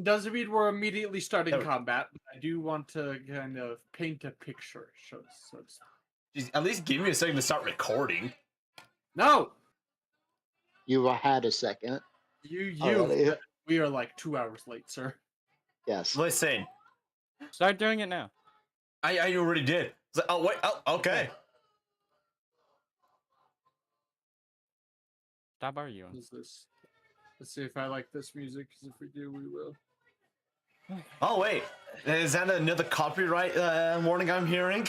Doesn't mean we're immediately starting combat. But I do want to kind of paint a picture. Jeez, at least give me a second to start recording. No! You had a second. We are like 2 hours late, sir. Yes. Listen. Start doing it now. I already did. Like, oh, wait. Oh, okay. Stop arguing. What is this? Let's see if I like this music, because if we do, we will. Oh, wait. Is that another copyright warning I'm hearing?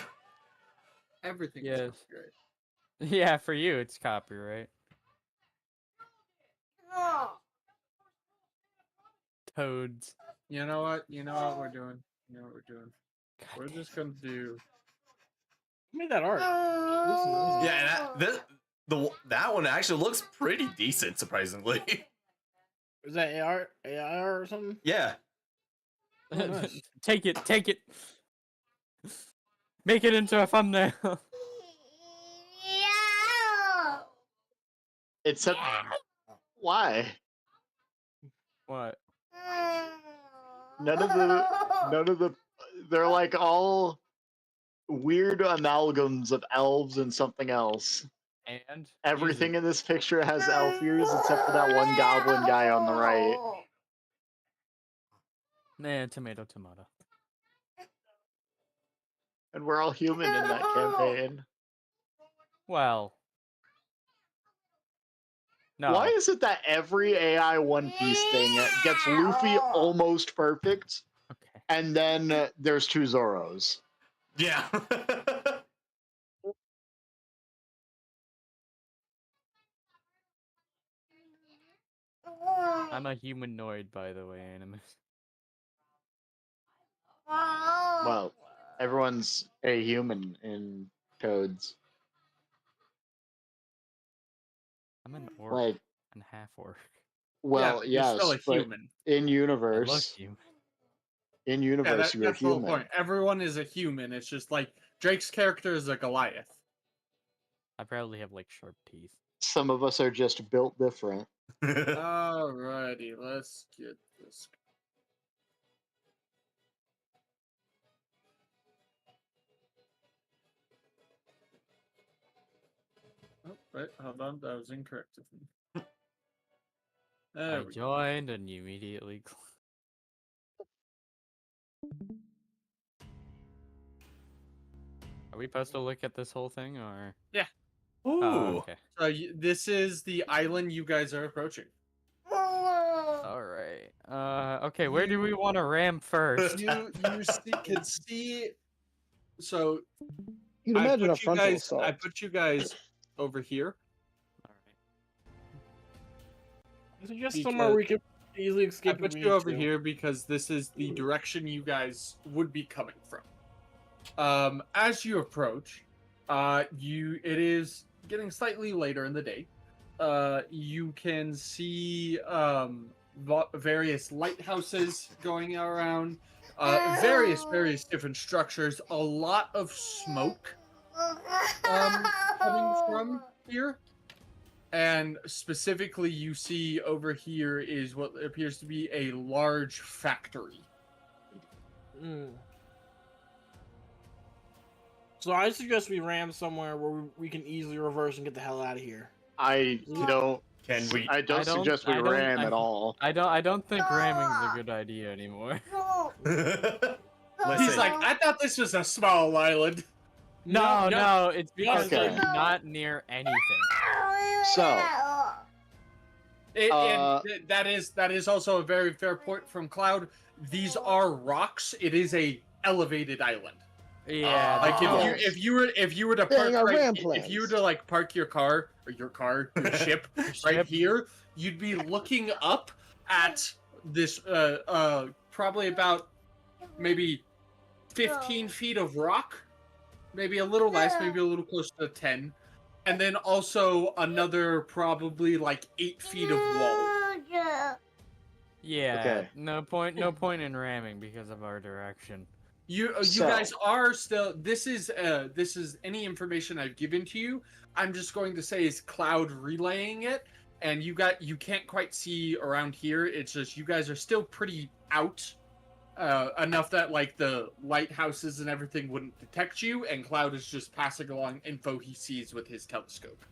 Everything is copyright. Yeah, for you, it's copyright. Toads. You know what? You know what we're doing? You know what we're doing? We're just gonna do. Who made that art? Yeah, that one actually looks pretty decent, surprisingly. Is that AR or something? Yeah. Oh, nice. Take it. Make it into a thumbnail. Except, why? What? None of the, they're like all weird amalgams of elves and something else. And everything in this picture has elf ears except for that one goblin guy on the right. Nah, tomato. And we're all human in that campaign. Well. No. Why is it that every AI One Piece thing gets Luffy almost perfect, and then there's two Zoros? Yeah. I'm a humanoid, by the way, Animus. Well, everyone's a human in Toads. I'm an orc. Like, and half orc. Well, yeah, yes, you're still a but human. in universe, I look human. In universe, you're a that's the whole human. point. Everyone is a human. It's just like Drake's character is a Goliath. I probably have like sharp teeth. Some of us are just built different. Alrighty, let's get this. Oh, wait, hold on. That was incorrect. I joined and you immediately. Are we supposed to look at this whole thing, or? Yeah. Ooh. Oh, okay. So this is the island you guys are approaching. All right. Okay. Where do we want to ram first? You can see. So you'd imagine a frontal assault. I put you guys over here. Is it just somewhere we can easily escape? I put you over here because this is the direction you guys would be coming from. As you approach, it is getting slightly later in the day. You can see various lighthouses going around, various different structures. A lot of smoke coming from here. And specifically, you see over here is what appears to be a large factory. So I suggest we ram somewhere where we can easily reverse and get the hell out of here. I don't suggest we ram at all. I don't think ramming's a good idea anymore. He's like, I thought this was a small island. No, it's because they're not near anything. So, that is also a very fair point from Cloud. These are rocks. It is a elevated island. Yeah, like if you were to park your car or your ship right here, you'd be looking up at this probably about maybe 15 feet of rock, maybe a little less, maybe a little closer to 10. And then also another probably like 8 feet of wall. Yeah. Okay. No point in ramming because of our direction. You guys are still. This is any information I've given to you. I'm just going to say is Cloud relaying it, and you can't quite see around here. It's just you guys are still pretty out enough that like the lighthouses and everything wouldn't detect you, and Cloud is just passing along info he sees with his telescope.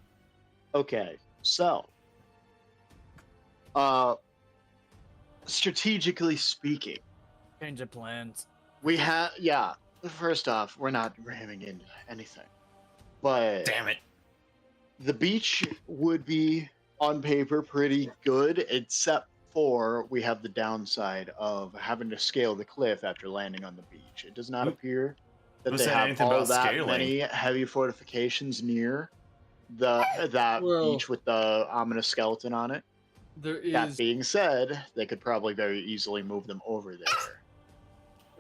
Okay, so strategically speaking, Change of plans. we have first off, we're not ramming into anything, but Damn it. the beach would be on paper pretty good, except for we have the downside of having to scale the cliff after landing on the beach. It does not appear that Who they said have anything all about that scaling? many heavy fortifications near that Well, beach with the ominous skeleton on it. There is That being said, they could probably very easily move them over there.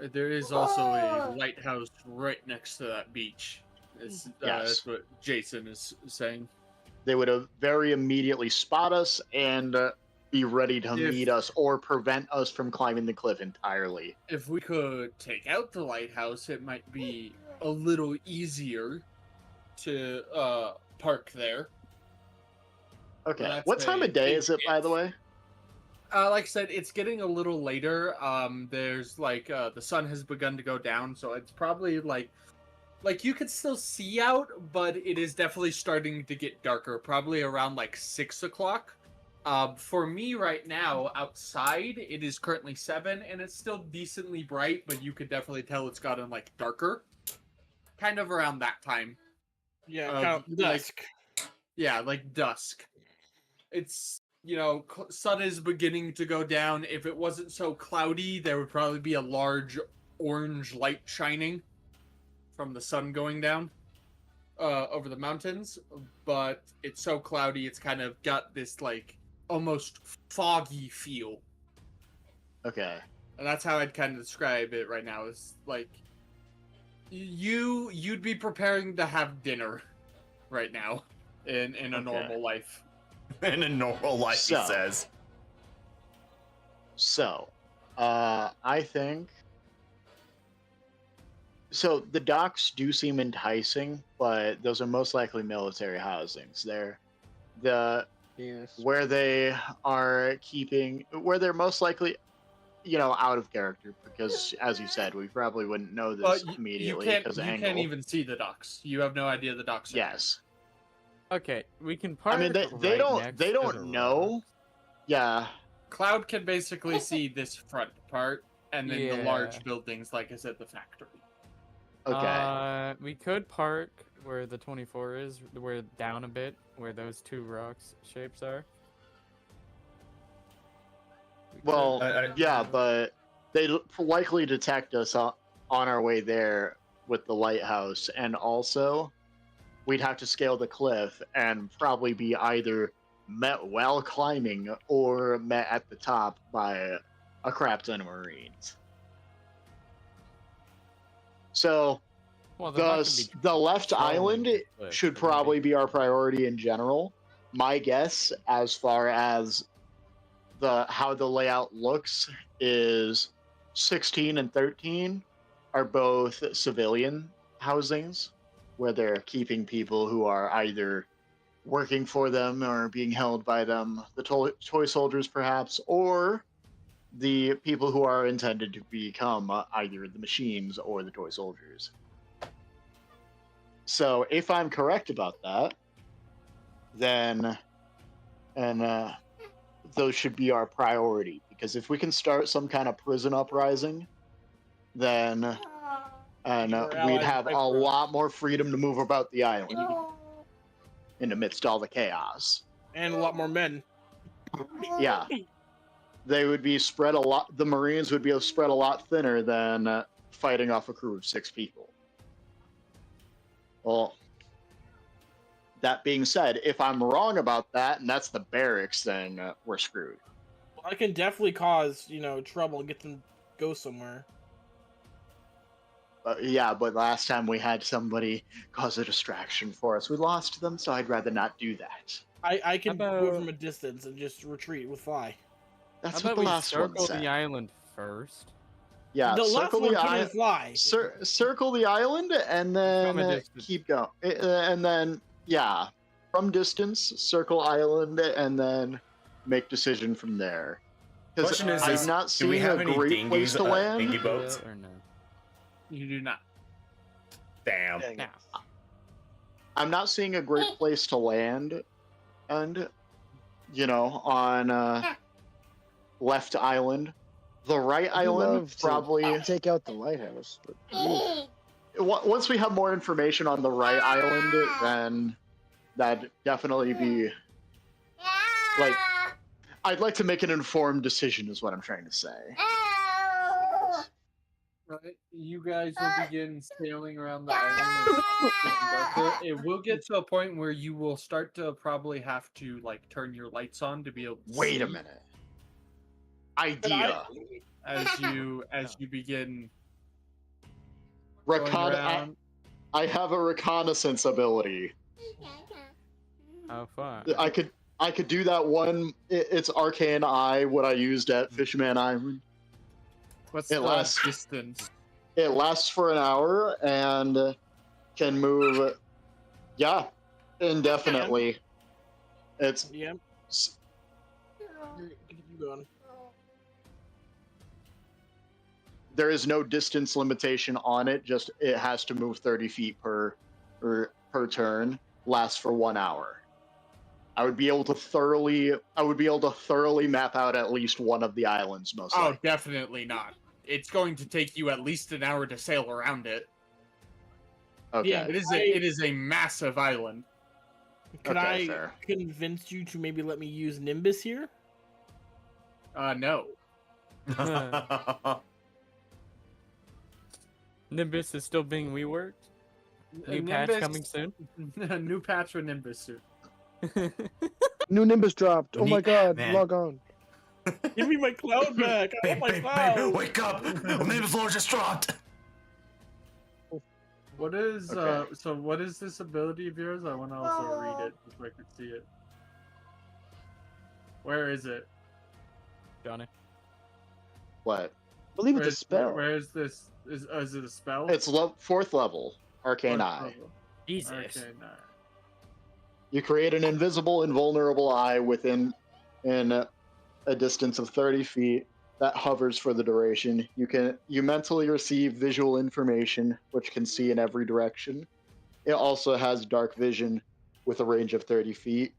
there is also a lighthouse right next to that beach. Yes. That's what Jason is saying. They would have very immediately spot us and be ready to meet us or prevent us from climbing the cliff entirely. If we could take out the lighthouse, it might be a little easier to park there. Okay. That's What time of day is it, by the way? Like I said, it's getting a little later. There's like the sun has begun to go down, so it's probably like you could still see out, but it is definitely starting to get darker. Probably around like 6 o'clock. For me right now, outside it is currently 7, and it's still decently bright, but you could definitely tell it's gotten like darker. Kind of around that time. Yeah, kind of dusk. Yeah, like dusk. It's, sun is beginning to go down. If it wasn't so cloudy, there would probably be a large orange light shining from the sun going down over the mountains. But it's so cloudy, it's kind of got this, like, almost foggy feel. Okay. And that's how I'd kind of describe it right now. It's like, you'd be preparing to have dinner right now in a normal life. In a normal life, he says. So, I think... So, the docks do seem enticing, but those are most likely military housings. They're where they are keeping... Where they're most likely, out of character, because, as you said, we probably wouldn't know this immediately because of angle. You can't even see the docks. You have no idea the docks are there. Yes. Okay, we can park. I mean, they don't know. Yeah. Cloud can basically see this front part, and then the large buildings, like I said, the factory. Okay. We could park where the 24 is, where down a bit, where those two rocks shapes are. Well, yeah, but they likely detect us on our way there with the lighthouse, and also we'd have to scale the cliff and probably be either met while climbing or met at the top by a crap ton of Marines. So, the left island should probably be our priority in general. My guess, as far as how the layout looks, is 16 and 13 are both civilian housings, where they're keeping people who are either working for them or being held by them, the toy soldiers perhaps, or the people who are intended to become either the machines or the toy soldiers. So if I'm correct about that, then those should be our priority, because if we can start some kind of prison uprising, then we'd have a lot more freedom to move about the island in amidst all the chaos. And a lot more men. Yeah. They would be spread a lot. The Marines would be spread a lot thinner than fighting off a crew of 6 people. Well, that being said, if I'm wrong about that, and that's the barracks, then we're screwed. Well, I can definitely cause, trouble and get them to go somewhere. Yeah, but last time we had somebody cause a distraction for us. We lost them, so I'd rather not do that. I can do it from a distance and just retreat with fly. That's what the last one said. Circle the island first. Yeah, the last one can fly. Circle the island and then keep going. And then, yeah. from distance, circle island, and then make decision from there. Question is, I'm not do we seeing have a any great place dinghies, to land. dinghy boats? Or no? You do not. Damn. Yeah. I'm not seeing a great place to land, and on left island. The right island probably take out the lighthouse. But... Once we have more information on the right island, then that'd definitely be like I'd like to make an informed decision, is what I'm trying to say. Right, you guys will begin sailing around the island. It will get to a point where you will start to probably have to like turn your lights on to be able to Wait a see minute. Idea. as you begin I have a reconnaissance ability. How far? I could do that one. It's Arcane Eye, what I used at Fishman Island. What's the distance? It lasts for an hour and can move, indefinitely. It's yeah. Keep going. There is no distance limitation on it. Just it has to move 30 feet per turn. Lasts for 1 hour. I would be able to thoroughly map out at least one of the islands. Most likely. Definitely not. It's going to take you at least an hour to sail around it. Okay. Yeah, it is a massive island. Can I convince you to maybe let me use Nimbus here? No. Nimbus is still being reworked. New patch coming soon. New patch for Nimbus soon. New Nimbus dropped. Oh my god, log on. Give me my cloud back. I want my cloud. Babe, wake up! Nimbus Lord just dropped. What is so what is this ability of yours? I want to also read it so I can see it. Where is it? Johnny. What? I believe it's a spell. Where is this? Is it a spell? It's 4th level. Arcane Eye. Jesus. Arcane Eye. You create an invisible, invulnerable eye within a distance of 30 feet that hovers for the duration. You mentally receive visual information, which can see in every direction. It also has dark vision with a range of 30 feet.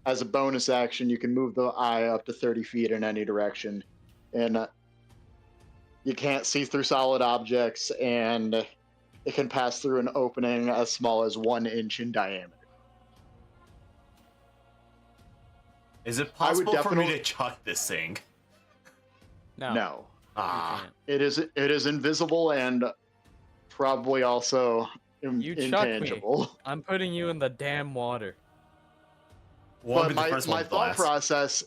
As a bonus action, you can move the eye up to 30 feet in any direction. And you can't see through solid objects, and it can pass through an opening as small as 1 inch in diameter. Is it possible for me to chuck this thing? No. It is invisible and probably also intangible. Me. I'm putting you in the damn water. But my thought process,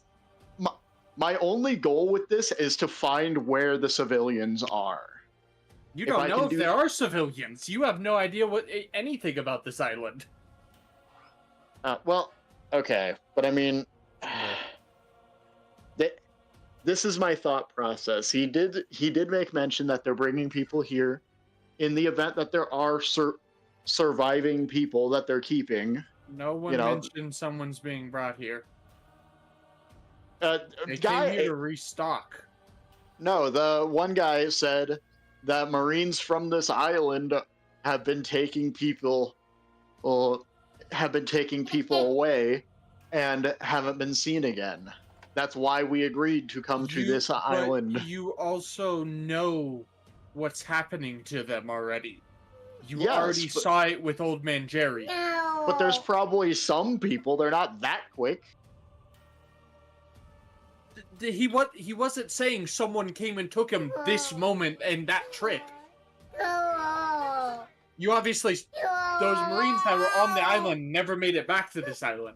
my only goal with this is to find where the civilians are. You don't know if there are civilians. You have no idea anything about this island. Well, okay, but I mean, this is my thought process. He did make mention that they're bringing people here in the event that there are surviving people that they're keeping. No one mentioned someone's being brought here. They came here to restock. No, the one guy said that Marines from this island have been taking people away and haven't been seen again. That's why we agreed to come to this island. You also know what's happening to them already. You already saw it with Old Man Jerry. But there's probably some people. They're not that quick. He wasn't saying someone came and took him this moment and that trip. You obviously, those Marines that were on the island never made it back to this island.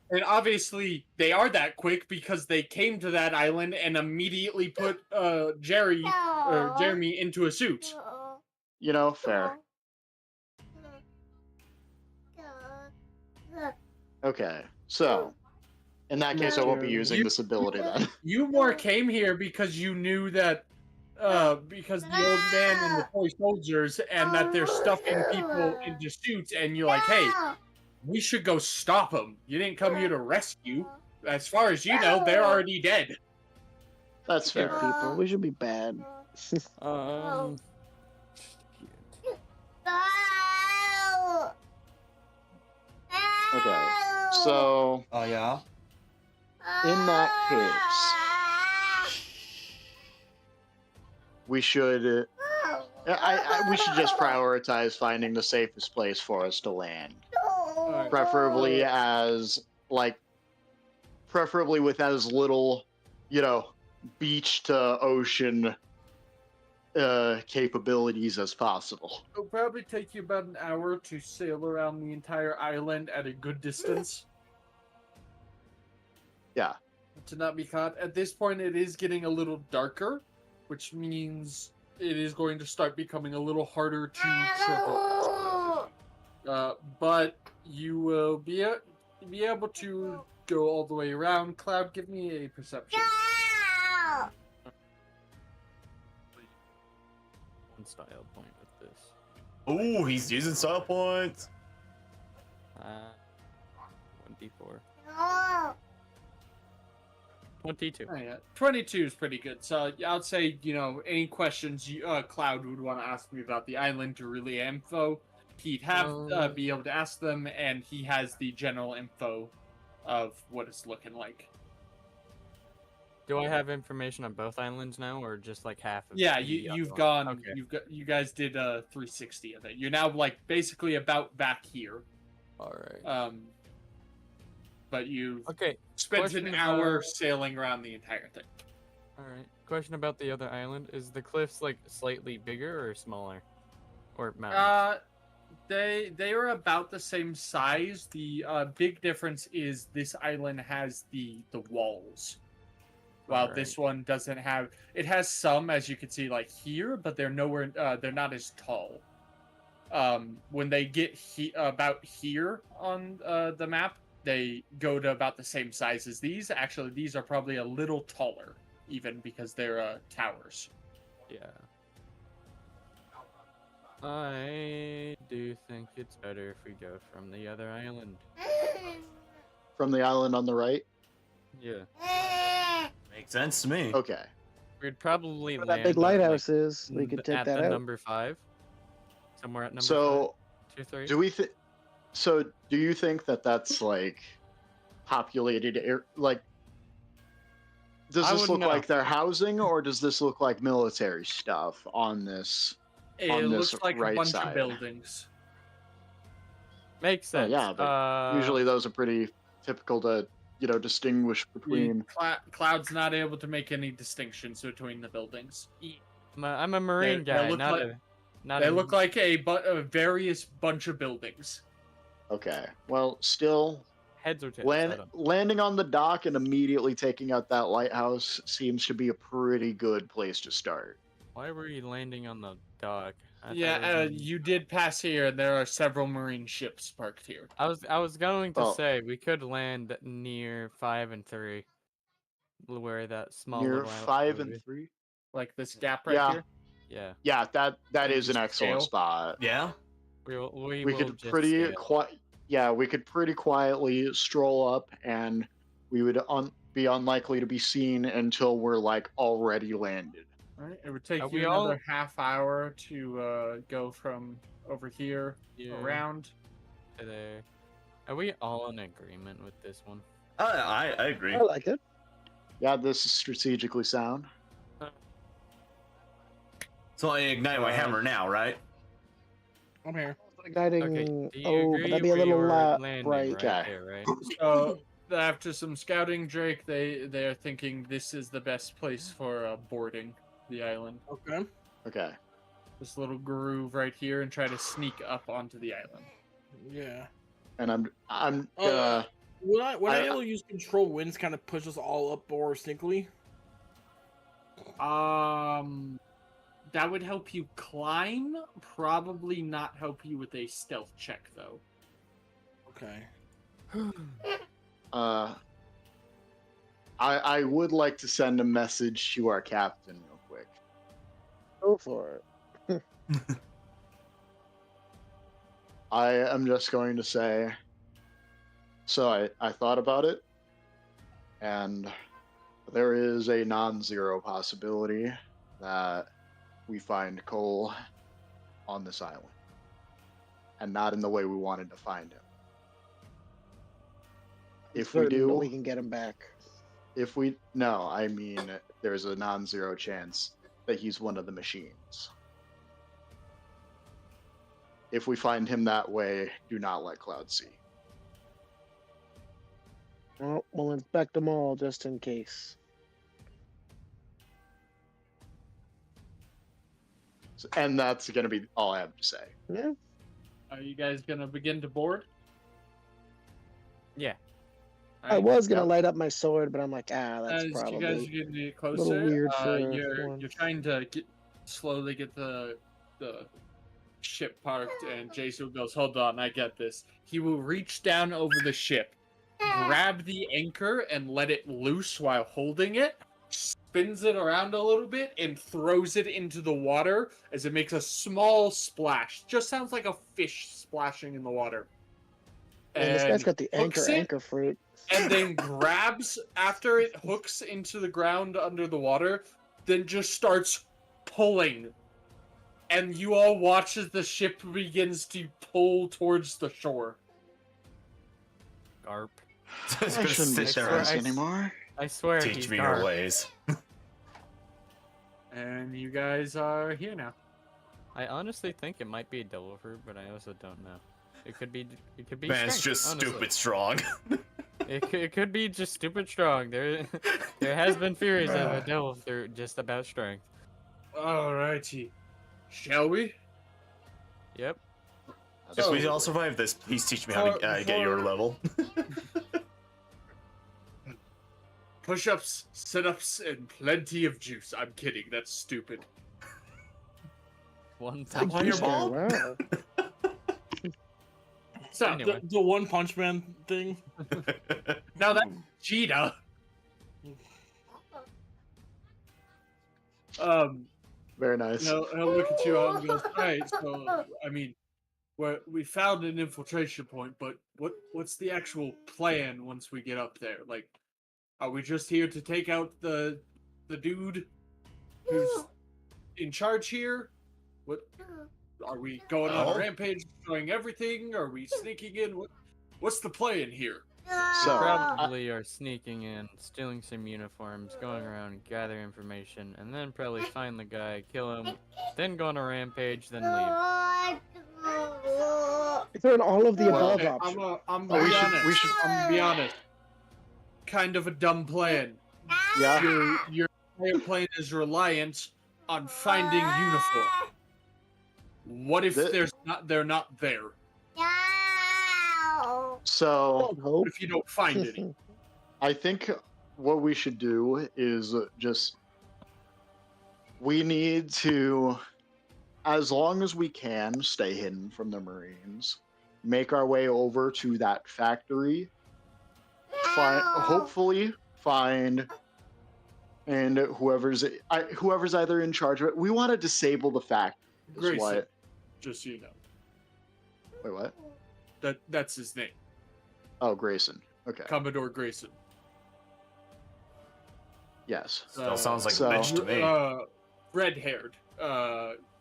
And obviously, they are that quick because they came to that island and immediately put Jeremy into a suit. Fair. Okay, so in that case, I won't be using this ability then. You more came here because you knew that, because the old man and the toy soldiers, and that they're stuffing people into suits, and you're like, hey, We should go stop them. You didn't come here to rescue. As far as you know, they're already dead. That's fair. People, we should be bad. Okay, so Oh yeah. in that case, we should. We should just prioritize finding the safest place for us to land, preferably preferably with as little, beach to ocean capabilities as possible. It'll probably take you about an hour to sail around the entire island at a good distance. Yeah. To not be caught. At this point, it is getting a little darker, which means it is going to start becoming a little harder to travel. But you will be able to go all the way around. Cloud, give me a perception. One style point with this. Ooh, he's using style points. 1d4. 22. Oh, yeah. 22 is pretty good. So I'd say, any questions Cloud would want to ask me about the island to relay info, he'd have be able to ask them, and he has the general info of what it's looking like. Do I have information on both islands now, or just like half of? Yeah, the you've other gone. one? Okay. You guys did 360 of it. You're now basically about back here. All right. But you Okay. spent Question an hour sailing around the entire thing. All right. Question about the other island: is the cliffs slightly bigger or smaller, or mountains? They are about the same size. The big difference is this island has the walls, while this one doesn't have. It has some, as you can see, here, but they're nowhere. They're not as tall. When they get about here on the map, they go to about the same size as these. Actually, these are probably a little taller, even because they're towers. Yeah. I do think it's better if we go from the other island. From the island on the right? Yeah. Makes sense to me. Okay. We'd probably Where land that big lighthouse is, we could take at that the out. number 5. Somewhere at number 5. So, 2, 3. do you think that that's populated does this look like their housing, or does this look like military stuff on this? It looks like a bunch of buildings. Makes sense. Yeah, but usually those are pretty typical to distinguish between. Cloud's not able to make any distinctions between the buildings. I'm a marine guy, They look like a various bunch of buildings. Okay. Well, still, heads or tails. Landing on the dock and immediately taking out that lighthouse seems to be a pretty good place to start. Why were you landing on the dock? You did pass here, and there are several marine ships parked here. I was going to say we could land near 5 and 3, where that small near little 5 and 3, like this gap right here. Yeah. Yeah, that is an excellent spot. Yeah. We could pretty quietly stroll up, and we would be unlikely to be seen until we're already landed. All right, it would take you another half hour to go from over here around to there. Are we all in agreement with this one? I agree. I like it. Yeah, this is strategically sound. So I ignite my hammer now, right? I'm here. Igniting. Okay, But that'd be a little landing right. Okay. there, right? So after some scouting, Drake, they are thinking this is the best place for boarding the island. Okay. This little groove right here, and try to sneak up onto the island. Yeah. And I'm would I able to use control winds kind of push us all up more distinctly? That would help you climb. Probably not help you with a stealth check, though. Okay. I would like to send a message to our captain real quick. Go for it. I am just going to say, So I thought about it, and there is a non-zero possibility that we find Cole on this island, and not in the way we wanted to find him. If we do, we can get him back. No, I mean, there's a non-zero chance that he's one of the machines. If we find him that way, do not let Cloud see. Well, we'll inspect them all just in case. And that's going to be all I have to say. Yeah. Are you guys going to begin to board? Yeah. I was going to light up my sword, but I'm like, that's As probably you guys are getting a closer, little weird for you're trying to slowly get the ship parked, and Jason goes, hold on, I get this. He will reach down over the ship, grab the anchor, and let it loose while holding it, spins it around a little bit, and throws it into the water as it makes a small splash. Just sounds like a fish splashing in the water. And this guy's got the anchor fruit. And then grabs, after it hooks into the ground under the water, then just starts pulling. And you all watch as the ship begins to pull towards the shore. Garp. I shouldn't be serious anymore. I swear Teach me your ways. And you guys are here now. I honestly think it might be a devil fruit, but I also don't know. It could be. Man, it's strength, just honestly. stupid strong. It could be just stupid strong. There has been theories of a devil fruit just about strength. Alrighty. Shall we? Yep. If we all survive this, please teach me how to get your level. Push-ups, sit-ups, and plenty of juice. I'm kidding. That's stupid. One Tap on your ball. Wow. So, Anyway. The One Punch Man thing. now that's Cheetah. Very nice. He'll look at you all and goes, alright, so, I mean, we found an infiltration point, but what's the actual plan once we get up there? Like, are we just here to take out the dude who's in charge here? What are we going on a rampage, destroying everything? Are we sneaking in? What's the plan here? So, Probably are sneaking in, stealing some uniforms, going around, gather information, and then probably find the guy, kill him, then go on a rampage, then leave. They're in all of the above Okay, options. I'm gonna be honest. Kind of a dumb plan. Yeah. Your entire plan is reliant on finding uniform. What if they're not there? So, What if you don't find any? I think what we should do is we need to, as long as we can, stay hidden from the Marines, make our way over to that factory, hopefully find, and whoever's either in charge of it. We want to disable the factory. Grayson, just so you know. Wait, what? That's his name. Oh, Grayson. Okay. Commodore Grayson. Yes. Still sounds like a bitch to me. Red-haired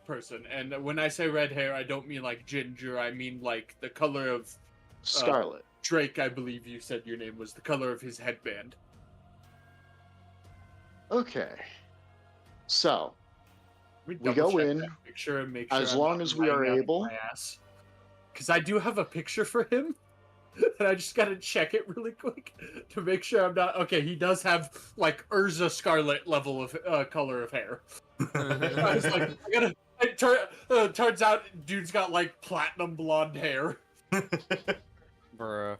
person, and when I say red hair, I don't mean like ginger. I mean like the color of Scarlet. Drake. I believe you said your name was the color of his headband. Okay. So We go in make sure as long as we are able. Because I do have a picture for him, and I just gotta check it really quick to make sure I'm not. Okay, he does have like Urza Scarlet level of color of hair. I was like, I gotta. It turns out, dude's got like platinum blonde hair. Bruh.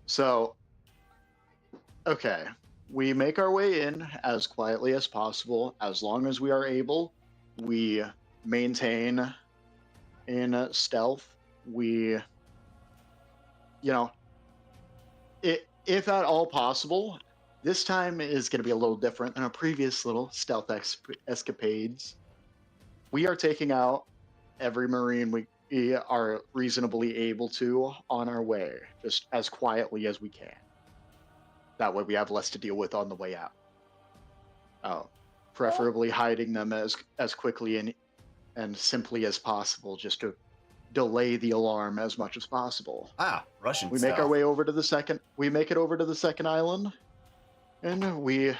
So, okay, we make our way in as quietly as possible. As long as we are able, we maintain in stealth. We, if at all possible, this time is going to be a little different than our previous little stealth escapades. We are taking out every Marine we are reasonably able to on our way, just as quietly as we can. That way we have less to deal with on the way out. Preferably hiding them as quickly and simply as possible, just to delay the alarm as much as possible. Russian We style. make our way over to the second. We make it over to the second island, and we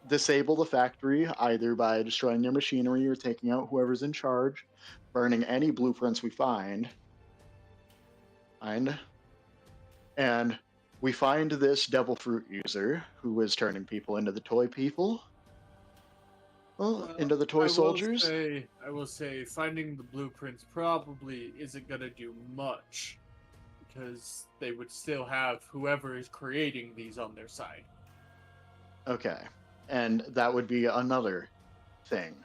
disable the factory either by destroying their machinery or taking out whoever's in charge, burning any blueprints we find. And we find this devil fruit user who is turning people into the toy people. Well, into the toy soldiers. I will say finding the blueprints probably isn't going to do much, because they would still have whoever is creating these on their side. Okay. And that would be another thing.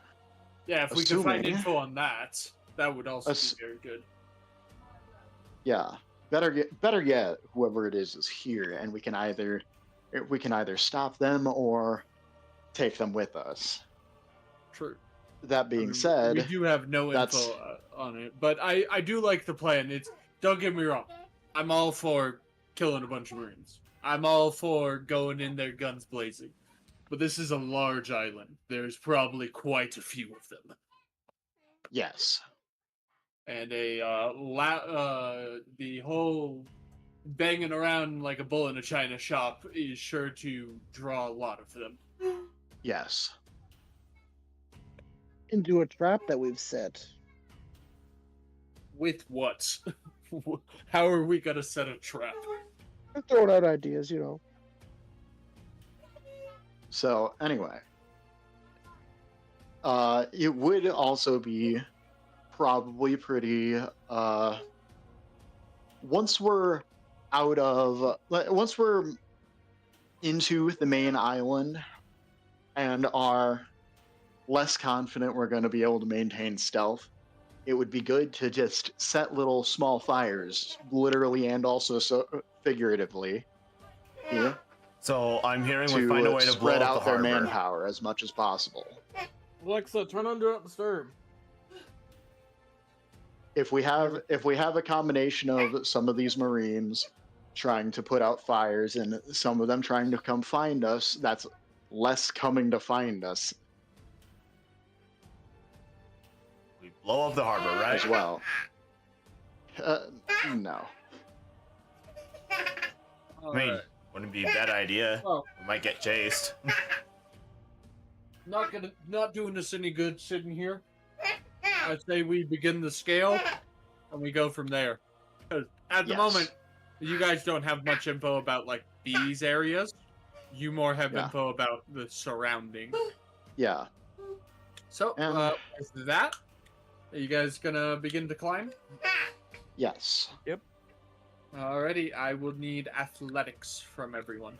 Yeah, if we could find info on that, that would also be very good. Yeah. Better yet, whoever it is here, and we can either stop them or take them with us. True. That being said, we do have no info on it, but I do like the plan. Don't get me wrong, I'm all for killing a bunch of Marines. I'm all for going in there guns blazing, but this is a large island. There's probably quite a few of them. Yes. And the whole banging around like a bull in a china shop is sure to draw a lot of them. Yes. Into a trap that we've set. With what? How are we gonna set a trap? I'm throwing out ideas, you know. So anyway, it would also be probably pretty. Once we're into the main island and are less confident we're going to be able to maintain stealth, it would be good to just set little small fires, literally and also figuratively. Yeah. So I'm hearing we find a way to spread blow out up the their harbor. manpower as much as possible. Alexa, turn on Do Not Disturb. If we have a combination of some of these Marines trying to put out fires and some of them trying to come find us, that's less coming to find us. We blow up the harbor, right? As well. No. I mean, wouldn't be a bad idea. Oh. We might get chased. Not doing us any good sitting here. I say we begin the scale, and we go from there. 'Cause at the moment, you guys don't have much info about like these areas. You more have info about the surrounding. Yeah. So, is that? Are you guys gonna begin to climb? Yes. Yep. Alrighty, I will need athletics from everyone.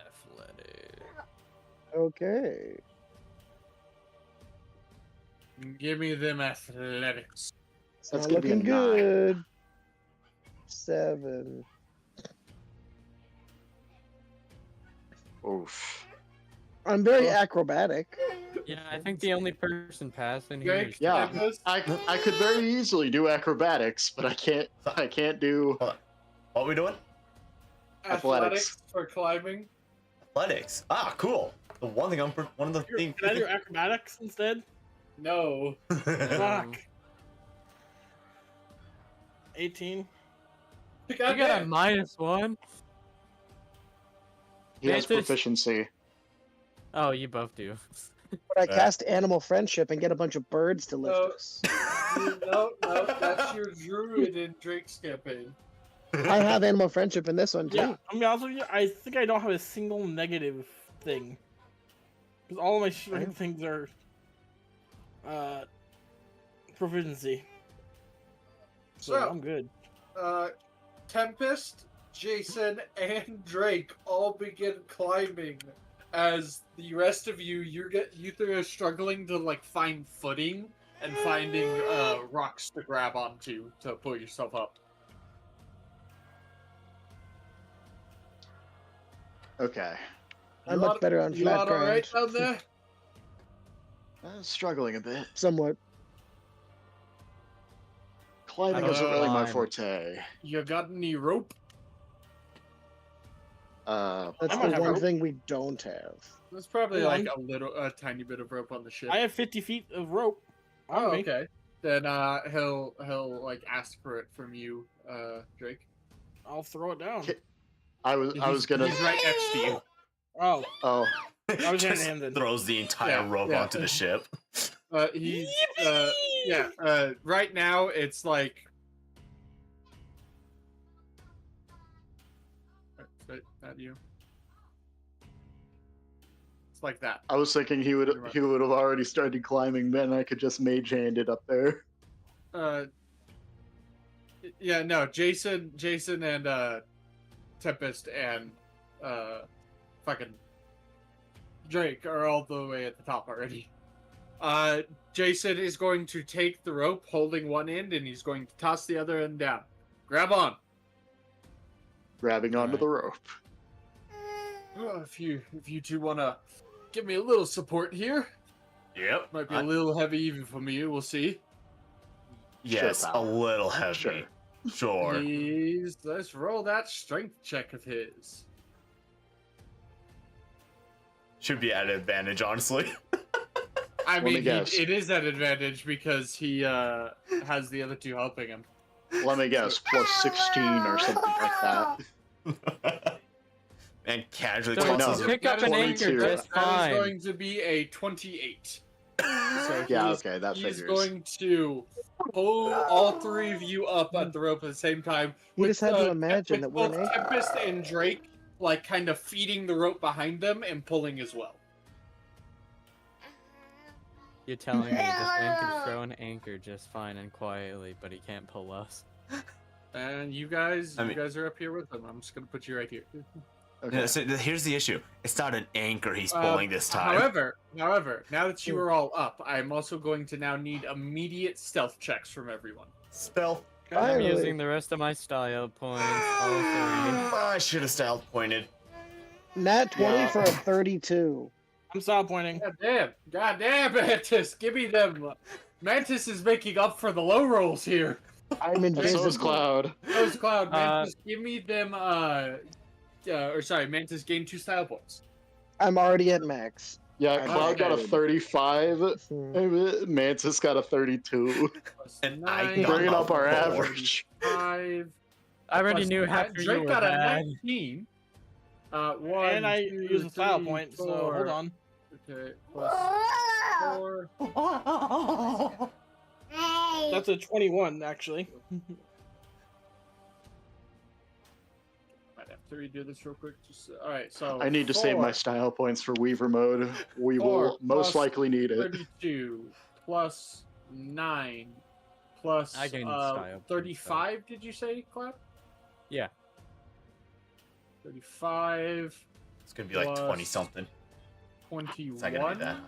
Athletic. Okay. Give me them athletics. That's Not gonna be a looking 9. good. 7. Oof. I'm very acrobatic. Yeah, I think the only person passing here Greg, is Yeah, Tempest? I could very easily do acrobatics, but I can't do What are we doing? Athletics. For climbing. Athletics. Ah, cool. The one thing one of the things. Can I do acrobatics instead? No. Fuck. 18. You You got a -1? He has Vantage. proficiency. Oh, you both do. But I cast animal friendship and get a bunch of birds to lift us. No, that's your druid in Drake's campaign. I have animal friendship in this one too. Yeah, I'm gonna be honest with you, I think I don't have a single negative thing. Because all of my strength things are proficiency. So I'm good. Tempest, Jason, and Drake all begin climbing as the rest of you three are struggling to like find footing and finding rocks to grab onto to pull yourself up. Okay. I'm much better on flat ground. Alright down there? Struggling a bit. Somewhat. Climbing I don't isn't really my climb. forte. You got any rope? That's the one thing we don't have. There's probably like a tiny bit of rope on the ship. I have 50 feet of rope. Oh, okay. Then he'll like ask for it from you, Drake. I'll throw it down. I was gonna. He's right next to you. Oh. I was just throws the entire rope onto the ship. He's right now it's like. Not you. It's like that. I was thinking he would have already started climbing, then I could just mage hand it up there. Yeah, no, Jason and Tempest and fucking Drake are all the way at the top already. Jason is going to take the rope holding one end and he's going to toss the other end down. Grab on. Grabbing onto the rope. If you two want to give me a little support here. Yep. Might be a little heavy even for me, we'll see. Yes, a little heavy. Sure. Please, let's roll that strength check of his. Should be at advantage, honestly. I mean, it is at advantage because he has the other two helping him. Let me guess, plus 16 or something like that. And casually pick up an anchor just fine. That is going to be a 28. So okay, that he's figures. going to pull all three of you up at the rope at the same time. You just had to imagine that we're an both anchor. Tempest and Drake, like, kind of feeding the rope behind them and pulling as well. You're telling me this man can throw an anchor just fine and quietly, but he can't pull us. And you guys are up here with him. I'm just gonna put you right here. Okay. So here's the issue. It's not an anchor he's pulling this time. However, now that you are all up, I'm also going to now need immediate stealth checks from everyone. Stealth. I'm using the rest of my style points. I should have style pointed. Nat 20 for a 32. I'm style pointing. God damn, Mantis, give me them. Mantis is making up for the low rolls here. I'm invisible. So is Cloud. So is Cloud. Mantis, give me them. Mantis gained 2 style points. I'm already at max. Yeah, Cloud got a 35. Mantis got a 32. And bringing up our average. 5. I already knew half of you were got bad. a 19. And I use a style point, so hold on. Okay, plus 4. That's a 21, actually. Might have to redo this real quick. All right, so I need to save my style points for Weaver mode. We will most likely need it. 32 plus 9 plus 35. Did you say, Cloud? Yeah. 35. It's gonna be like 20 something. 21. It's not gonna be that high.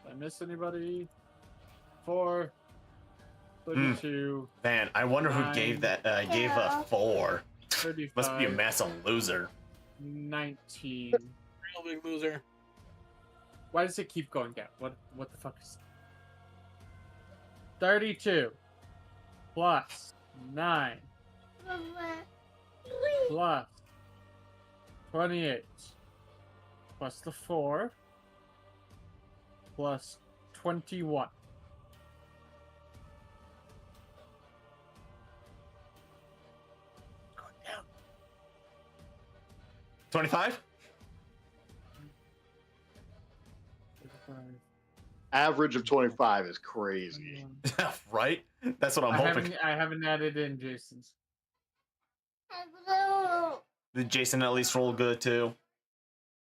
Did I miss anybody? 4. 32. Man, I wonder who gave that. Gave a 4. 35. Must be a massive loser. 19. Real big loser. Why does it keep going down? What the fuck is 32 plus 9 plus 28 plus the 4 plus 21. Going down. 25? Average of 25 is crazy. Right? That's what I'm hoping. I haven't added in Jason's. Did Jason at least roll good too?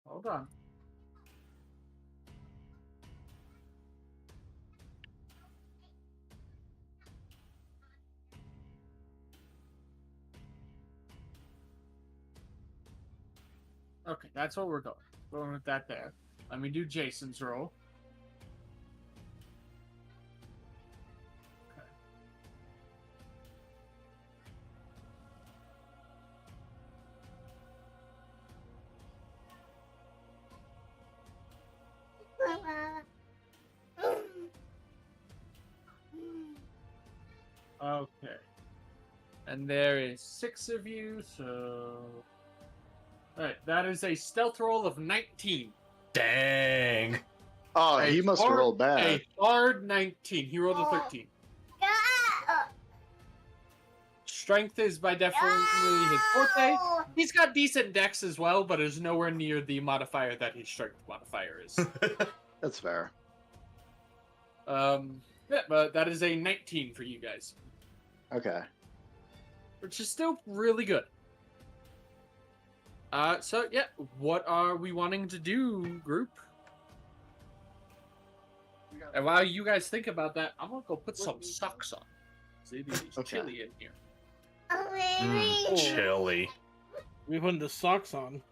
Hold on. Okay, that's what we're going. Going with that there. Let me do Jason's roll. Okay. And there is 6 of you, so... Alright, that is a stealth roll of 19. Dang. Oh, he must have rolled bad. A hard 19. He rolled a 13. Strength is by definitely his forte. He's got decent dex as well, but is nowhere near the modifier that his strength modifier is. That's fair. Yeah, but that is a 19 for you guys. Okay. Which is still really good. So yeah, what are we wanting to do, group? And while you guys think about that, I'm gonna go put some socks on. See, it is chilly in here. Chilly. We putting the socks on.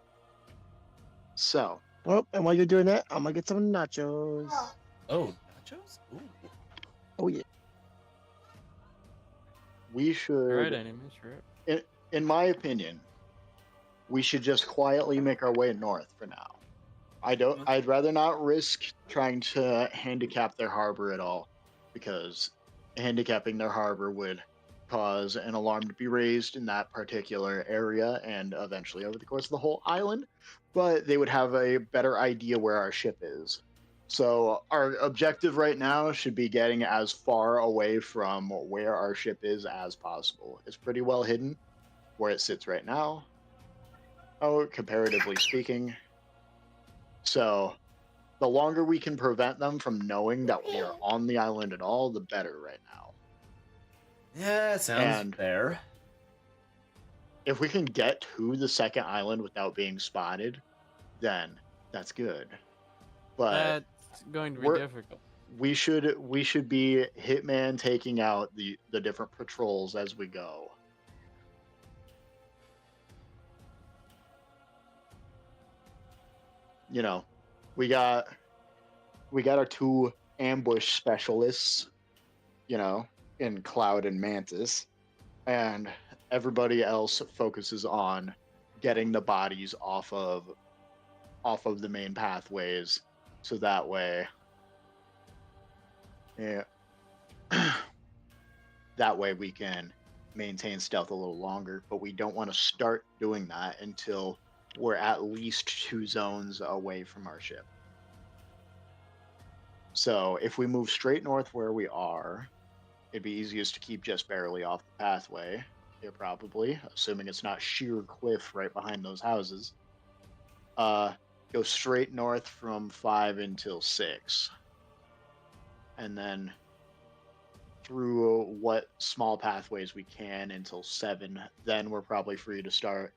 So. Well, and while you're doing that, I'm gonna get some nachos. Oh, nachos? Ooh. Oh yeah. We should. Right, enemies, right. In my opinion, we should just quietly make our way north for now. I'd rather not risk trying to handicap their harbor at all, because handicapping their harbor would cause an alarm to be raised in that particular area and eventually over the course of the whole island, but they would have a better idea where our ship is. So our objective right now should be getting as far away from where our ship is as possible. It's pretty well hidden where it sits right now, comparatively speaking. So the longer we can prevent them from knowing that we are on the island at all, the better right now. Yeah, sounds fair. If we can get to the second island without being spotted, then that's good. But that's going to be difficult. We should be hitman taking out the different patrols as we go. You know, we got our 2 ambush specialists, you know, in Cloud and Mantis, and everybody else focuses on getting the bodies off of the main pathways, so that way, that way we can maintain stealth a little longer. But we don't want to start doing that until we're at least 2 zones away from our ship. So if we move straight north where we are, it'd be easiest to keep just barely off the pathway here, probably, assuming it's not sheer cliff right behind those houses. Go straight north from 5 until 6. And then through what small pathways we can until 7. Then we're probably free to start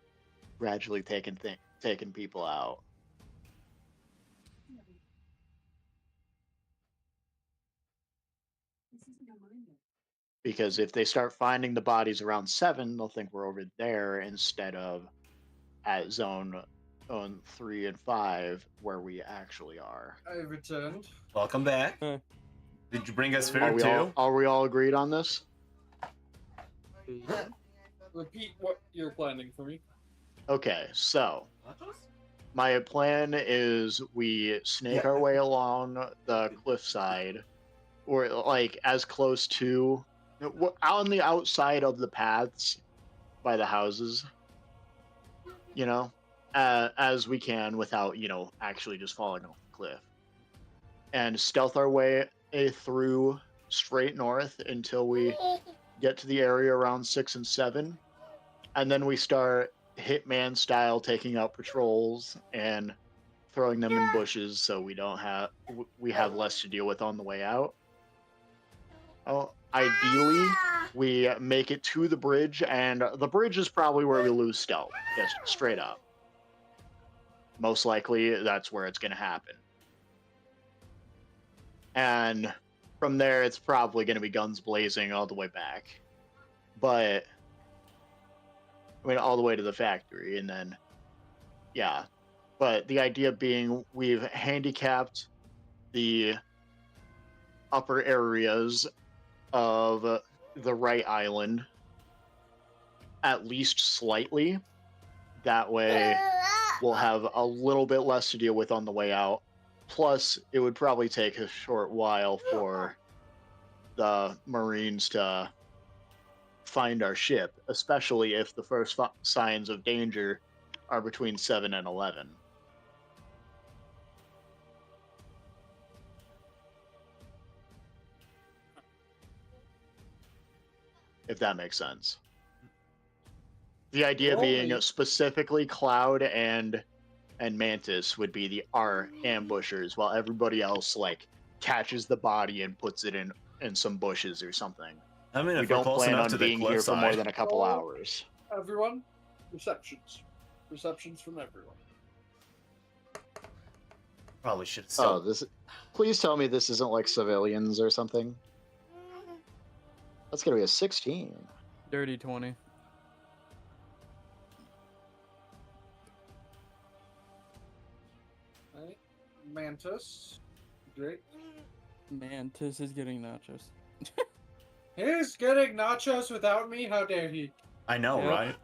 gradually taking people out. Because if they start finding the bodies around 7, they'll think we're over there instead of at zone 3 and 5 where we actually are. I returned. Welcome back. Did you bring us food too? Are we all agreed on this? Repeat what you're planning for me. Okay, so my plan is we snake our way along the cliffside, or like as close to on the outside of the paths by the houses, you know, as we can without, you know, actually just falling off the cliff, and stealth our way through straight north until we get to the area around 6 and 7, and then we start hitman style taking out patrols and throwing them in bushes so we have less to deal with on the way out. Ideally, we make it to the bridge, and the bridge is probably where we lose stealth, just straight up. Most likely, that's where it's going to happen. And from there, it's probably going to be guns blazing all the way back. But, I mean, all the way to the factory, and then, yeah. But the idea being, we've handicapped the upper areas of the right island at least slightly. That way, we'll have a little bit less to deal with on the way out. Plus, it would probably take a short while for the Marines to find our ship, especially if the first signs of danger are between 7 and 11. If that makes sense. The idea being specifically Cloud and Mantis would be our ambushers, while everybody else like catches the body and puts it in some bushes or something. I mean, we don't plan on being here for more than a couple hours. Everyone, perceptions from everyone. Probably should. Oh, please tell me this isn't like civilians or something. That's gonna be a 16. Dirty 20. Right. Mantis. Great. Mantis is getting nachos. He's getting nachos without me? How dare he? I know, right?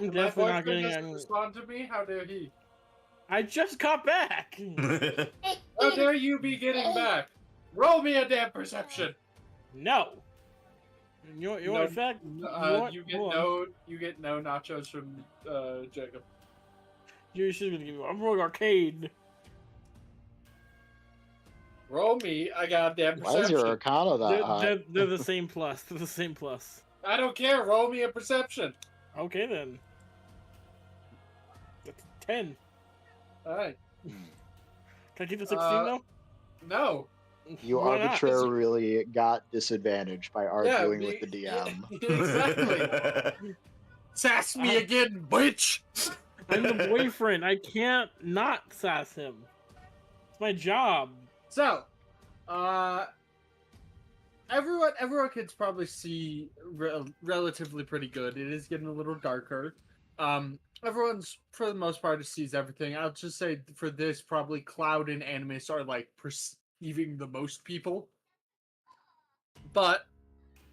Definitely not getting any. Respond to me? How dare he? I just got back! How dare you be getting back? Roll me a damn perception! No! You want fact? You get no nachos from Jacob. You should give me. I'm rolling arcade. Roll me a goddamn perception. Why is your Arcana that high? They're the same plus. They're the same plus. I don't care. Roll me a perception. Okay then. That's 10. All right. Can I keep the 16 though? No. You arbitrarily got disadvantaged by arguing with the DM. Exactly. Sass me again, bitch! I'm the boyfriend. I can't not sass him. It's my job. So, everyone can probably see relatively pretty good. It is getting a little darker. Everyone's, for the most part, sees everything. I'll just say for this, probably Cloud and Animus are like perceiving the most people. But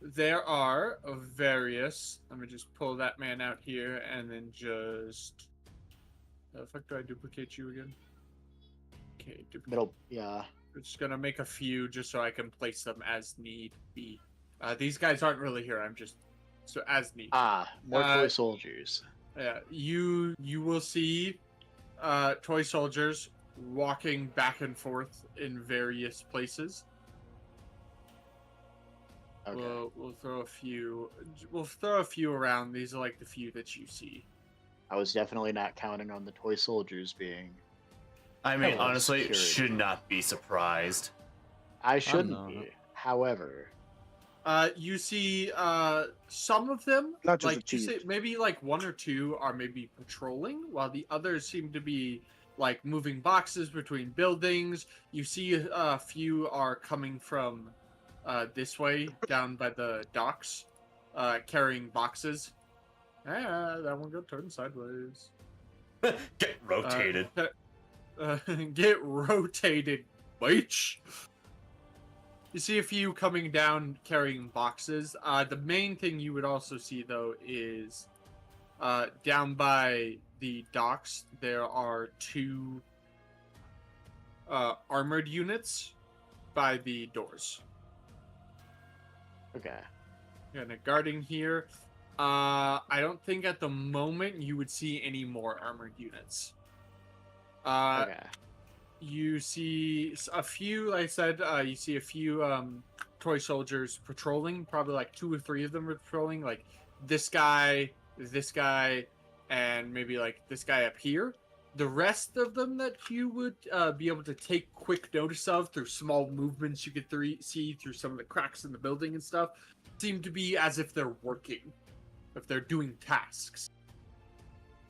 there are various. Let me just pull that man out here and then just. How the fuck do I duplicate you again? Okay, duplicate. Yeah. We're just gonna make a few just so I can place them as need be. These guys aren't really here. I'm just so as need. More toy soldiers. Yeah, you will see toy soldiers walking back and forth in various places. Okay. We'll throw a few. We'll throw a few around. These are like the few that you see. I was definitely not counting on the toy soldiers being. I mean, honestly, security. Should not be surprised. I shouldn't be. However, you see some of them, not just like you say, maybe like one or two are maybe patrolling, while the others seem to be like moving boxes between buildings. You see a few are coming from this way down by the docks, carrying boxes. That one got turned sideways. Get rotated. Get rotated, bitch. You see a few coming down carrying boxes. The main thing you would also see, though, is down by the docks, there are two armored units by the doors. Okay. And guarding here. I don't think at the moment you would see any more armored units. Okay. You see a few, like I said, you see a few toy soldiers patrolling. Probably like 2 or 3 of them are patrolling. Like this guy, and maybe like this guy up here. The rest of them that you would be able to take quick notice of through small movements you could see through some of the cracks in the building and stuff seem to be as if they're working, if they're doing tasks.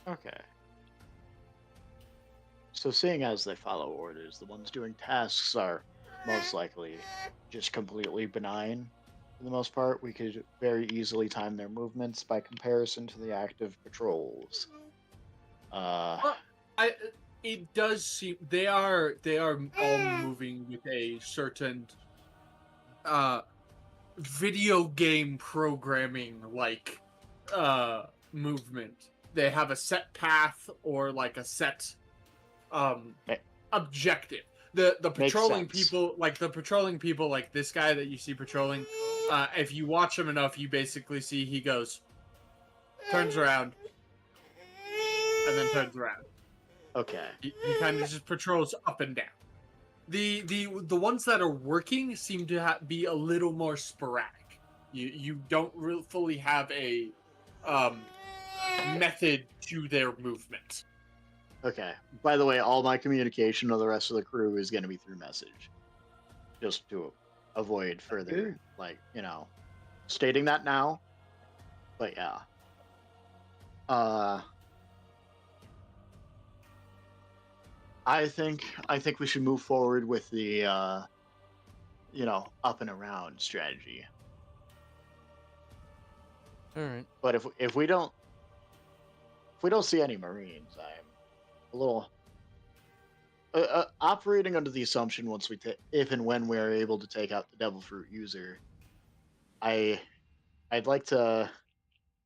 Okay. So seeing as they follow orders, the ones doing tasks are most likely just completely benign. For the most part, we could very easily time their movements by comparison to the active patrols. It does seem they are all moving with a certain video game programming like movement. They have a set path or like a set objective. The patrolling people, like this guy that you see patrolling, if you watch him enough, you basically see he goes, turns around, and then turns around. Okay. He kind of just patrols up and down. The ones that are working seem to be a little more sporadic. You don't really fully have a method to their movement. Okay. By the way, all my communication with the rest of the crew is going to be through message, just to avoid further, stating that now. But yeah. I think we should move forward with the up and around strategy. All right. But if we don't see any Marines, I'm a little operating under the assumption if and when we are able to take out the Devil Fruit user, I'd like to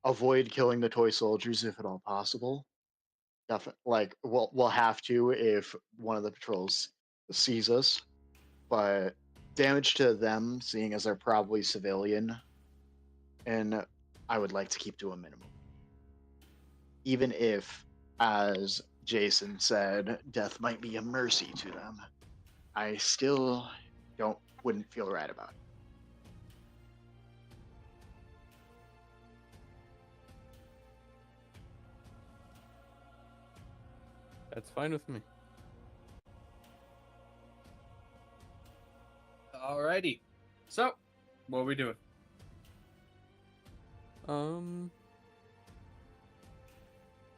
avoid killing the toy soldiers if at all possible. Like we'll have to if one of the patrols sees us, but damage to them, seeing as they're probably civilian, and I would like to keep to a minimum. Even if, as Jason said, death might be a mercy to them, I still wouldn't feel right about it. That's fine with me. Alrighty. So, what are we doing?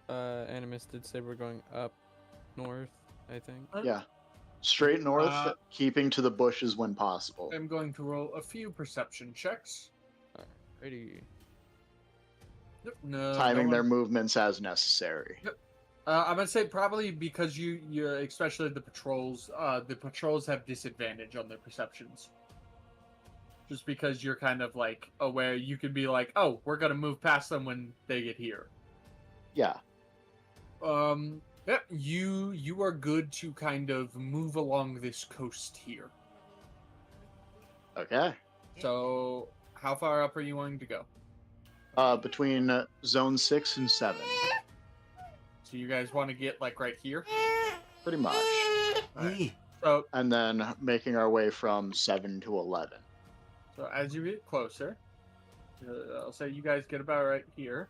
Animus did say we're going up north, I think. Yeah. Straight north, keeping to the bushes when possible. I'm going to roll a few perception checks. Alrighty. No, timing their movements as necessary. I'm gonna say probably because you're especially the patrols have disadvantage on their perceptions. Just because you're kind of like aware, you could be like, oh, we're gonna move past them when they get here. Yeah. Yep. You are good to kind of move along this coast here. Okay. So, how far up are you wanting to go? Between zone 6 and 7. So you guys want to get like right here? Pretty much. Right. So, and then making our way from 7 to 11. So as you get closer, I'll say you guys get about right here.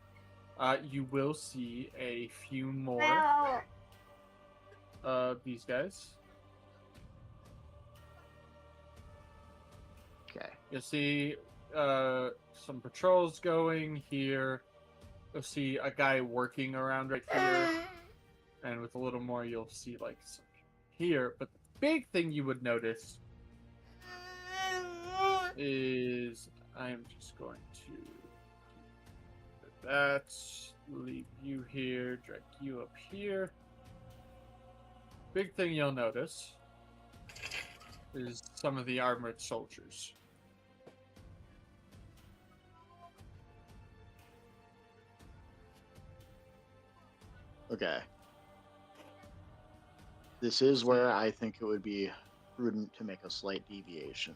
You will see a few more of these guys. Okay. You'll see some patrols going here. You'll see a guy working around right here. And with a little more, you'll see like some here. But the big thing you would notice is I'm just going to that, leave you here, drag you up here. Big thing you'll notice is some of the armored soldiers. Okay. This is where I think it would be prudent to make a slight deviation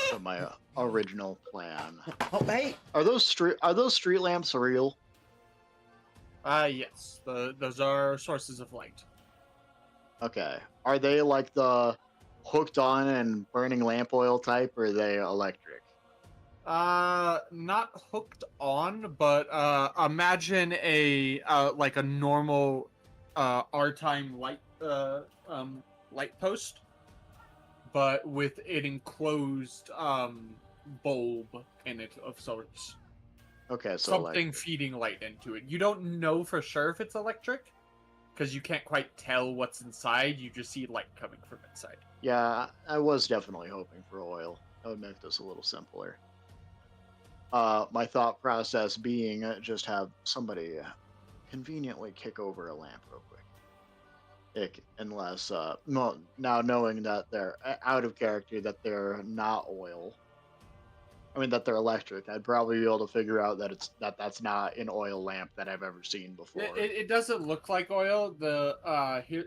from my original plan. Oh, hey! Are those street lamps real? Yes. Those are sources of light. Okay. Are they like the hooked on and burning lamp oil type, or are they electric? Not hooked on, but imagine a like a normal R-time light light post, but with an enclosed bulb in it of sorts. Okay, so something electric. Feeding light into it. You don't know for sure if it's electric, because you can't quite tell what's inside. You just see light coming from inside. Yeah, I was definitely hoping for oil. That would make this a little simpler. My thought process being just have somebody conveniently kick over a lamp real quick. Unless, now knowing that they're out of character, that they're not oil, I mean that they're electric. I'd probably be able to figure out that that's not an oil lamp that I've ever seen before. It doesn't look like oil.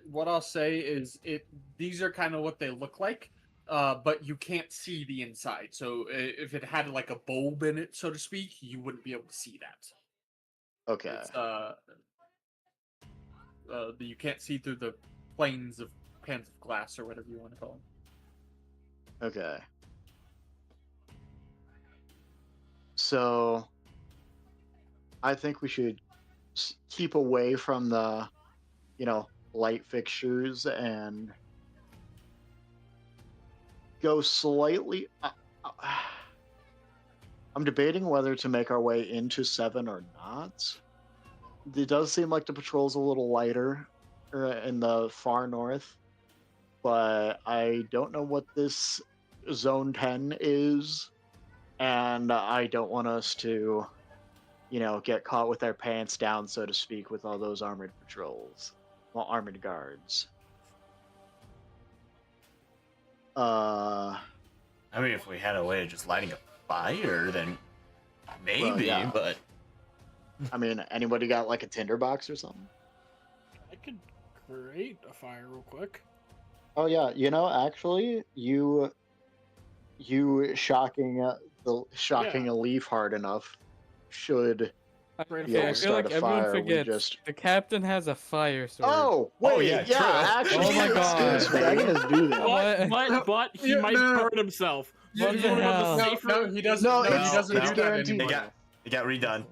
What I'll say is these are kind of what they look like, but you can't see the inside. So if it had like a bulb in it, so to speak, you wouldn't be able to see that. Okay. It's, you can't see through the planes of pans of glass or whatever you want to call them. Okay. So, I think we should keep away from the, light fixtures and go slightly. I'm debating whether to make our way into 7 or not. It does seem like the patrol's a little lighter in the far north, but I don't know what this Zone 10 is. And I don't want us to, get caught with our pants down, so to speak, with all those armored patrols. Well, armored guards. I mean, if we had a way of just lighting a fire, then maybe, well, yeah. But... I mean, anybody got, like, a tinderbox or something? I could create a fire real quick. Oh, yeah. Actually, you shocking a leaf hard enough should be able to start a fire. Forgets the captain has a fire sword. Oh, wait, yeah, true. actually, Oh my God. excuse me. I can just do that. But he might burn himself. No, he doesn't. No, he doesn't it's do that guaranteed. anymore. It got redone.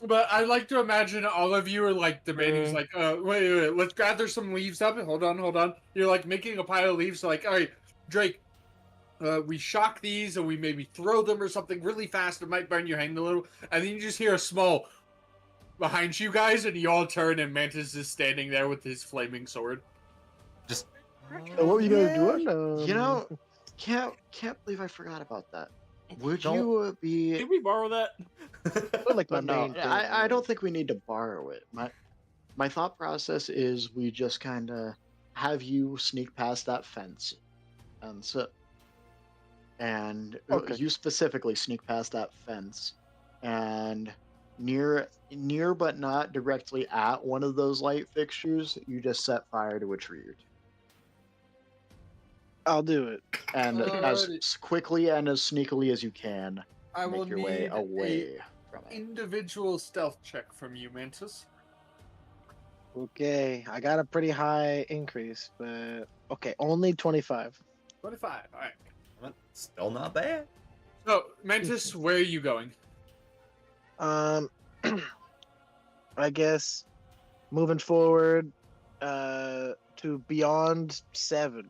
But I like to imagine all of you are like debating, like, wait, let's gather some leaves up. Hold on. You're like making a pile of leaves, like, all right, Drake, we shock these and we maybe throw them or something really fast. It might burn your hand a little. And then you just hear a small behind you guys, and you all turn, and Mantis is standing there with his flaming sword. Just. What were you guys doing? Can't believe I forgot about that. Would you be? Did we borrow that? Like my No, main I don't think we need to borrow it. My thought process is we just kind of have you sneak past that fence, and Okay. you specifically sneak past that fence, and near but not directly at one of those light fixtures, you just set fire to a tree or two. I'll do it. And as quickly and as sneakily as you can, I will make your way need away from it. individual stealth check from you, Mantis. Okay, I got a pretty high increase, but okay, only 25. 25. All right. Still not bad. So, Mantis, where are you going? I guess moving forward to beyond 7.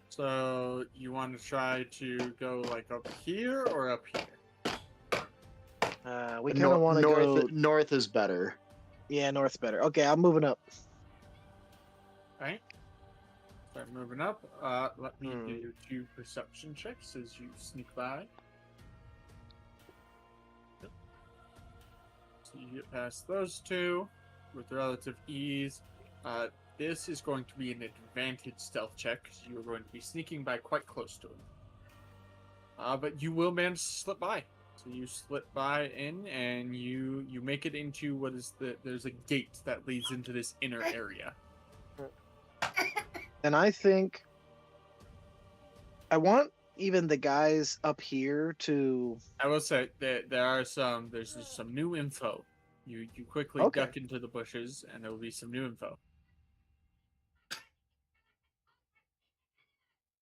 So, you want to try to go like up here or up here? We kind of want to go north is better. Yeah, north's better. Okay, I'm moving up. Alright. Start moving up. Let me do 2 perception checks as you sneak by. So you get past those 2 with relative ease. This is going to be an advantage stealth check because you are going to be sneaking by quite close to him. But you will manage to slip by. So you slip by in, and you make it into what is there's a gate that leads into this inner area. And I think I want even the guys up here to. I will say that there's some new info. You quickly duck into the bushes, and there will be some new info.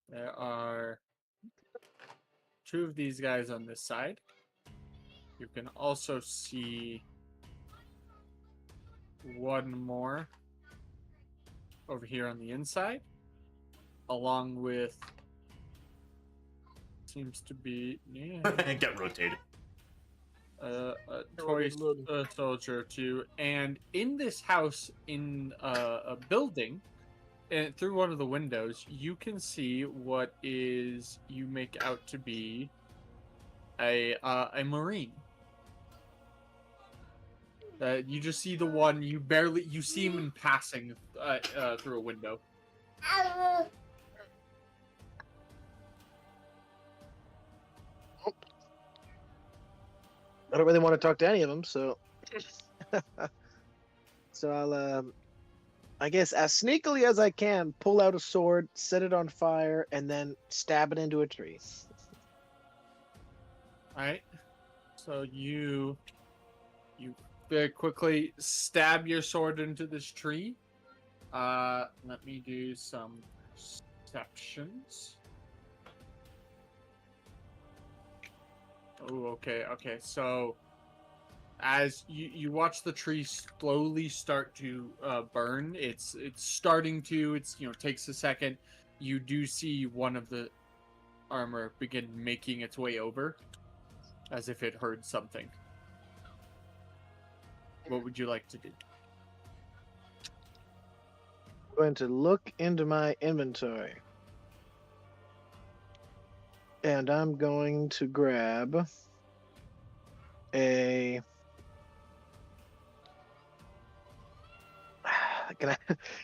There are 2 of these guys on this side. You can also see 1 more over here on the inside, along with seems to be Get rotated. a toy soldier too. And in this house, in a building, and through one of the windows, you can see what is you make out to be a Marine. You just see the one, you see him in passing through a window. I don't really want to talk to any of them, so so I'll I guess as sneakily as I can, pull out a sword, set it on fire, and then stab it into a tree. All right. So you very quickly stab your sword into this tree. Let me do some perceptions. Oh, okay. So as you watch the tree slowly start to burn, it's starting to. Takes a second. You do see one of the armor begin making its way over, as if it heard something. What would you like to do? I'm going to look into my inventory. And I'm going to grab a...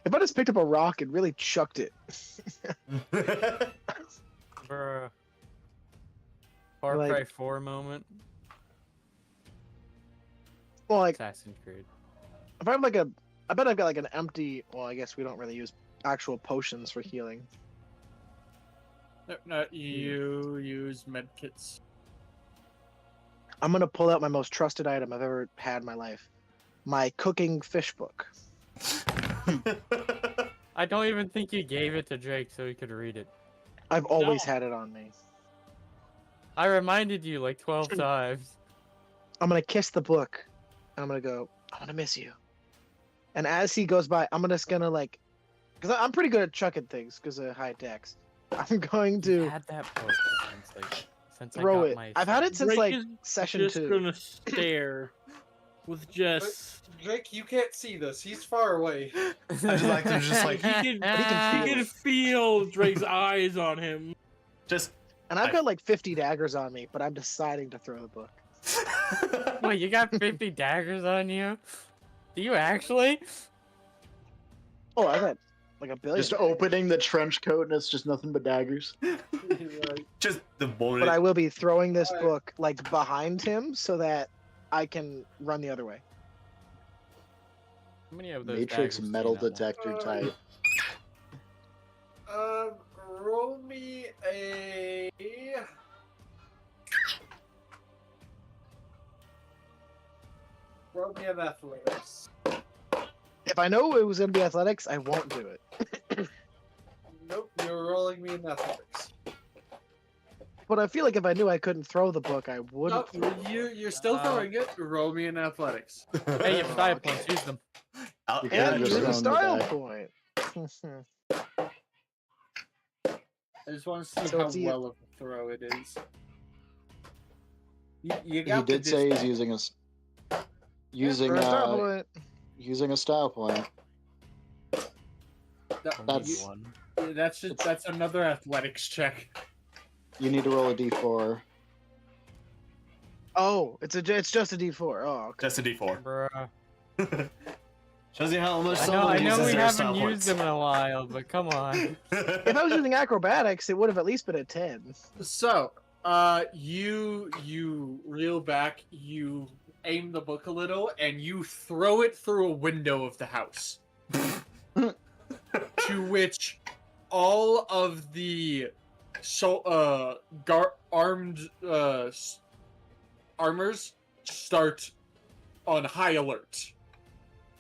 If I just picked up a rock and really chucked it. Bruh. Far Cry 4 moment. Well, like Assassin's Creed. if I have like I bet I've got like an empty. Well, I guess we don't really use actual potions for healing. No, you use medkits. I'm gonna pull out my most trusted item I've ever had in my life, my cooking fish book. I don't even think you gave it to Drake so he could read it. I've always had it on me. I reminded you like 12 times. I'm gonna kiss the book. I'm gonna go, I'm gonna miss you. And as he goes by, I'm just gonna like, because I'm pretty good at chucking things because of high dex. I'm going to had that book since throw I got it. my I've had it since Drake like is session just 2. gonna stare with just. Drake, you can't see this. He's far away. I just like to just like He can feel Drake's eyes on him. just. And I've got like 50 daggers on me, but I'm deciding to throw the book. Wait, you got 50 daggers on you? Do you actually? Oh, I got like a billion. Just opening the trench coat and it's just nothing but daggers. Just the moment. But I will be throwing this book like behind him so that I can run the other way. How many of those Matrix daggers metal do you not detector type. Roll me a. Roll me an athletics. If I know it was going to be athletics, I won't do it. Nope, you're rolling me in athletics. But I feel like if I knew I couldn't throw the book, I wouldn't. Nope, you're still throwing it. Roll me in athletics. Hey, you have style points, use them. You Yeah, could've use just a thrown the style die. point. I just want to see So how it's well of a throw it is. You He got did say he's using a For a style point. using a style point. That's that's another athletics check. You need to roll a d4. Oh, it's just a D4. Oh, okay. Just a D4. Bruh. Shows you how much I someone know uses we their haven't style used points. them in a while, but come on. If I was using acrobatics, it would have at least been a 10. So, you reel back, you aim the book a little, and you throw it through a window of the house. To which all of the armed armors start on high alert.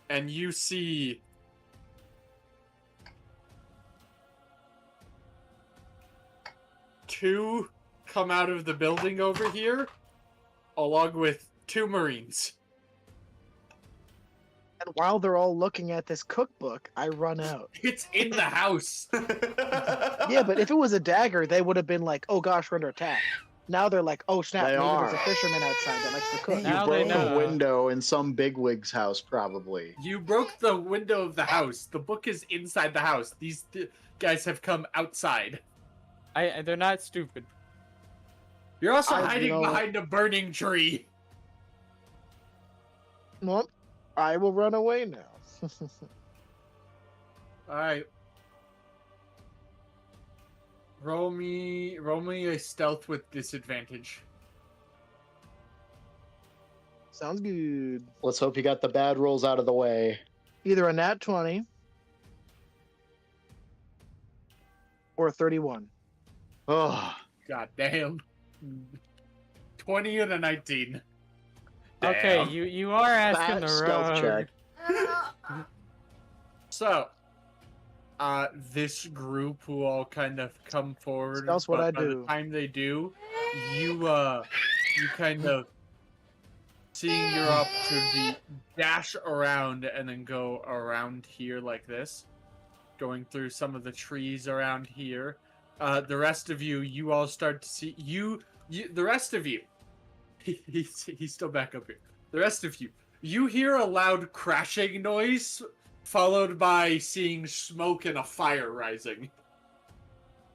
And you see two come out of the building over here, along with 2 Marines. And while they're all looking at this cookbook, I run out. It's in the house. Yeah, but if it was a dagger, they would have been like, oh gosh, we're under attack. Now they're like, oh snap, They maybe there's a are. fisherman outside that likes to cook. You Now they broke a know. window in some bigwig's house, probably. You broke the window of the house. The book is inside the house. These guys have come outside. They're not stupid. You're also I hiding know. behind a burning tree. Well, I will run away now. Alright. Roll me a stealth with disadvantage. Sounds good. Let's hope you got the bad rolls out of the way. Either a nat 20 or a 31. Oh, God damn. 20 and a 19. Damn. Okay, you are asking the stealth rogue. check. So, this group who all kind of come forward. That's what I by do. the time they do, you kind of, seeing your opportunity, dash around and then go around here like this, going through some of the trees around here. The rest of you all start to see the rest of you. He's still back up here. The rest of you hear a loud crashing noise, followed by seeing smoke and a fire rising.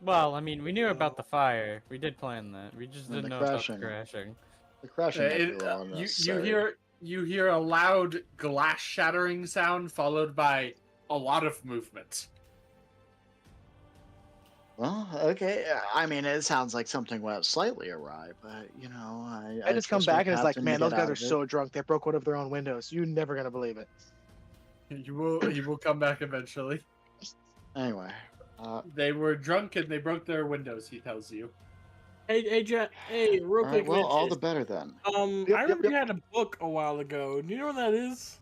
Well, I mean, we knew about the fire. We did plan that. We just didn't know about the crashing. The crashing might be a little unnecessary. You hear a loud glass shattering sound, followed by a lot of movement. Well, okay. I mean, it sounds like something went slightly awry, but you know, I just come back and it's like, Captain man, to those get guys out are of it. so drunk. They broke one of their own windows. You're never gonna believe it. He will come back eventually. Anyway, They were drunk and they broke their windows, he tells you. Hey, real quick. well, all Mitch, the better then. I remember you had a book a while ago. Do you know what that is?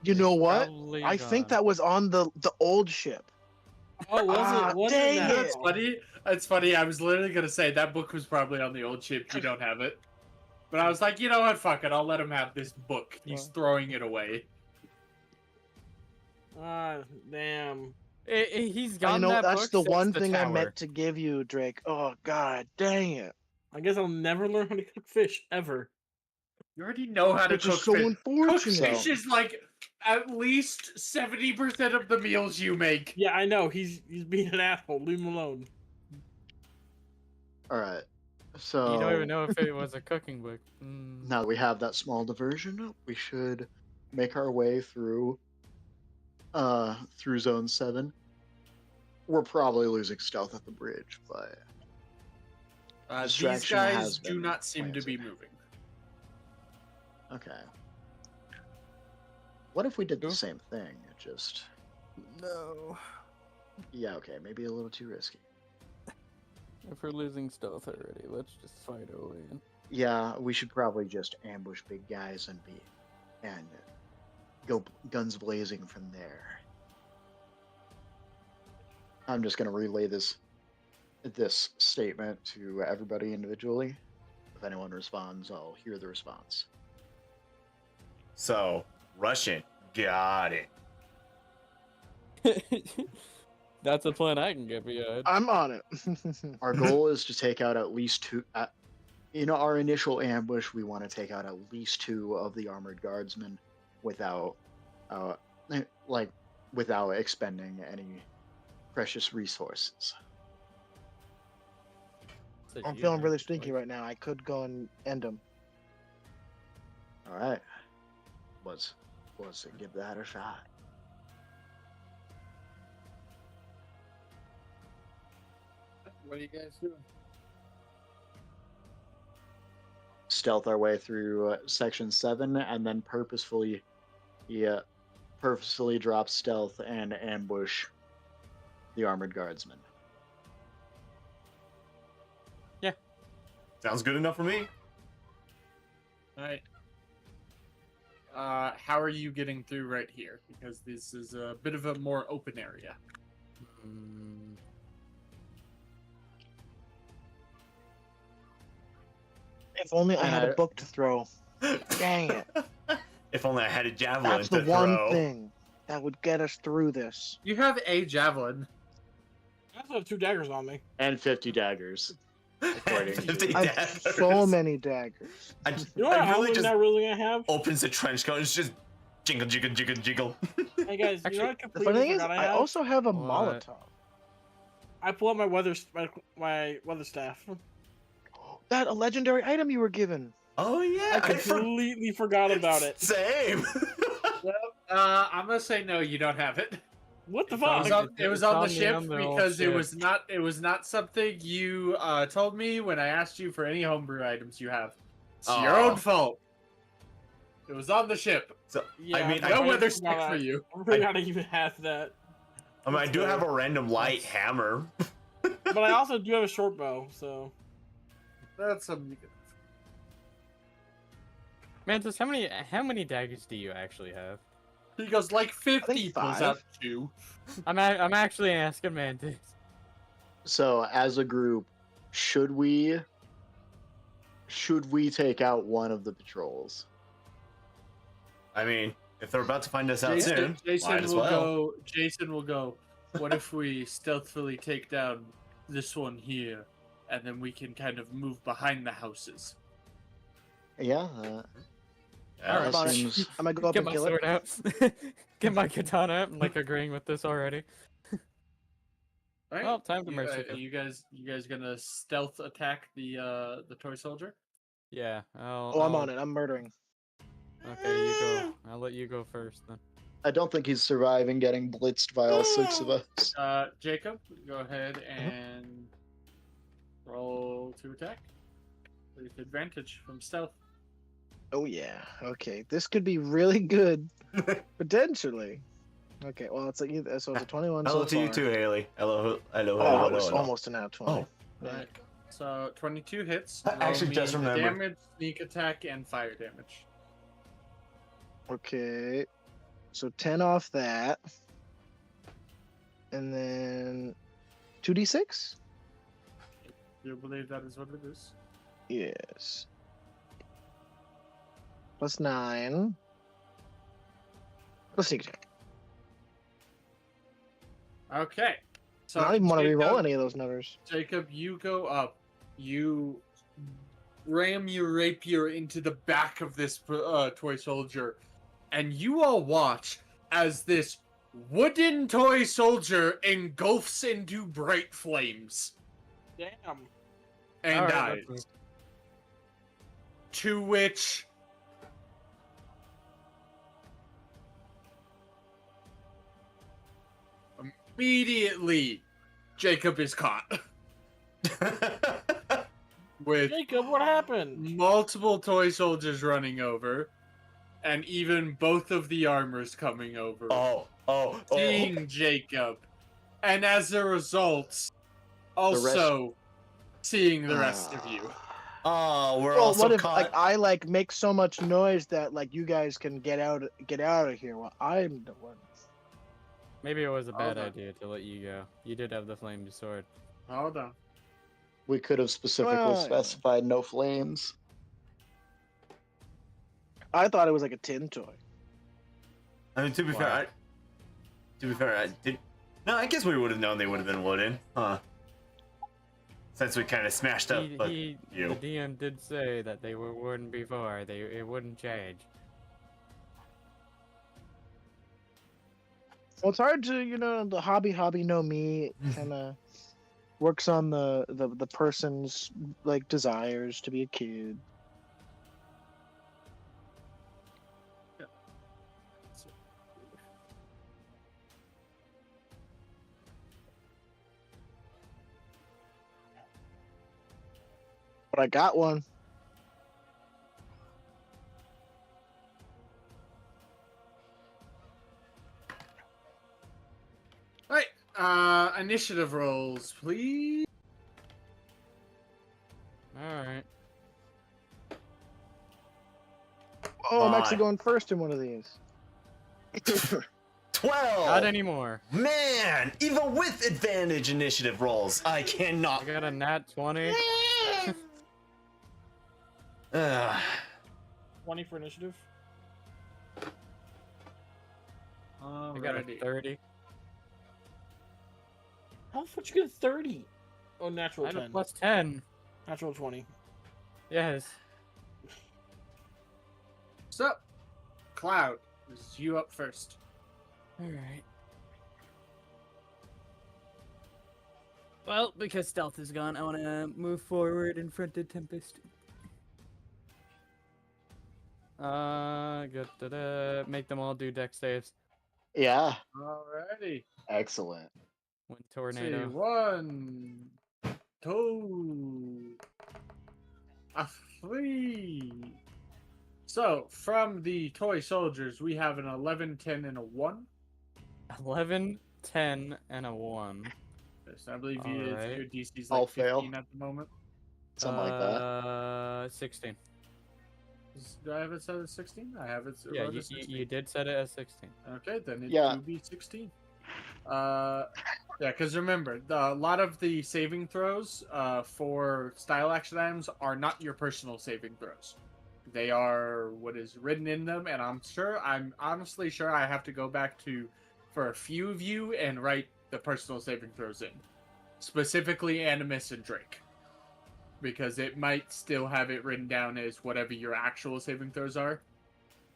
You know what? Probably I think gone. that was on the old ship. Oh, was it? dang that? it. That's funny. That's funny. I was literally gonna say that book was probably on the old ship. You don't have it, but I was like, you know what? Fuck it. I'll let him have this book. He's throwing it away. Damn. He's I gotten know that that's book the one since the thing I tower. meant to give you, Drake. Oh god, dang it! I guess I'll never learn how to cook fish ever. You already know how to Which cook is so fish. Cook unfortunate. fish is like at least 70% of the meals you make. Yeah, I know. He's being an asshole. Leave him alone. All right. So You don't even know if it was a cooking book. now that we have that small diversion, we should make our way through zone 7. We're probably losing stealth at the bridge, but These Distraction guys has do been not seem to be planted. moving. okay. What if we did the Who? same thing? It just No. yeah, okay, maybe a little too risky. If we're losing stealth already, let's just fight our way in. Yeah, we should probably just ambush big guys and go guns blazing from there. I'm just gonna relay this statement to everybody individually. If anyone responds, I'll hear the response. So, Russian, got it. That's a plan I can get behind. I'm on it. Our goal is to take out at least 2. In our initial ambush, we want to take out at least 2 of the armored guardsmen without expending any precious resources. I'm feeling really stinky right now. I could go and end them. All right, let's give that a shot. What are you guys doing? Stealth our way through section 7, and then purposefully drop stealth and ambush the armored guardsmen. Sounds good enough for me. All right. How are you getting through right here? Because this is a bit of a more open area. If only I had a book to throw. Dang it. If only I had a javelin That's the to one throw. thing that would get us through this. You have a javelin. I also have 2 daggers on me. And 50 daggers. According to- 50 I have daggers. so many daggers. I You know what I I'm really really just not really gonna have? opens the trench coat and it's just jiggle, jiggle, jiggle, jiggle. Hey guys, you know what I The completely funny thing is, forgot I I have? also have a What? Molotov. I pull out my weather staff. That a legendary item you were given. Oh yeah, I completely forgot about it. Same. I'm gonna say no. You don't have it. What the It fuck? was on, it was on the ship on the old because it ship. was not something you told me when I asked you for any homebrew items you have. It's your Oh. own fault. It was on the ship. So Yeah, I mean, No weather stick for you. I forgot I even have that. I mean, I do have a random light hammer. But I also do have a short bow, so. That's something. Mantis, how many daggers do you actually have? He goes like 50. Pulls 5. out 2. I'm actually asking Mantis. So, as a group, should we take out one of the patrols? I mean, if they're about to find us out soon, Jason might as will well. go. Jason will go. What if we stealthily take down this one here, and then we can kind of move behind the houses? Yeah. Yeah, that seems... I'm gonna go up Get and my kill sword it. out. Get my katana out. I'm like agreeing with this already. All right. Well, time to you, mercy. you guys gonna stealth attack the toy soldier? Yeah. Oh, I'm on it. I'm murdering. Okay, you go. I'll let you go first then. I don't think he's surviving getting blitzed by all 6 of us. Jacob, go ahead and roll to attack with advantage from stealth. Oh yeah. Okay, this could be really good, potentially. Okay, well it's like so it's a 21 Hello so to you far. too, Haley. Hello. Oh, it's almost an out 20. All right. So 22 hits. Actually, Roll just me the remember. damage, sneak attack, and fire damage. Okay, so 10 off that, and then 2d6. You believe that is what it is? Yes. Plus 9. Plus sneak attack. Okay. So I don't even want to Jacob- reroll any of those numbers. Jacob, you go up. You ram your rapier into the back of this toy soldier, and you all watch as this wooden toy soldier engulfs into bright flames Damn. and All right, dies. that's- To which immediately Jacob is caught with Jacob, what happened? multiple toy soldiers running over, and even both of the armors coming over, Oh. seeing Jacob, and as a result, also seeing the rest of you. Oh, we're Well, also what if caught. I make so much noise that you guys can get out of here while I'm the one. Maybe it was a bad Hold on. idea to let you go. You did have the flaming sword. Hold on. We could have specifically Well, specified no flames. I thought it was like a tin toy. I mean, to be fair, I did. No, I guess we would have known they would have been wooden, huh? Since we kind of smashed up, but The DM did say that they were wooden before. It wouldn't change. Well, it's hard to the hobby know me kind of works on the person's like desires to be a kid. But I got one. Alright, initiative rolls, please. Alright. Oh, I'm actually going first in one of these. 12. Not anymore. Man, even with advantage initiative rolls, I cannot. I got a nat 20. Ugh. 20 for initiative. I got a 30. How the fuck you get 30? Oh, natural I had a 10. plus 10. Natural 20. Yes. So, Cloud, this is you up first. Alright. Well, because stealth is gone, I want to move forward in front of Tempest. Make them all do dex saves. Yeah. Alrighty. Excellent. One See, tornado. 1, 2, a 3. So, from the toy soldiers, we have an 11, 10, and a 1. 11, 10, and a 1. Yes, I believe Alright. your DC's I'll like 15 fail. at the moment. Something like that. 16. Do I have it set at 16? I have it set Yeah, at 16. you did set it as 16. Okay, then it Yeah. will be 16. Yeah, because remember, a lot of the saving throws for style action items are not your personal saving throws. They are what is written in them, and I'm honestly sure I have to go back for a few of you and write the personal saving throws in. Specifically Animus and Drake. Because it might still have it written down as whatever your actual saving throws are.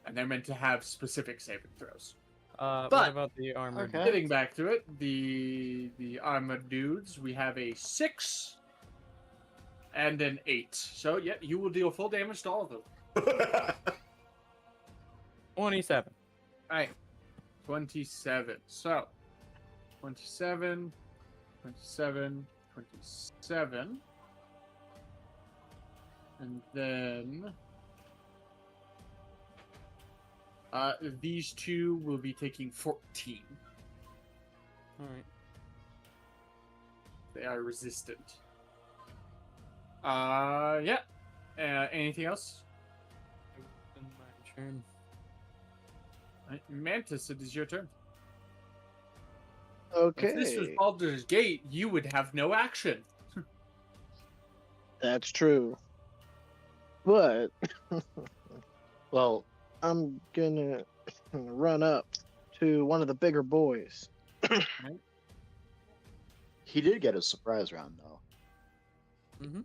And they're meant to have specific saving throws. What about the armored? Okay. Getting back to it, the armored dudes, we have a 6 and an 8. So, yeah, you will deal full damage to all of them. 27. Alright. 27. So, 27, 27, 27. And then these two will be taking 14. Alright. They are resistant. Yeah. Anything else? In my turn. Right. Mantis, it is your turn. Okay. If this was Baldur's Gate, you would have no action. That's true. But Well, I'm gonna run up to one of the bigger boys. he did get a surprise round though. Mm-hmm.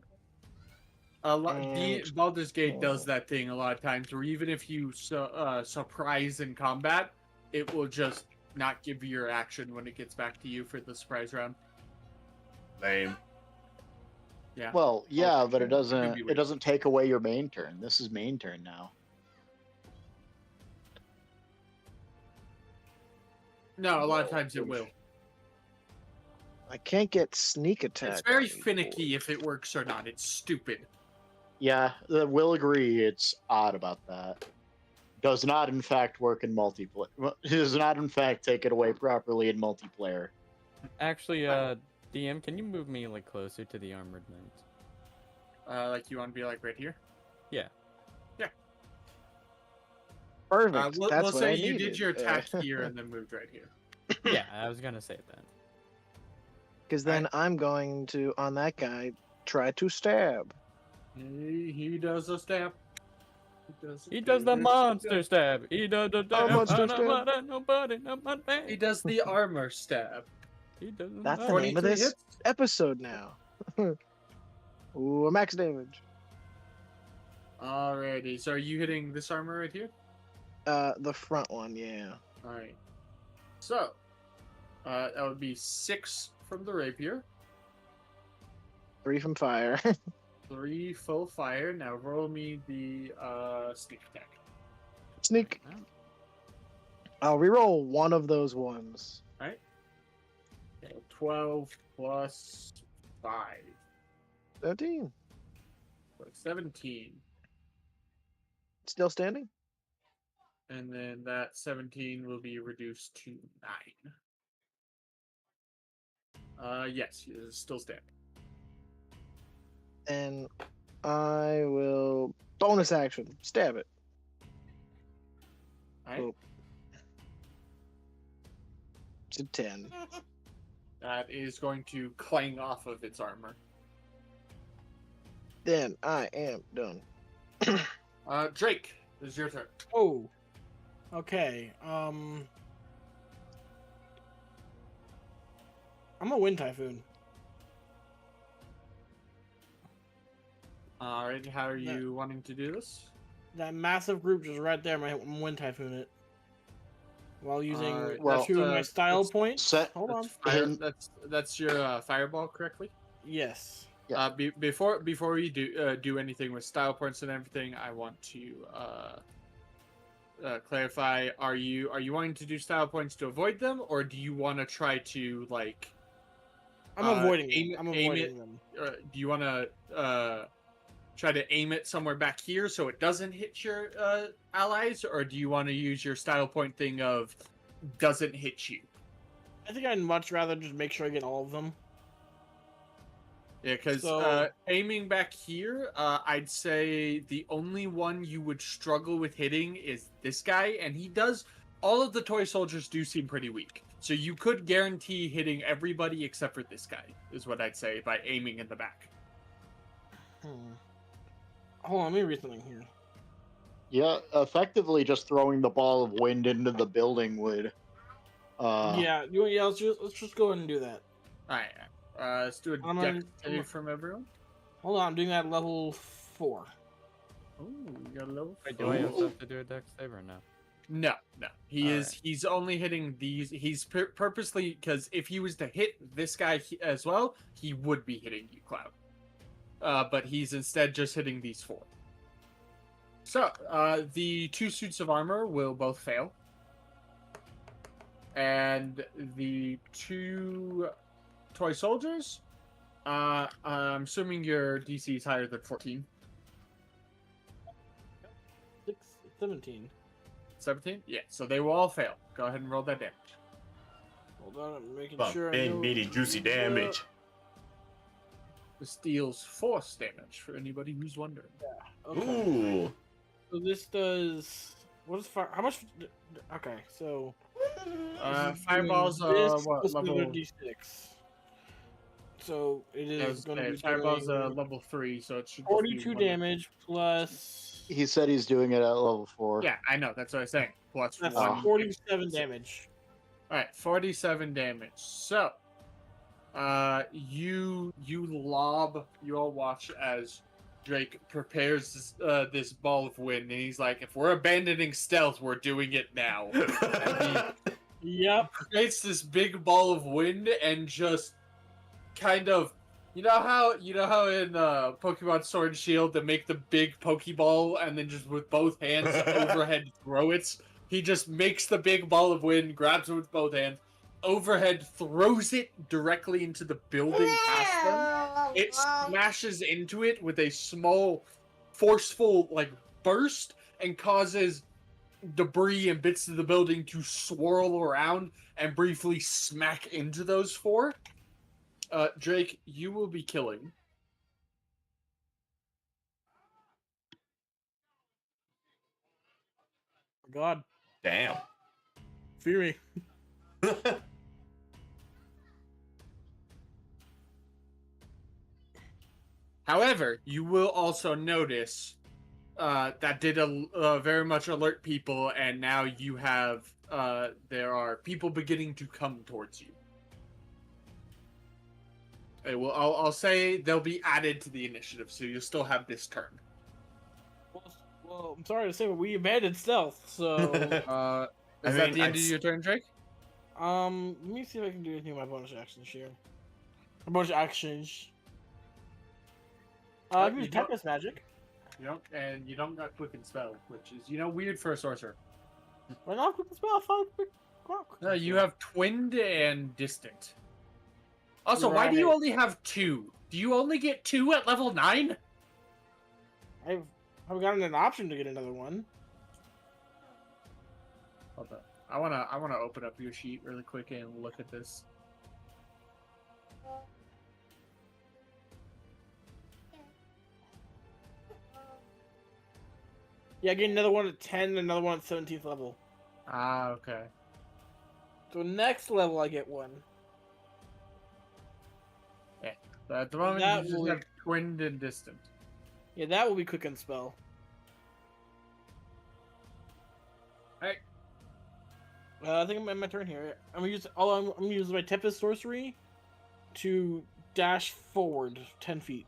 Baldur's Gate does that thing a lot of times, where even if you surprise in combat, it will just not give you your action when it gets back to you for the surprise round. Lame. Yeah. Well, yeah, but it Could be doesn't. weird. It doesn't take away your main turn. This is main turn now. No, a lot of times it will. I can't get sneak attack. It's very on these finicky boys. if it works or not. It's stupid. Yeah, will agree. It's odd about that. Does not, in fact, work in multiplayer. Does not, in fact, take it away properly in multiplayer. Actually, DM, can you move me like closer to the armored knights? Like you want to be like right here? Yeah. Yeah. Perfect. We'll That's what say I you needed. did your attack here and then moved right here. Yeah, I was gonna say that. Because then I'm going to, on that guy, try to stab. He does a stab. He does the monster stab. He does the monster stab. Nobody. He does the armor stab. He does. That's the 23 name of this hits. episode now. Ooh, a max damage. Alrighty, so are you hitting this armor right here? The front one, yeah. Alright. So, that would be 6 from the rapier, 3 from fire. 3 full fire. Now roll me the sneak attack. Sneak. I'll reroll one of those ones. Alright. Okay, 12 plus 5. 13. So 17. Still standing? And then that 17 will be reduced to 9. Yes, it is still standing. And I will bonus action. Stab it. Alright. Oh. It's a 10. That is going to clang off of its armor. Then I am done. Drake, this is your turn. Oh. Okay. I'm a wind typhoon. Alright, how are you wanting to do this? That massive group just right there. I'm wind typhoon it. While using Well, two of my style that's points. Hold on. That's your fireball, correctly? Yes. Yeah. Before we do anything with style points and everything, I want to clarify: are you wanting to do style points to avoid them, or do you want to try to like? I'm avoiding them. aim I'm it- avoiding them. Do you want to try to aim it somewhere back here so it doesn't hit your allies, or do you want to use your style point thing of doesn't hit you? I think I'd much rather just make sure I get all of them. Yeah, because aiming back here, I'd say the only one you would struggle with hitting is this guy, and he does. All of the toy soldiers do seem pretty weak, so you could guarantee hitting everybody except for this guy, is what I'd say by aiming in the back. Hold on, let me read something here. Yeah, effectively just throwing the ball of wind into the building would. Yeah, let's just go ahead and do that. All right. Let's do a dex save from everyone. Hold on, I'm doing that level 4. Oh, we got a level 4. Wait, do I also have to do a dex save or no? No. He's only hitting these. He's purposely, because if he was to hit this guy as well, he would be hitting you, Cloud. But he's instead just hitting these 4. So, the 2 suits of armor will both fail. And the 2 toy soldiers, I'm assuming your DC is higher than 14. 17. 17? Yeah, so they will all fail. Go ahead and roll that damage. Hold on, I'm making sure. Big, meaty, juicy damage. This deals force damage for anybody who's wondering. Yeah. Okay. Ooh. So this does. What is fire? How much? Okay, so. Fireball's what level? D6. So it is going to be Fireball's level 3, so it should 42 damage plus. He said he's doing it at level 4. Yeah, I know. That's what I'm saying. Plus That's 1. 47 damage. All right, 47 damage. So, you all watch as Drake prepares this ball of wind, and he's like, "If we're abandoning stealth, we're doing it now." And Yep. he creates this big ball of wind and just kind of, you know how in Pokemon Sword and Shield they make the big Pokeball and then just with both hands overhead throw it. He just makes the big ball of wind, grabs it with both hands, overhead throws it directly into the building past them. It smashes into it with a small, forceful burst and causes debris and bits of the building to swirl around and briefly smack into those 4. Drake, you will be killing. God. Damn. Fear me. However, you will also notice that did very much alert people, and now you have there are people beginning to come towards you. I'll say they'll be added to the initiative, so you'll still have this turn. Well, I'm sorry to say, but we abandoned stealth, so. Is that the end of your turn, Drake? Let me see if I can do anything with my bonus actions here. Bonus actions. Give me Tempest Magic. You don't got Quicken Spell, which is weird for a sorcerer. Why not Quicken Spell? No, you have Twinned and Distant. Also, why do you only have 2? Do you only get 2 at level 9? I've gotten an option to get another one. Hold on. I wanna open up your sheet really quick and look at this. Yeah, I get another one at 10 and another one at 17th level. Ah, okay. So next level I get 1. Yeah. So at the moment you just have Twinned and Distant. Yeah, that will be Quicken Spell. Hey. I think I'm in my turn here. I'm gonna use my Tempest Sorcery to dash forward 10 feet.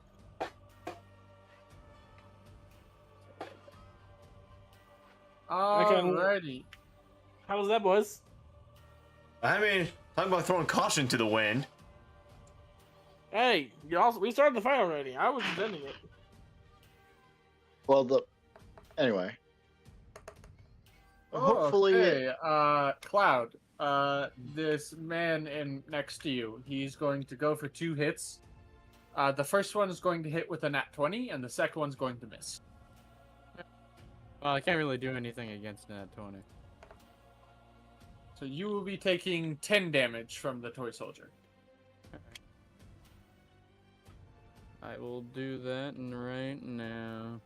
Alrighty. How was that, boys? I mean, talking about throwing caution to the wind. Hey, we started the fight already. I was defending it. Well, anyway. Hopefully, okay. Cloud. This man next to you. He's going to go for 2 hits. The first one is going to hit with a nat 20, and the second one's going to miss. Well, I can't really do anything against nat 20. So you will be taking 10 damage from the toy soldier. I will do that right now.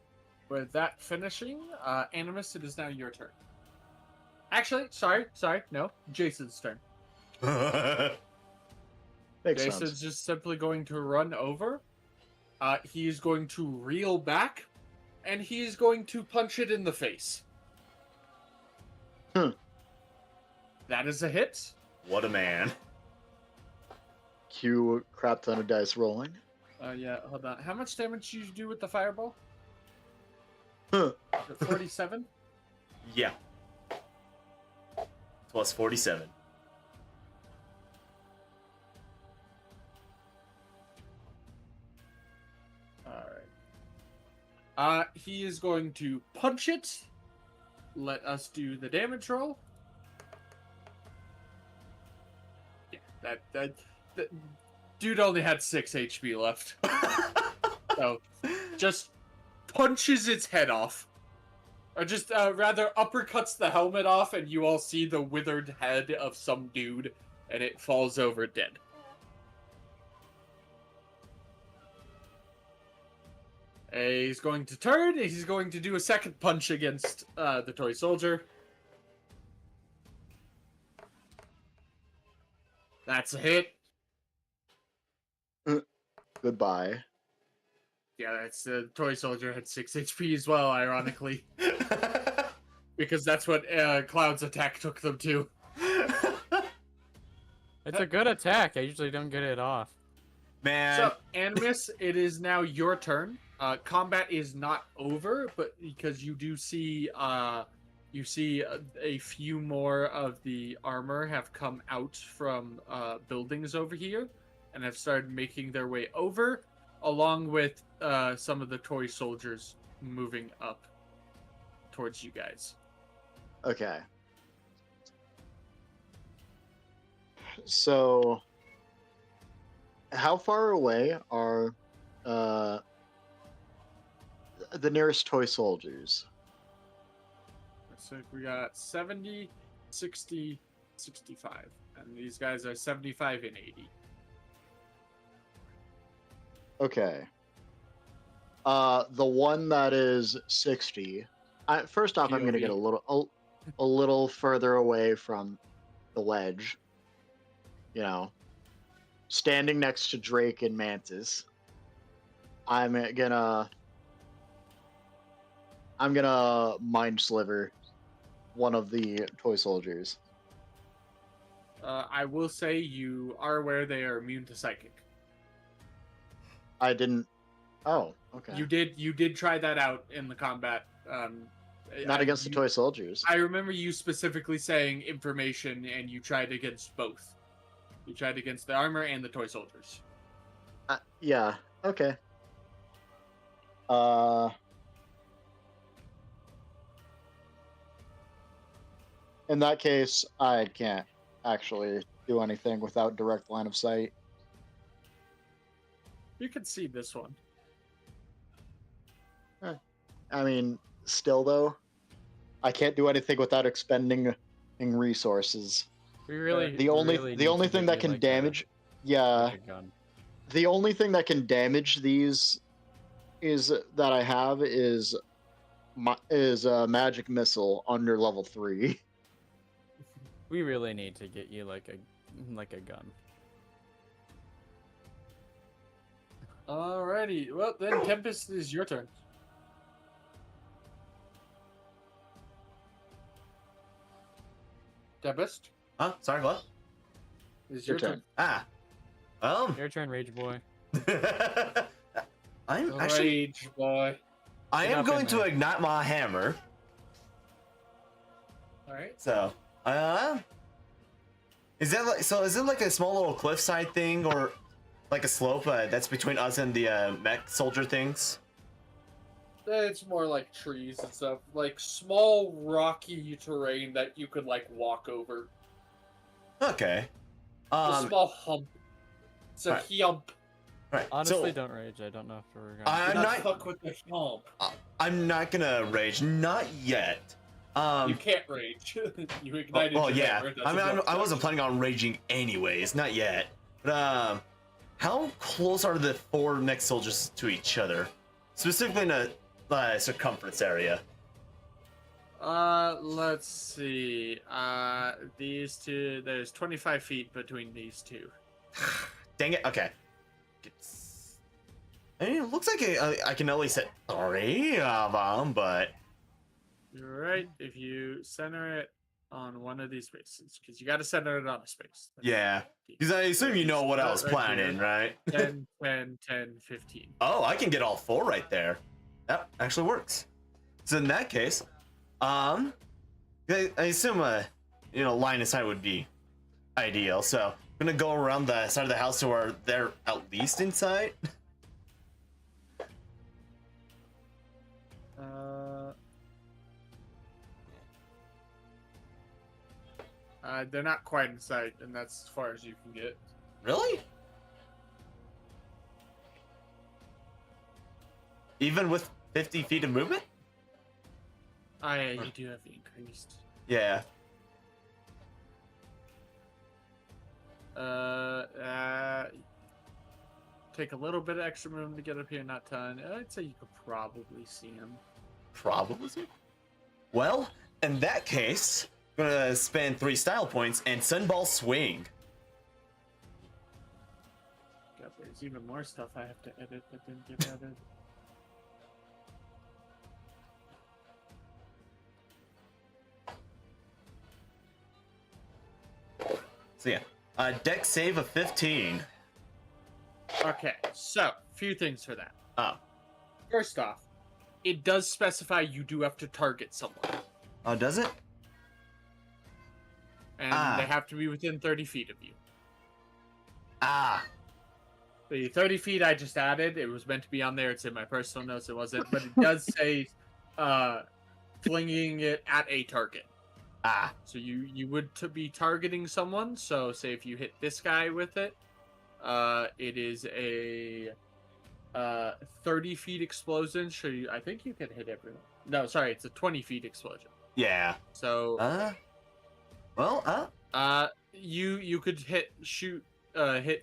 With that finishing, Animus, it is now your turn. Actually, sorry, no, Jason's turn. Makes Jason's sense. just simply going to run over. He's going to reel back, and he's going to punch it in the face. That is a hit. What a man. Cue crap ton of dice rolling. Yeah, hold on. How much damage did you do with the fireball? Huh. 47? Yeah. Plus 47. Alright. He is going to punch it. Let us do the damage roll. Yeah, that dude only had 6 HP left. So, just punches its head off. Or just, rather, uppercuts the helmet off, and you all see the withered head of some dude, and it falls over dead. He's going to turn, and he's going to do a second punch against the toy soldier. That's a hit. Goodbye. Yeah, that's the toy soldier had 6 HP as well, ironically. Because that's what Cloud's attack took them to. It's a good attack. I usually don't get it off. Man. So, Animus, it is now your turn. Combat is not over, but because you do see, a few more of the armor have come out from buildings over here, and have started making their way over, along with some of the toy soldiers moving up towards you guys. Okay. So, how far away are the nearest toy soldiers? So we got 70, 60, 65. And these guys are 75 and 80. Okay. The one that is 60. First off, I'm going to get a little further away from the ledge. You know, standing next to Drake and Mantis. I'm gonna mind sliver one of the toy soldiers. I will say you are aware they are immune to psychic. I didn't. Oh, okay. You did try that out in the combat. Not against the toy soldiers. I remember you specifically saying information, and you tried against both. You tried against the armor and the toy soldiers. Yeah. Okay. In that case, I can't actually do anything without direct line of sight. You can see this one. I mean, still though, I can't do anything without expending resources. We really the only thing that can damage, the only thing that can damage these is that I have is a magic missile under level 3. We really need to get you like a gun. Alrighty, well then Tempest is your turn. Tempest? Huh? Sorry, what? Is your turn. Your turn, Rage Boy. I'm actually... Rage Boy. I am going to ignite my hammer. Alright. So, is that like, so is it like a small little cliffside thing, or like a slope that's between us and the mech soldier things? It's more like trees and stuff, like small rocky terrain that you could like walk over. Okay. A small hump. It's a hump. Right. Honestly, don't rage. I don't know if we're gonna. I'm not fuck with the help. I'm not gonna rage, not yet. You can't rage. You ignited. Well, your yeah. hammer. I mean, I wasn't planning on raging anyways, not yet. But how close are the 4 next soldiers to each other, specifically in a circumference area? Let's see. These two. There's 25 feet between these two. Dang it. Okay. I mean, it looks like I can at least hit 3 of them, but You're right. If you center it on one of these spaces, because you got to center it on a space. yeah. Because I assume you know what I was planning, right? 10, 10, 10, 15. Oh, I can get all 4 right there. That actually works. So in that case, I assume line of sight would be ideal. So I'm gonna go around the side of the house to where they're at least in sight. They're not quite in sight, and that's as far as you can get. Really? Even with 50 feet of movement? Oh, yeah, you do have increased. Yeah. Take a little bit of extra movement to get up here, not ton. I'd say you could probably see him. Probably? Well, in that case, I'm gonna spend 3 style points and Sunball Swing. God, there's even more stuff I have to edit that didn't get edited. So yeah, deck save of 15. Okay, so few things for that. Oh. First off, it does specify you do have to target someone. Oh, does it? And they have to be within 30 feet of you. The 30 feet I just added, it was meant to be on there. It's in my personal notes, it wasn't. But it does say flinging it at a target. So you would be targeting someone. So say if you hit this guy with it, it is a 30 feet explosion. So I think you can hit everyone. No, sorry, it's a 20 feet explosion. Yeah. So you could hit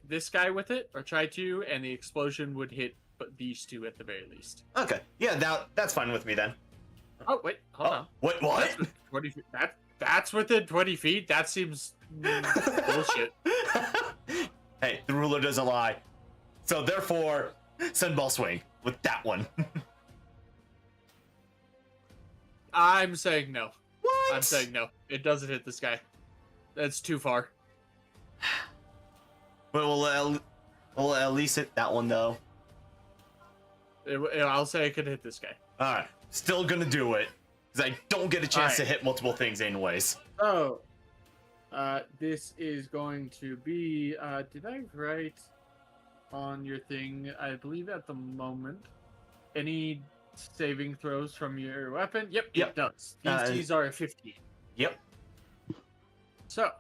this guy with it, or try to, and the explosion would hit these two at the very least. Okay. Yeah, that's fine with me then. Oh wait, hold on. What? That's 20 feet. That's within 20 feet. That seems bullshit. Hey, the ruler doesn't lie. So therefore, Sunball Swing with that one. I'm saying no. What? I'm saying no. It doesn't hit this guy. That's too far. But we'll at least hit that one though. I'll say I could hit this guy. All right, still gonna do it because I don't get a chance to hit multiple things anyways. So, this is going to be. Did I write on your thing? I believe at the moment, any saving throws from your weapon. Yep. It does. These are a 15. Yep. So,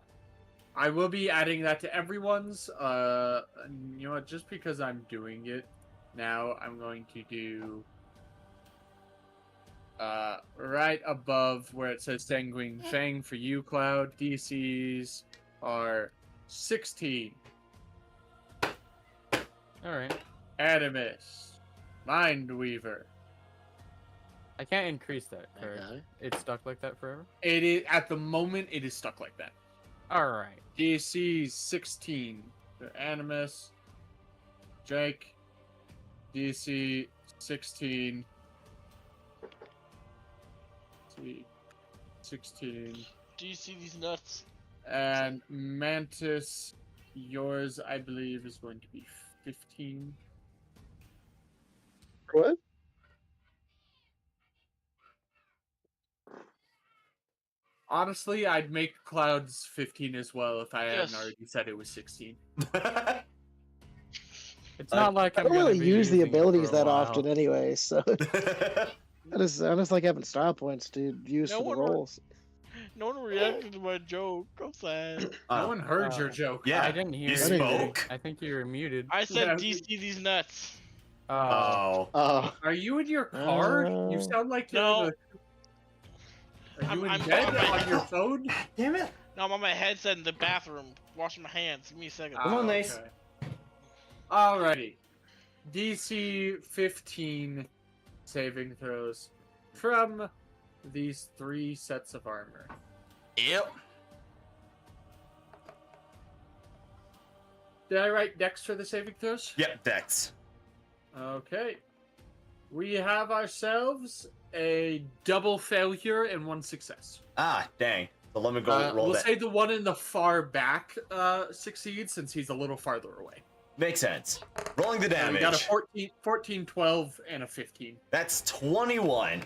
I will be adding that to everyone's. You know what? Just because I'm doing it now, I'm going to do right above where it says Sanguine Fang for you, Cloud. DCs are 16. Alright. Animus. Mindweaver. I can't increase that, correct? It's stuck like that forever? It is at the moment. It is stuck like that. Alright. DC 16 for Animus. Jake. DC 16. 16. Do you see these nuts? And Mantis, yours, I believe, is going to be 15. What? Honestly, I'd make Cloud's 15 as well if I Yes. hadn't already said it was 16. It's not like I I'm don't gonna really be use the using it abilities for a that while. often anyway, so I just like having style points to use No for the one- rolls. No one reacted to my joke. I'm sad. No one heard your joke. Yeah, I didn't hear you it. spoke. I think you were muted. I said Yeah. DC these nuts. Oh. Are you in your car? You sound like you're No. in a... Are you in I'm bed fine. on your phone? Damn it. No, I'm on my headset in the bathroom, washing my hands. Give me a second. Come on, Nice. Okay. Alrighty. DC 15 saving throws from these 3 sets of armor. Yep. Did I write Dex for the saving throws? Yep, Dex. Okay. We have ourselves a double failure and 1 success. Ah, dang. So let me go roll we'll that. say the one in the far back succeeds since he's a little farther away. Makes sense. Rolling the We damage. got a 14, 12, and a 15. That's 21.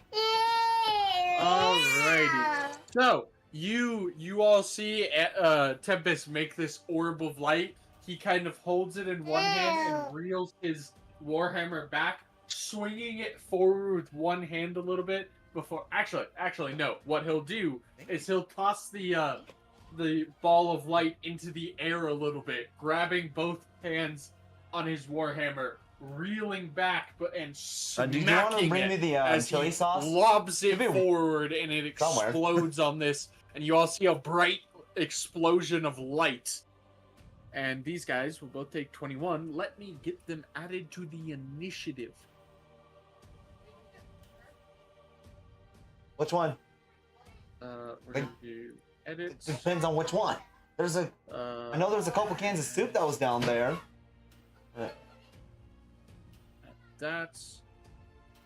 Alrighty. So, you all see Tempest make this orb of light. He kind of holds it in one hand and reels his warhammer back, swinging it forward with one hand a little bit before... Actually, no. What he'll do is he'll toss the ball of light into the air a little bit, grabbing both hands on his warhammer, reeling back and smacking do you want to bring me it the as chili he sauce? lobs it Give me forward and it somewhere. explodes on this, and you all see a bright explosion of light. And these guys will both take 21. Let me get them added to the initiative. Which one? We're going to do edits. It depends on which one. There's a. I know there's a couple cans of soup that was down there. That's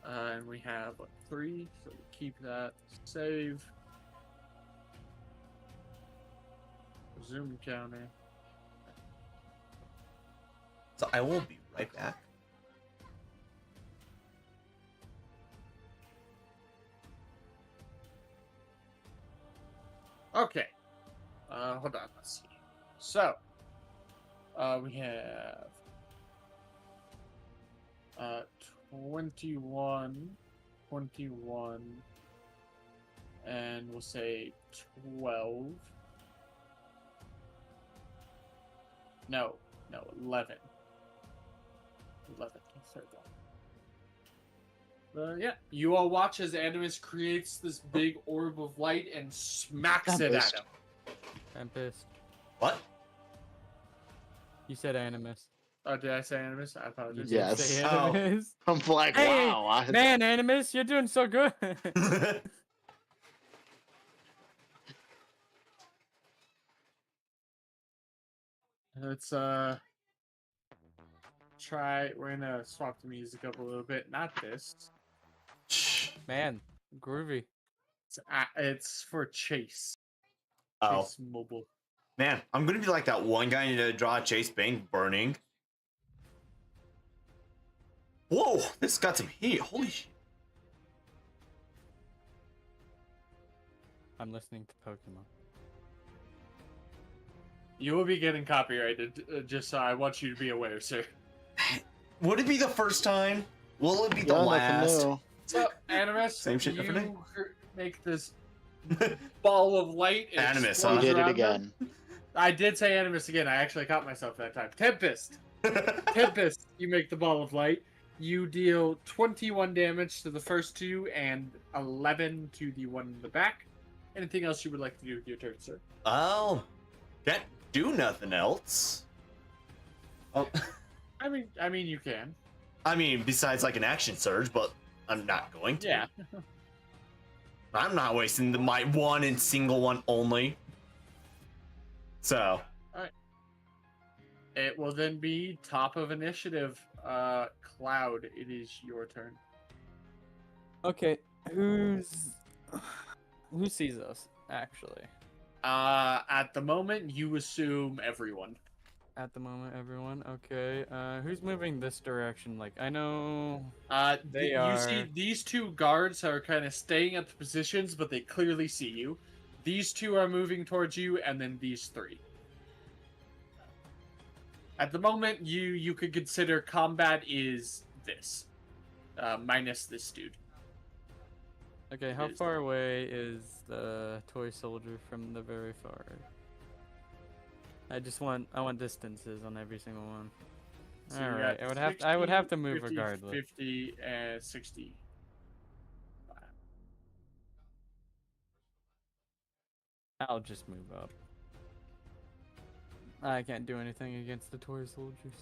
and we have 3, so we keep that. Save. Zoom counter. So I will be right back. Okay. Hold on. Let's see. So, we have 21, 21, and we'll say 12. No, 11. 11, the third one. Yeah, you all watch as Animus creates this big orb of light and smacks it at him. Tempest. What? You said Animus. Oh, did I say Animus? I apologize. You did Yes. say Oh. Animus. I'm like, Hey, wow. Man, Animus, you're doing so good. Let's try. We're gonna swap the music up a little bit. Not this. Man, groovy. It's for Chase. Oh. Chase Mobile. Man, I'm gonna be like that one guy in the draw Chase Bang burning. Whoa, this got some heat. Holy shit. I'm listening to Pokemon. You will be getting copyrighted. Just so I want you to be aware, sir. Would it be the first time? Will it be the Yeah, last? nothing new. So, Animus, Same shit, different day? you make this ball of light. And Animus, explodes huh? You did it around again. them. I did say Animus again. I actually caught myself that time. Tempest. Tempest, you make the ball of light. You deal 21 damage to the first 2 and 11 to the one in the back. Anything else you would like to do with your turn, sir? Oh, can't do nothing else. Oh, I mean, you can. I mean, besides like an action surge, but I'm not going to. Yeah. I'm not wasting my one and single one only. So. It will then be top of initiative. Cloud, it is your turn. Okay, who sees us actually? At the moment, you assume everyone. At the moment, everyone. Okay. Who's moving this direction? Like, I know. You see these 2 guards are kind of staying at the positions, but they clearly see you. These 2 are moving towards you, and then these 3. At the moment, you could consider combat is this, minus this dude. Okay, how far away is the toy soldier from the very far? I want distances on every single one. So All right, I would have to move 50, regardless. 50 and 60. I'll just move up. I can't do anything against the toy soldiers.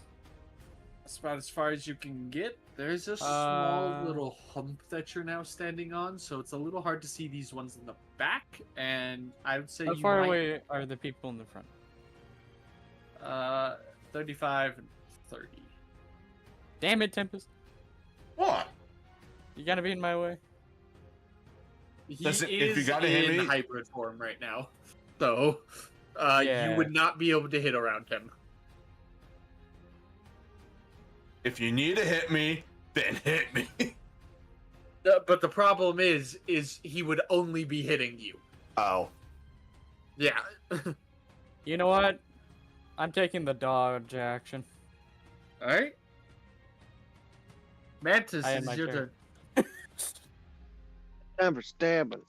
That's about as far as you can get. There's a small little hump that you're now standing on, so it's a little hard to see these ones in the back. And I would say how far away are the people in the front? 35 and 30. Damn it, Tempest! What? You gotta be in my way. He Listen, is if you gotta hit in me- hybrid form right now, so Yeah. you would not be able to hit around him. If you need to hit me, then hit me. But the problem is he would only be hitting you. Oh. Yeah. You know what? I'm taking the dodge action. All right. Mantis, I had it's my your turn. turn. Time for stabbing.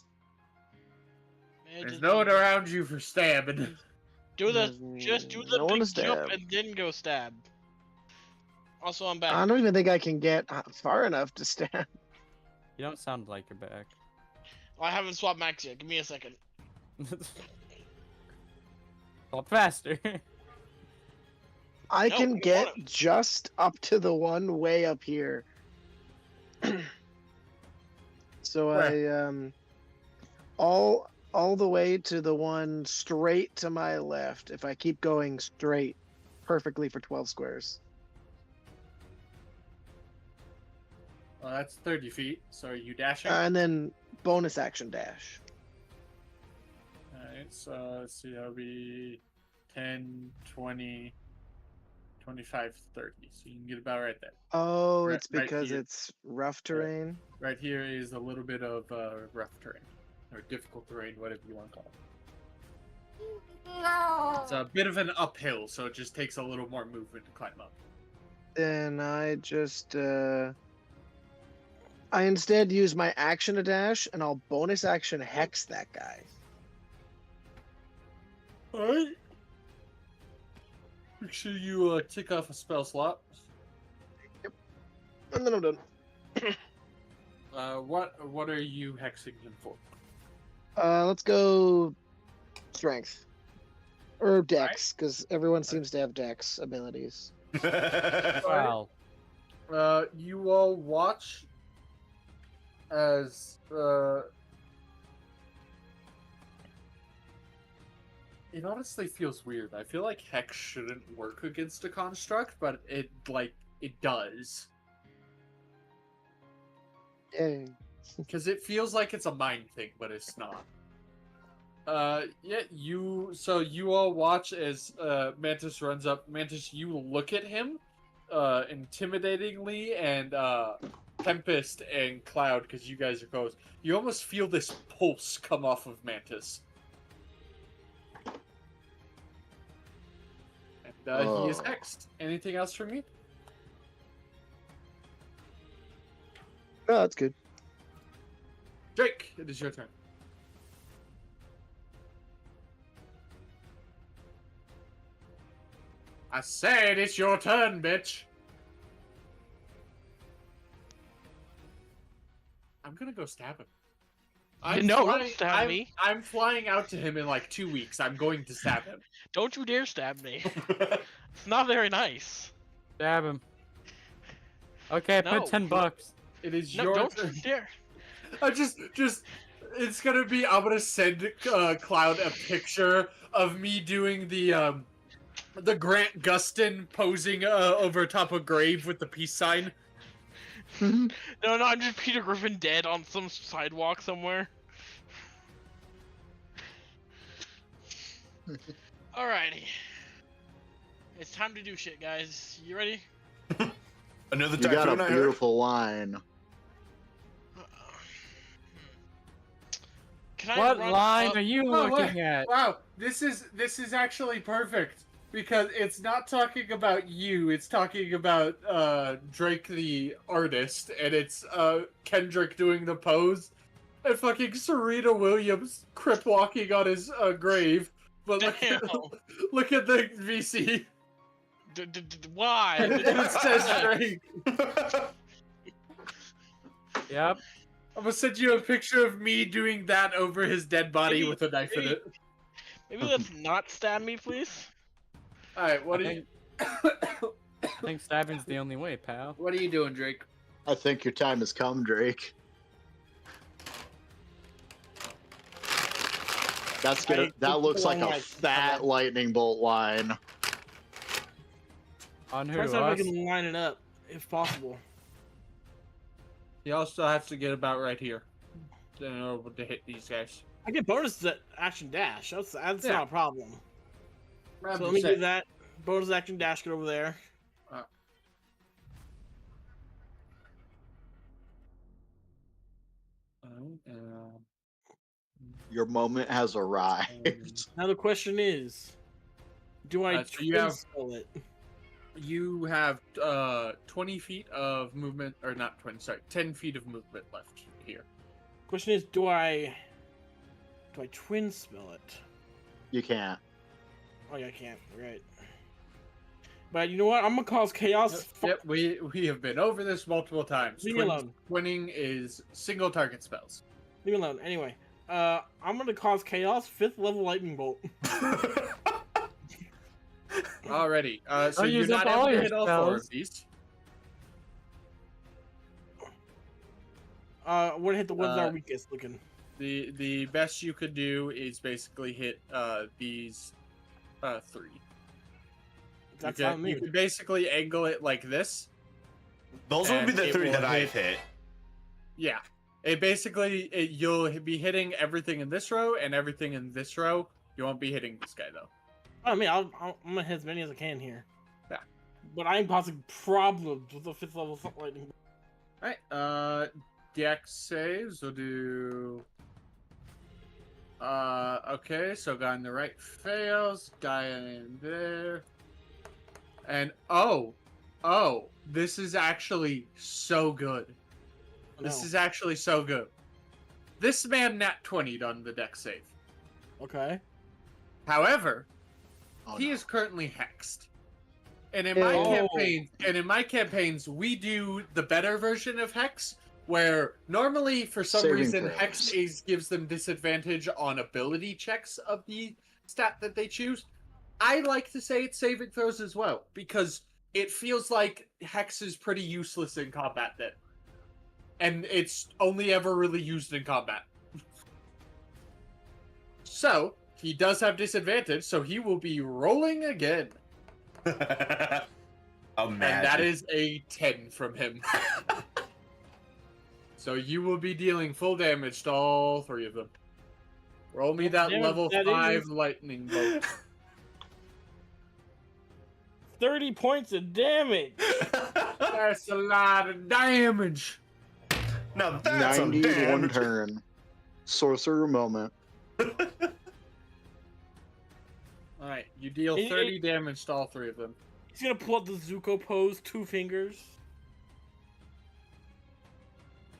There's no one around you for stabbing. There's Just do the no one to big jump stab. and then go stab. Also, I'm back. I don't even think I can get far enough to stab. You don't sound like you're back. I haven't swapped max yet. Give me a second. Well, faster. I No, can you get want it. just up to the one way up here. So all the way to the one straight to my left. If I keep going straight, perfectly for 12 squares. Well, that's 30 feet. So are you dashing? And then bonus action dash. Alright, so let's see, that'll be 10, 20, 25, 30. So you can get about right there. Oh, Right- it's right because here. it's rough terrain. Right here is a little bit of rough terrain. Or difficult terrain, whatever you want to call it. It's a bit of an uphill, so it just takes a little more movement to climb up. Then I just I instead use my action to dash, and I'll bonus action hex that guy. Alright. Make sure you tick off a spell slot. And then I'm done. What are you hexing him for? Let's go strength. Or dex, because everyone seems to have dex abilities. Wow. You all watch as it honestly feels weird. I feel like hex shouldn't work against a construct, but it does. Yay. Because it feels like it's a mind thing, but it's not. Yeah, you all watch as Mantis runs up. Mantis, you look at him intimidatingly, and Tempest and Cloud, because you guys are close, you almost feel this pulse come off of Mantis. And he is next. Anything else from you? Oh, that's good. Drake, it is your turn. I said it's your turn, bitch. I'm gonna go stab him. Don't stab me. I'm flying out to him in like 2 weeks. I'm going to stab him. Don't you dare stab me. It's not very nice. Stab him. Okay, No. put $10. It is No, your don't turn. you dare. I just, it's gonna be. I'm gonna send Cloud a picture of me doing the Grant Gustin posing over top of grave with the peace sign. No, I'm just Peter Griffin dead on some sidewalk somewhere. Alrighty. It's time to do shit, guys. You ready? Another You got typhoon, I a heard. beautiful line. Can I What run line up- are you Oh, wait. looking at? Wow, this is actually perfect because it's not talking about you. It's talking about Drake the artist, and it's Kendrick doing the pose. And fucking Serena Williams crip walking on his grave. But look at the VC. Why? It says Drake. Yep. I'm gonna send you a picture of me doing that over his dead body with a knife in it. Maybe let's not stab me, please. Alright, what I think stabbing's the only way, pal. What are you doing, Drake? I think your time has come, Drake. That's gonna. That looks like a fat lightning bolt line. On who? Try to see if I can line it up, if possible. You also have to get about right here in order to hit these guys. I get bonus action dash. That's not a problem. Grab So let me do that. Bonus action dash. Get over there. Your moment has arrived. Now the question is, do I spell it? You have 20 feet of movement, or not 20, sorry, 10 feet of movement left here. Question is, do I twin spell it? You can't. Oh yeah, I can't. Right. But you know what? I'm gonna cause chaos. Yep, we have been over this multiple times. Leave me alone. Twinning is single target spells. Leave me alone. Anyway, I'm gonna cause chaos. 5th level lightning bolt. Alrighty. So Don't you're use not up all able to your hit all 4 of spells. these. What hit the ones that are weakest looking? The best you could do is basically hit these 3. That's you not me. can basically angle it like this. Those would be And the it 3 will that I've hit. hit. Yeah. You'll be hitting everything in this row and everything in this row. You won't be hitting this guy though. I mean, I'm gonna hit as many as I can here. Yeah. But I'm causing problems with the 5th level lightning bolt. Alright, Dex saves. We'll do. Okay, so guy on the right fails. Guy in there. And oh, this is actually so good. This is actually so good. This man nat 20'd on the Dex save. Okay. However, he is currently hexed. And in my campaigns, we do the better version of hex, where normally for some Saving reason throws. hex gives them disadvantage on ability checks of the stat that they choose. I like to say it's saving throws as well, because it feels like hex is pretty useless in combat then. And it's only ever really used in combat. So, he does have disadvantage, so he will be rolling again. Imagine. And that is a 10 from him. So you will be dealing full damage to all 3 of them. Roll me that level 5 lightning bolt. 30 points of damage. That's a lot of damage. Now that's 91 damage. turn. Sorcerer moment. Alright, you deal 30 damage to all 3 of them. He's gonna pull out the Zuko pose, 2 fingers.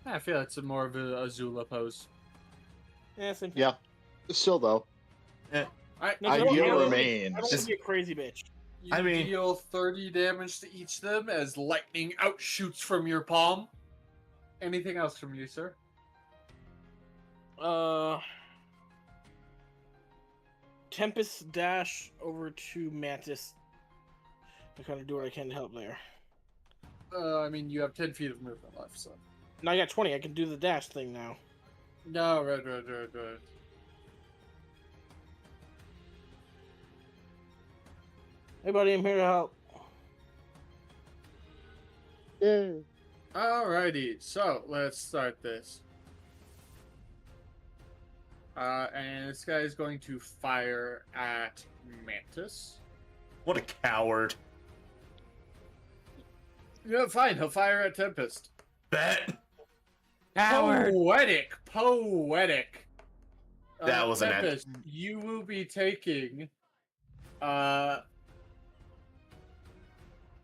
I feel it's more of a Azula pose. Yeah, same. Yeah. Still though. Alright, Ideal I remains. don't want to be a crazy bitch. You deal 30 damage to each of them as lightning outshoots from your palm. Anything else from you, sir? Tempest dash over to Mantis. To kind of do what I can to help there. I mean, you have 10 feet of movement left, so. Now I got 20. I can do the dash thing now. No, right. Hey, buddy, I'm here to help. Alrighty, so let's start this. And this guy is going to fire at Mantis. What a coward. Yeah, fine, he'll fire at Tempest. Bet. Coward. Poetic. That was an Tempest, you will be taking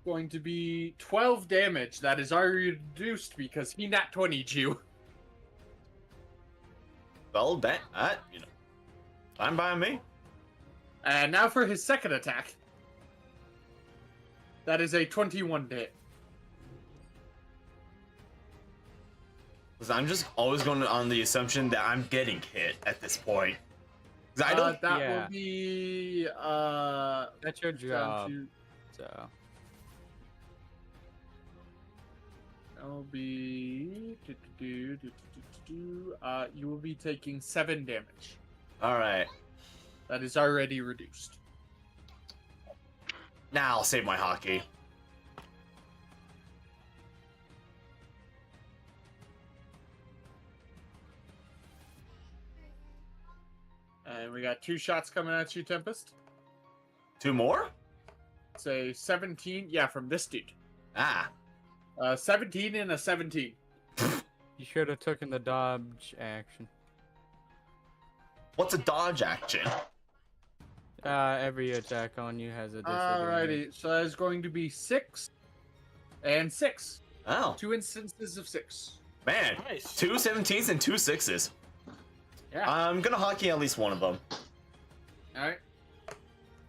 going to be 12 damage. That is already reduced because he nat 20'd you. Well, that fine by me. And now for his second attack. That is a 21 to hit. Because I'm just always going on the assumption that I'm getting hit at this point. I don't. That will be. That's your job. So. That'll be. You will be taking 7 damage. All right. That is already reduced. Now I'll save my hockey. And we got 2 shots coming at you, Tempest. 2 more? It's a 17. Yeah, from this dude. 17 and a 17. You should have taken the dodge action. What's a dodge action? Every attack on you has a disadvantage. Alrighty, so that's going to be 6 and 6. Oh. 2 instances of 6. Man, Nice. 2 17s and 2 6s. Yeah. I'm gonna hockey at least one of them. Alright.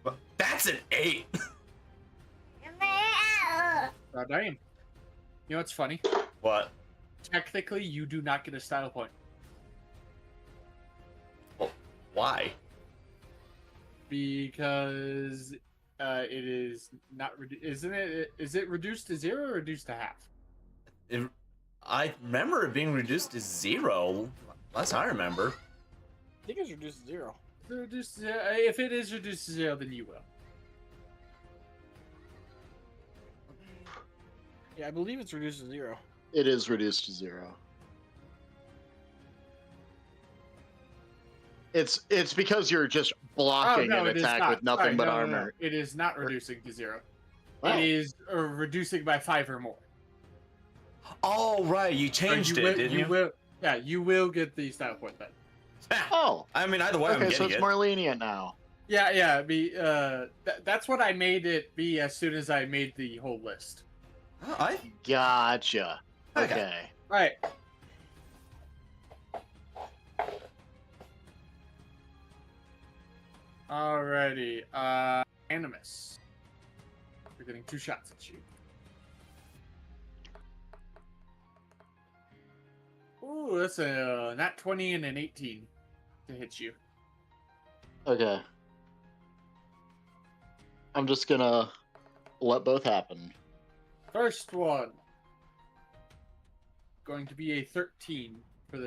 But that's an 8. God damn. You know what's funny? What? Technically, you do not get a style point. Well, why? Because it is not isn't it? Is it reduced to 0 or reduced to half? I remember it being reduced to 0. Last I remember. I think it's reduced to 0. If it is reduced to 0, then you will. Yeah, I believe it's reduced to 0. It is reduced to 0. It's because you're just blocking an attack with nothing but armor. No. It is not reducing to 0. Wow. It is reducing by 5 or more. Oh right, you changed it, didn't you? Yeah, you will get the style point then. Oh, I mean, either way, I'm okay, getting so it's it. more lenient now. Yeah. That's what I made it be as soon as I made the whole list. Oh, Gotcha. Okay. Right. Alrighty. Animus. You're getting 2 shots at you. Ooh, that's a nat 20 and an 18 to hit you. Okay. I'm just gonna let both happen. First one. Going to be a 13 for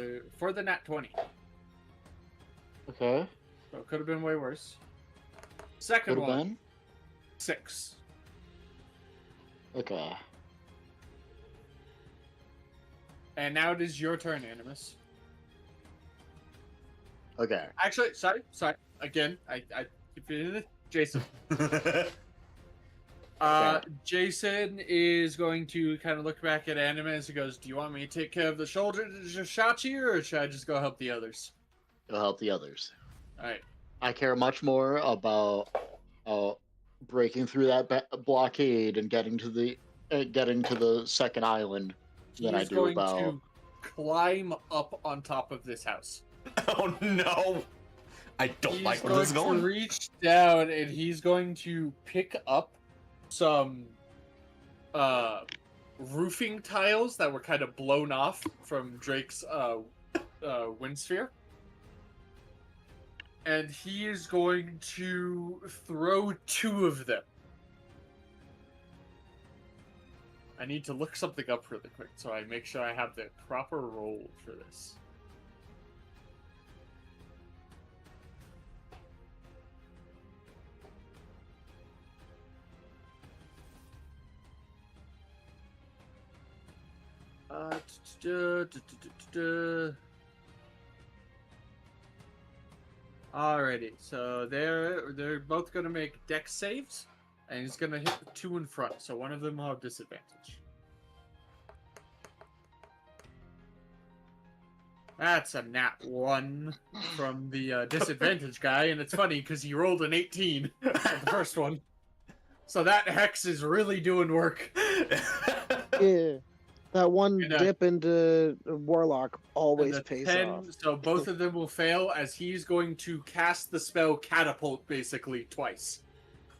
the nat 20. Okay. So it could have been way worse. Second Could've one. been. 6. Okay. And now it is your turn, Animus. Okay. Actually, sorry. Again, I keep feeling it. Jason. Jason is going to kind of look back at Animus and goes, "Do you want me to take care of the shoulder that just shot you, or should I just go help the others?" Go help the others. All right. I care much more about breaking through that blockade and getting to the second island than I He's do going about to climb up on top of this house. Oh no! I don't like where this is going. He's going to reach down and he's going to pick up some roofing tiles that were kind of blown off from Drake's wind sphere. And he is going to throw 2 of them. I need to look something up really quick so I make sure I have the proper roll for this. Alrighty, so they're both gonna make dex saves, and he's gonna hit the 2 in front, so one of them will have disadvantage. That's a nat 1 from the disadvantage guy, and it's funny because he rolled an 18 for the first one. So that hex is really doing work. Yeah. That one And, dip into Warlock always and pays 10, off. so both of them will fail as he's going to cast the spell Catapult basically twice.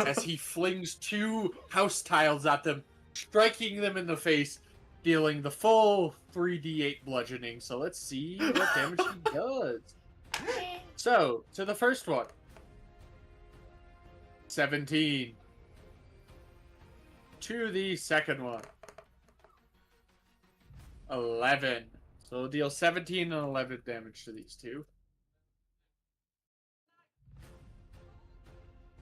As he flings 2 house tiles at them, striking them in the face, dealing the full 3d8 bludgeoning. So let's see what damage he does. So, to the first one. 17. To the second one. 11. So it'll deal 17 and 11 damage to these 2.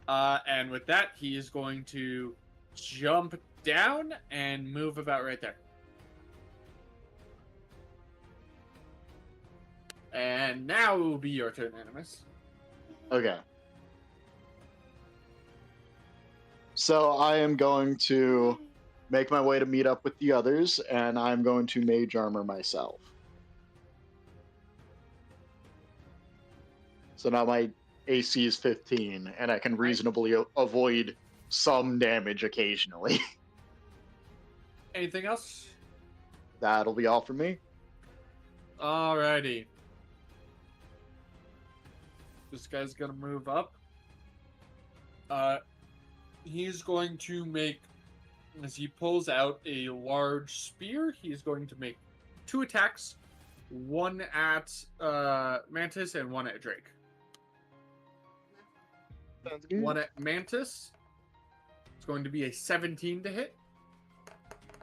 And with that, he is going to jump down and move about right there. And now it will be your turn, Animus. Okay. So I am going to make my way to meet up with the others, and I'm going to mage armor myself. So now my AC is 15, and I can reasonably avoid some damage occasionally. Anything else? That'll be all for me. Alrighty. This guy's gonna move up. He's going to make, as he pulls out a large spear, he's going to make 2 attacks. One at Mantis and one at Drake. Sounds good. One at Mantis. It's going to be a 17 to hit.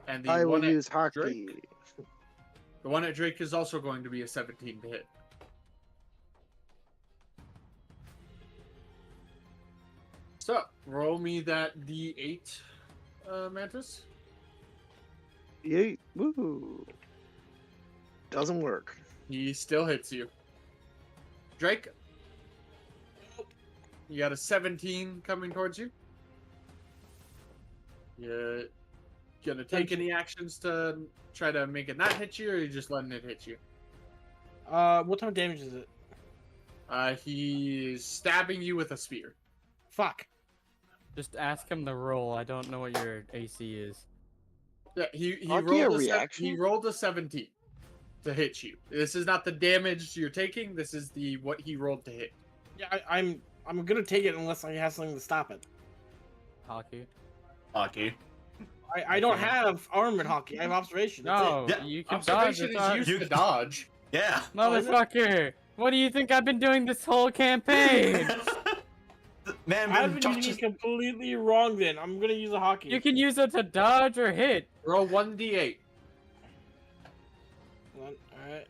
And the I will one at use hockey. Drake, the one at Drake is also going to be a 17 to hit. So, roll me that D8, Mantis. Yay. Woo. Doesn't work. He still hits you. Drake? You got a 17 coming towards you. You gonna take any actions to try to make it not hit you, or are you just letting it hit you? What type of damage is it? He's stabbing you with a spear. Fuck. Just ask him to roll. I don't know what your AC is. Yeah, he Aren't rolled you a a reaction? he rolled a 17 to hit you. This is not the damage you're taking. This is the what he rolled to hit. Yeah, I'm gonna take it unless I have something to stop it. Hockey. Hockey. I don't have armored hockey. I have observation. That's No, Yeah. you can dodge. Observation It's not- is used to dodge. Yeah. Motherfucker! What do you think I've been doing this whole campaign? Man, I've been Josh using just- it completely wrong. Then I'm gonna use a hockey. You can use it to dodge or hit. Roll 1d8. All right,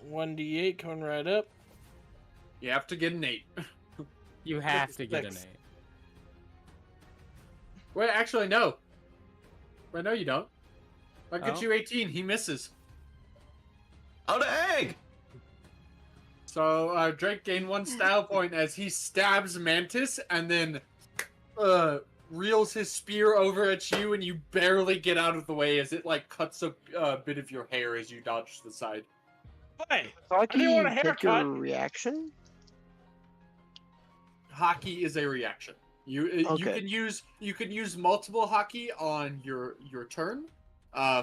1d8 coming right up. You have to get an 8. You have to get an 8. Six. Wait, actually, no. Wait, no, you don't. I'll get Oh. you 18. He misses. Out of egg! So Drake gained 1 style point as he stabs Mantis and then reels his spear over at you, and you barely get out of the way as it like cuts a bit of your hair as you dodge to the side. Hey, Hockey, didn't want a pick your haircut. reaction. Hockey is a reaction. You Okay. you can use multiple hockey on your turn,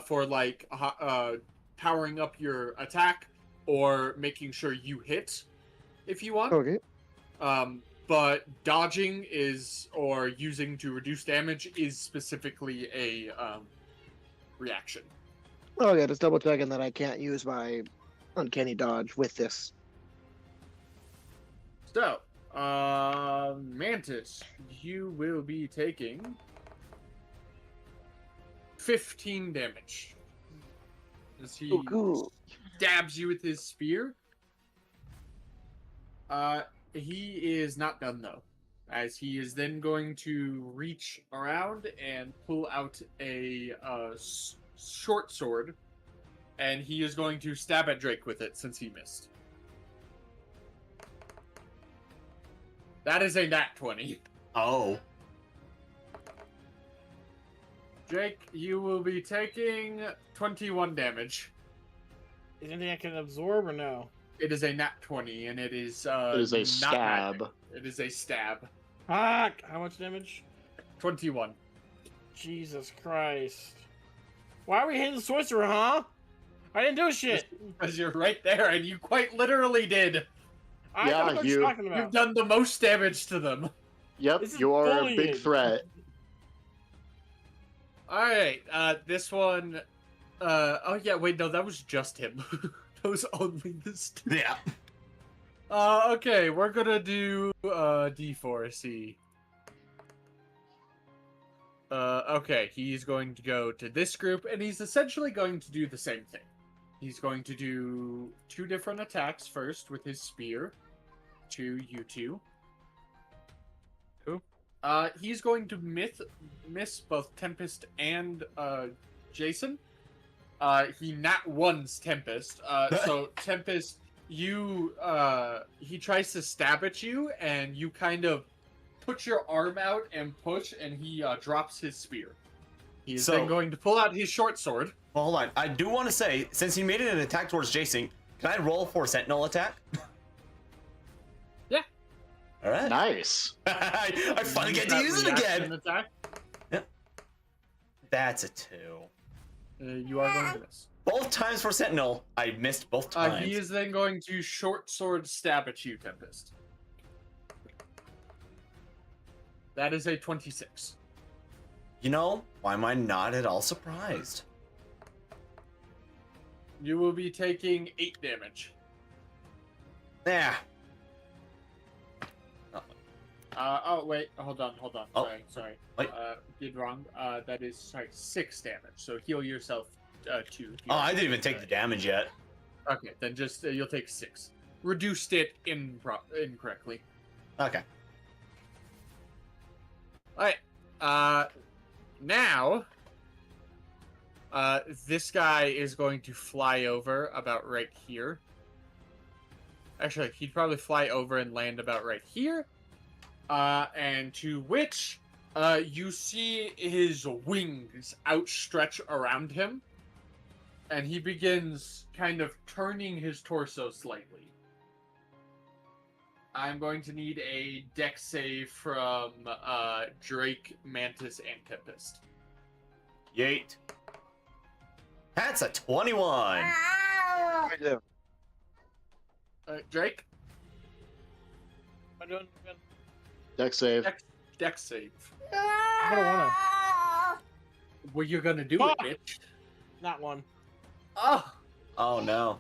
for like powering up your attack or making sure you hit, if you want. Okay. But dodging is or using to reduce damage is specifically a reaction. Okay, just double checking that I can't use my uncanny dodge with this. So, Mantis, you will be taking 15 damage as he Oh, cool. stabs you with his spear. He is not done though, as he is then going to reach around and pull out a short sword, and he is going to stab at Drake with it since he missed. That is a nat 20. Oh. Drake, you will be taking 21 damage. is anything I can absorb or no? It is a nat 20, and it is It is a not stab. magic. It is a stab. Fuck! How much damage? 21. Jesus Christ. Why are we hitting the sorcerer, huh? I didn't do shit. Because you're right there, and you quite literally did. I don't know what you're talking about. You've done the most damage to them. Yep, you are a big threat. Alright, this one... oh yeah, wait, no, that was just him. That was only this dude. Yeah. Okay, we're gonna do, D4C. Okay, he's going to go to this group, and he's essentially going to do the same thing. He's going to do 2 different attacks first with his spear to you two. Who? He's going to miss both Tempest and, Jason. He nat ones Tempest. So Tempest, he tries to stab at you, and you kind of put your arm out and push, and he drops his spear. He's then going to pull out his short sword. Well, hold on. I do want to say, since he made it an attack towards Jason, can I roll for a sentinel attack? Yeah. All right. Nice. I finally get to use it again. Attack. Yep. That's a 2. You are going to miss. Both times for sentinel, I missed both times. He is then going to short sword stab at you, Tempest. That is a 26. You know, why am I not at all surprised? You will be taking 8 damage. Yeah. Oh, wait. Hold on. Oh. Sorry. Wait. Did wrong. That is, sorry, 6 damage. So heal yourself 2. Oh, I didn't even take the damage yet. Okay, then just, you'll take 6. Reduced it incorrectly. Okay. Alright. Now, this guy is going to fly over about right here. Actually, he'd probably fly over and land about right here. And to which, you see his wings outstretch around him. And he begins kind of turning his torso slightly. I'm going to need a dex save from Drake, Mantis, and Tempest. Yeet. That's a 21. I do. Drake? Am I doing again? Dex save. Dex save. I don't wanna. Well, you're gonna do it, bitch. Not one. Oh! Oh, no.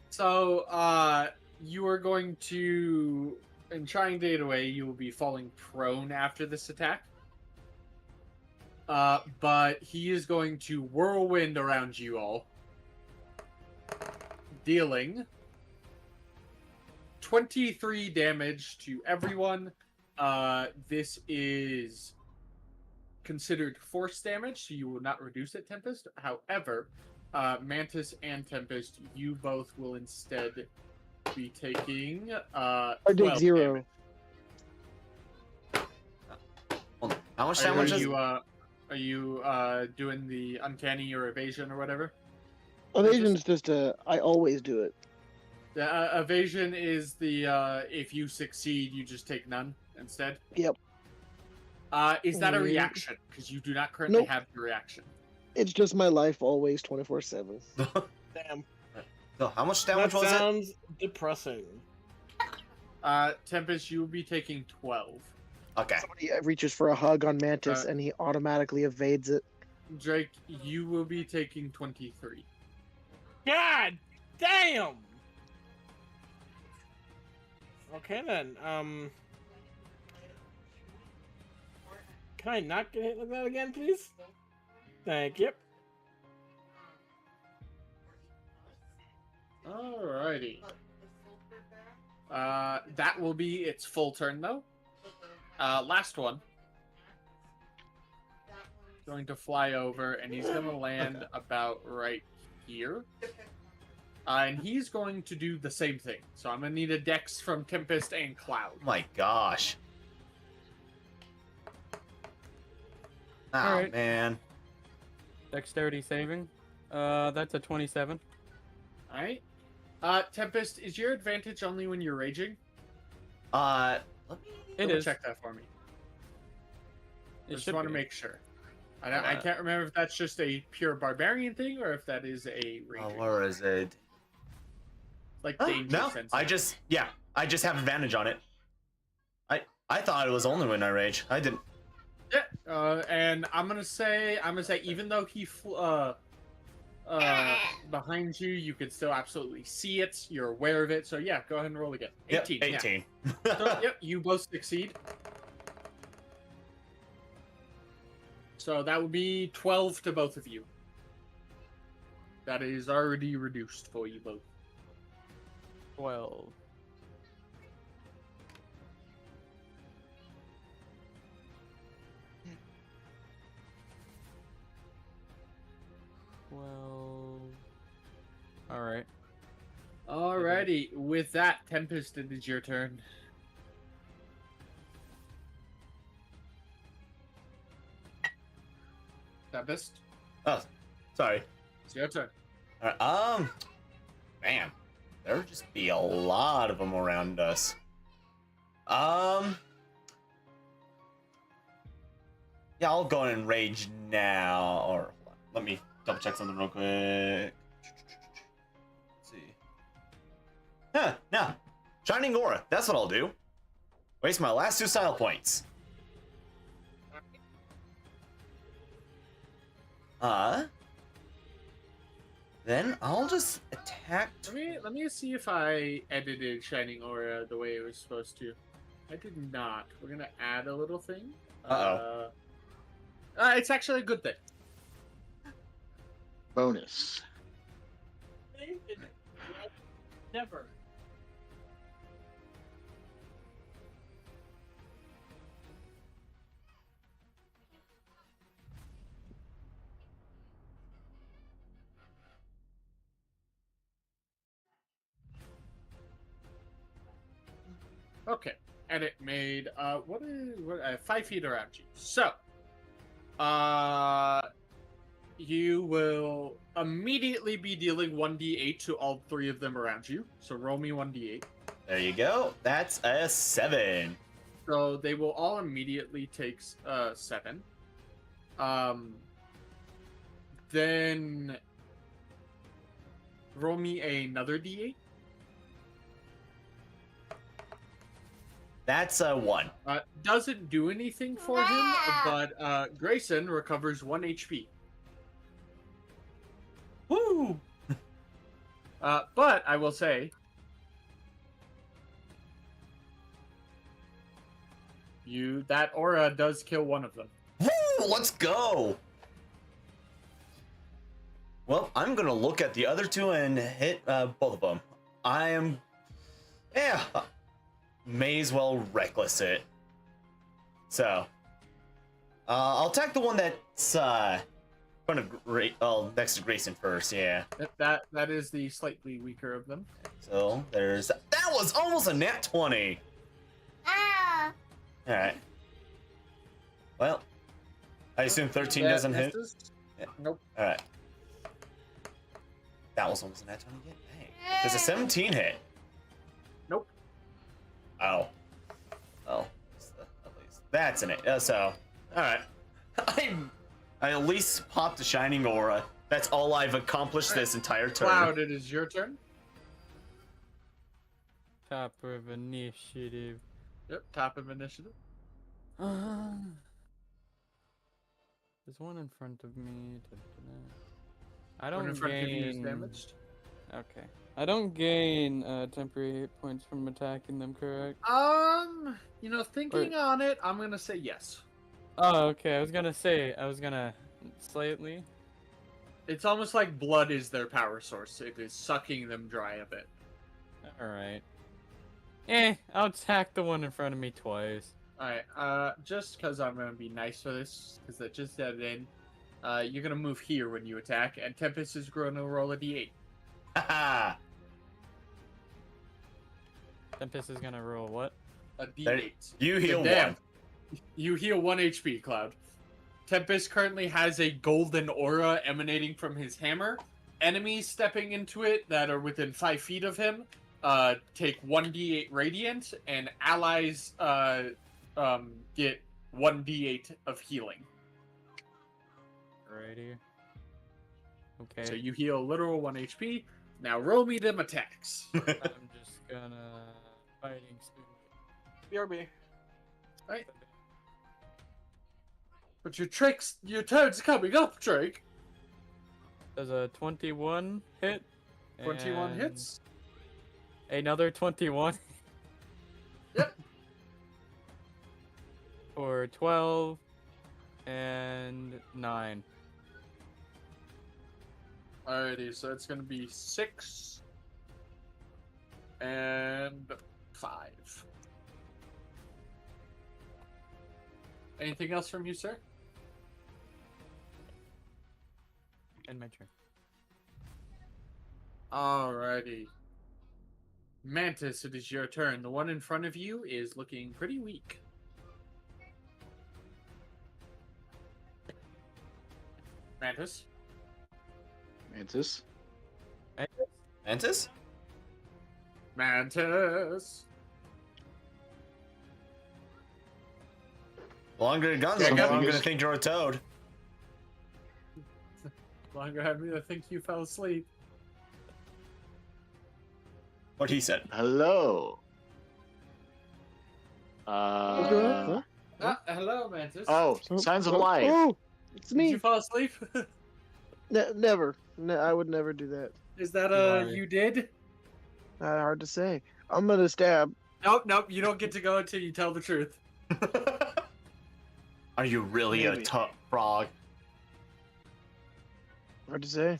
So, you are going to... In trying to get away, you will be falling prone after this attack. But he is going to whirlwind around you all. Dealing 23 damage to everyone. This is considered force damage, so you will not reduce it, Tempest. However, Mantis and Tempest, you both will instead be taking I did 0. damage. Hold on. How much damage is... Are you doing the uncanny or evasion or whatever? Evasion's just I always do it. The evasion is the if you succeed, you just take none instead. Yep. Is that a reaction? Because you do not currently have the reaction. It's just my life always 24/7. Damn. So how much damage was it? That sounds depressing. Tempest, you will be taking 12. Okay. Somebody reaches for a hug on Mantis and he automatically evades it. Drake, you will be taking 23. God damn! Okay then, can I not get hit like that again, please? Thank you. Alrighty. That will be its full turn, though. Last one. Going to fly over, and he's going to land about right here. And he's going to do the same thing. So I'm going to need a dex from Tempest and Cloud. Oh my gosh. Oh, Alright. man. Dexterity saving. That's a 27. Alright. Tempest, is your advantage only when you're raging? Let me... It is. Check that for me. I just want to make sure. I can't remember if that's just a pure barbarian thing or if that is a ranger. Or is it? Like danger No, sense. I just have advantage on it. I thought it was only when I rage. I didn't. Yeah, and I'm gonna say even though he behind you, you can still absolutely see it. You're aware of it. So yeah, go ahead and roll again. 18. Yep, 18. Yeah. So, yep, you both succeed. So that would be 12 to both of you. That is already reduced for you both. 12. All right. Alrighty, with that, Tempest, it is your turn. Tempest, Oh, sorry. it's your turn. All right, man, there'll just be a lot of them around us. Yeah, I'll go in and rage now, or let me double check something real quick. Let's see. No, Shining Aura. That's what I'll do. Waste my last 2 style points. Then I'll just attack. Let me see if I edited Shining Aura the way it was supposed to. I did not. We're gonna add a little thing. It's actually a good thing. Bonus. Never. Okay, and it made 5 feet around you. So, you will immediately be dealing 1d8 to all 3 of them around you. So roll me 1d8. There you go. That's a 7. So they will all immediately take 7. Then roll me another d8. That's a 1. Doesn't do anything for him, but Grayson recovers 1 HP. Woo! But I will say, that aura does kill one of them. Woo! Let's go! Well, I'm gonna look at the other 2 and hit both of them. May as well reckless it. So, I'll attack the one that's next to Grayson first. Yeah. That is the slightly weaker of them. So there's that was almost a nat 20. All right. Well, I assume 13 doesn't hit. Yeah. Nope. All right. That was almost a nat 20 again. Dang. Does a 17 hit? Nope. Oh. Well, at least that's in it. So, all right. I at least popped a Shining Aura. That's all I've accomplished this entire turn. Cloud, it is your turn. Top of initiative. Yep, top of initiative. There's one in front of me. I don't One in front of you is gain damaged. Okay. I don't gain temporary hit points from attacking them, correct? Thinking on it, I'm gonna say yes. Oh, okay. I was gonna slightly. It's almost like blood is their power source. It is sucking them dry a bit. Alright. I'll attack the one in front of me twice. Alright, just because I'm gonna be nice for this, because that just added in, you're gonna move here when you attack, and Tempest is gonna roll a d8. Haha! Tempest is gonna roll what? A d8. You heal Damn. 1. You heal 1 HP, Cloud. Tempest currently has a golden aura emanating from his hammer. Enemies stepping into it that are within 5 feet of him take 1d8 radiant, and allies get 1d8 of healing. Alrighty. Okay. So you heal literal 1 HP. Now roll me them attacks. I'm just gonna fighting spirit. BRB. Right. But your turn's coming up, Drake. Does a 21 hit? 21 And hits. Another 21. Yep. For 12 and 9. Alrighty, so it's gonna be 6 and 5. Anything else from you, sir? And my turn. Alrighty. Mantis, it is your turn. The one in front of you is looking pretty weak. Mantis? Mantis. Mantis? Mantis! Longer guns, Yeah, the more I'm guys. gonna think you're a toad. Longer had me to think you fell asleep. What he said. Hello. going Hello, Mantis. Oh, signs of life. Oh, it's Did me. you fall asleep? Never. No, I would never do that. Is that Sorry. you did? Hard to say. I'm gonna stab. Nope, you don't get to go until you tell the truth. Are you really Maybe. a frog? Hard to say.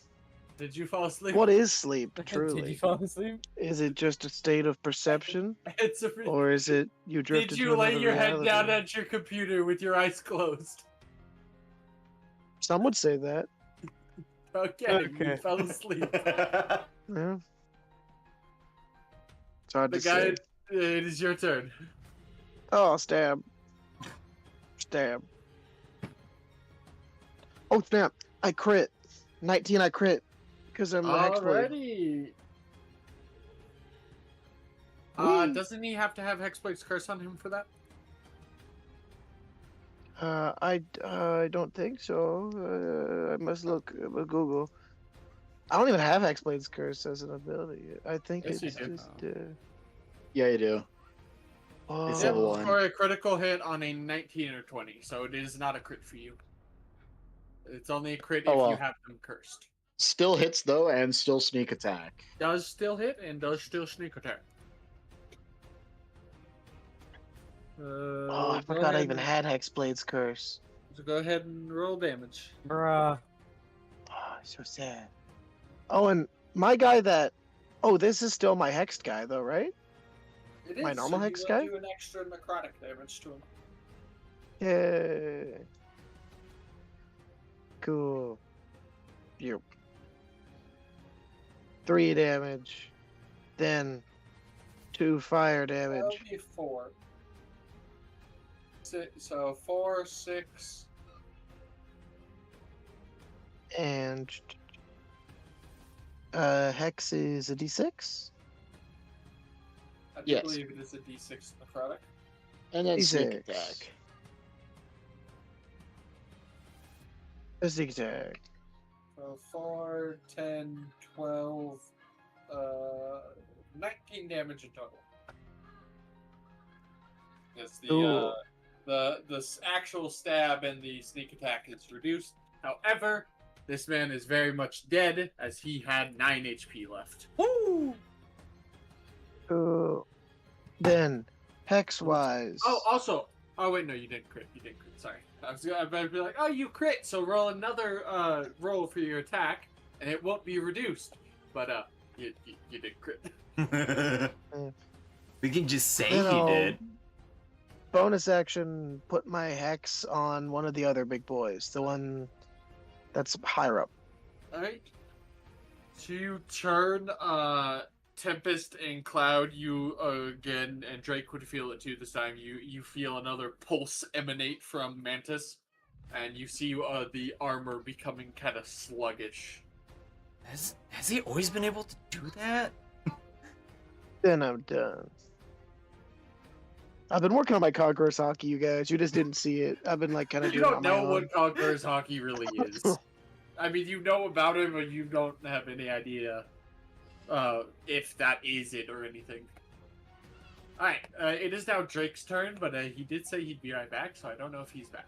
Did you fall asleep? What is sleep, Did truly? you fall asleep? Is it just a state of perception, It's a... or is it you drifted Did to you lay another your head reality? down at your computer with your eyes closed? Some would say that. Okay, you Okay. fell asleep. Yeah. It's hard The to guy, say. it is your turn. Oh, stab. Stab. Oh, snap. I crit. 19, I crit. Because I'm a hexblade. Alrighty. Whee! Doesn't he have to have Hexblade's curse on him for that? I don't think so. I must look at Google. I don't even have Hexblade's curse as an ability. I think Yes, you it's do. just. Yeah, you do. Oh, It's Yep, level 1. for a critical hit on a 19 or 20, so it is not a crit for you. It's only a crit Oh, if well. you have them cursed. Still hits though, and still sneak attack. Does still hit and does still sneak attack. Oh, I go forgot I ahead even and- had Hexblade's curse. So go ahead and roll damage. Bruh. Oh, so sad. Oh, and my guy that. Oh, this is still my hexed guy though, right? It My is, normal so hex you guy? do an extra necrotic damage to him. Yeah. Cool. You. 3 damage. Then 2 fire That'll damage. be 4. So 4, 6. And hex is a d6? I do Yes. believe it is a D6 necrotic. And then sneak D6. attack. A zigzag. So 4, 10, 12, 19 damage in total. Because Ooh. the actual stab and the sneak attack is reduced. However, this man is very much dead as he had 9 HP left. Woo! Cool. Then hex wise. Oh, also, oh wait, no, you didn't crit. You didn't crit. Sorry, I was about to be like, oh, you crit. So roll another roll for your attack, and it won't be reduced. But you did crit. We can just say Then he I'll did. bonus action put my hex on one of the other big boys, the one that's higher up. All right. So you turn Tempest and Cloud. You again, and Drake would feel it too this time. You feel another pulse emanate from Mantis, and you see the armor becoming kind of sluggish. Has he always been able to do that? Then I'm done. I've been working on my Conqueror's hockey, you guys. You just didn't see it. I've been like kind of You doing it don't on my know own. what Conqueror's hockey really is. I mean, you know about it, but you don't have any idea if that is it or anything. Alright, it is now Drake's turn, but he did say he'd be right back, so I don't know if he's back.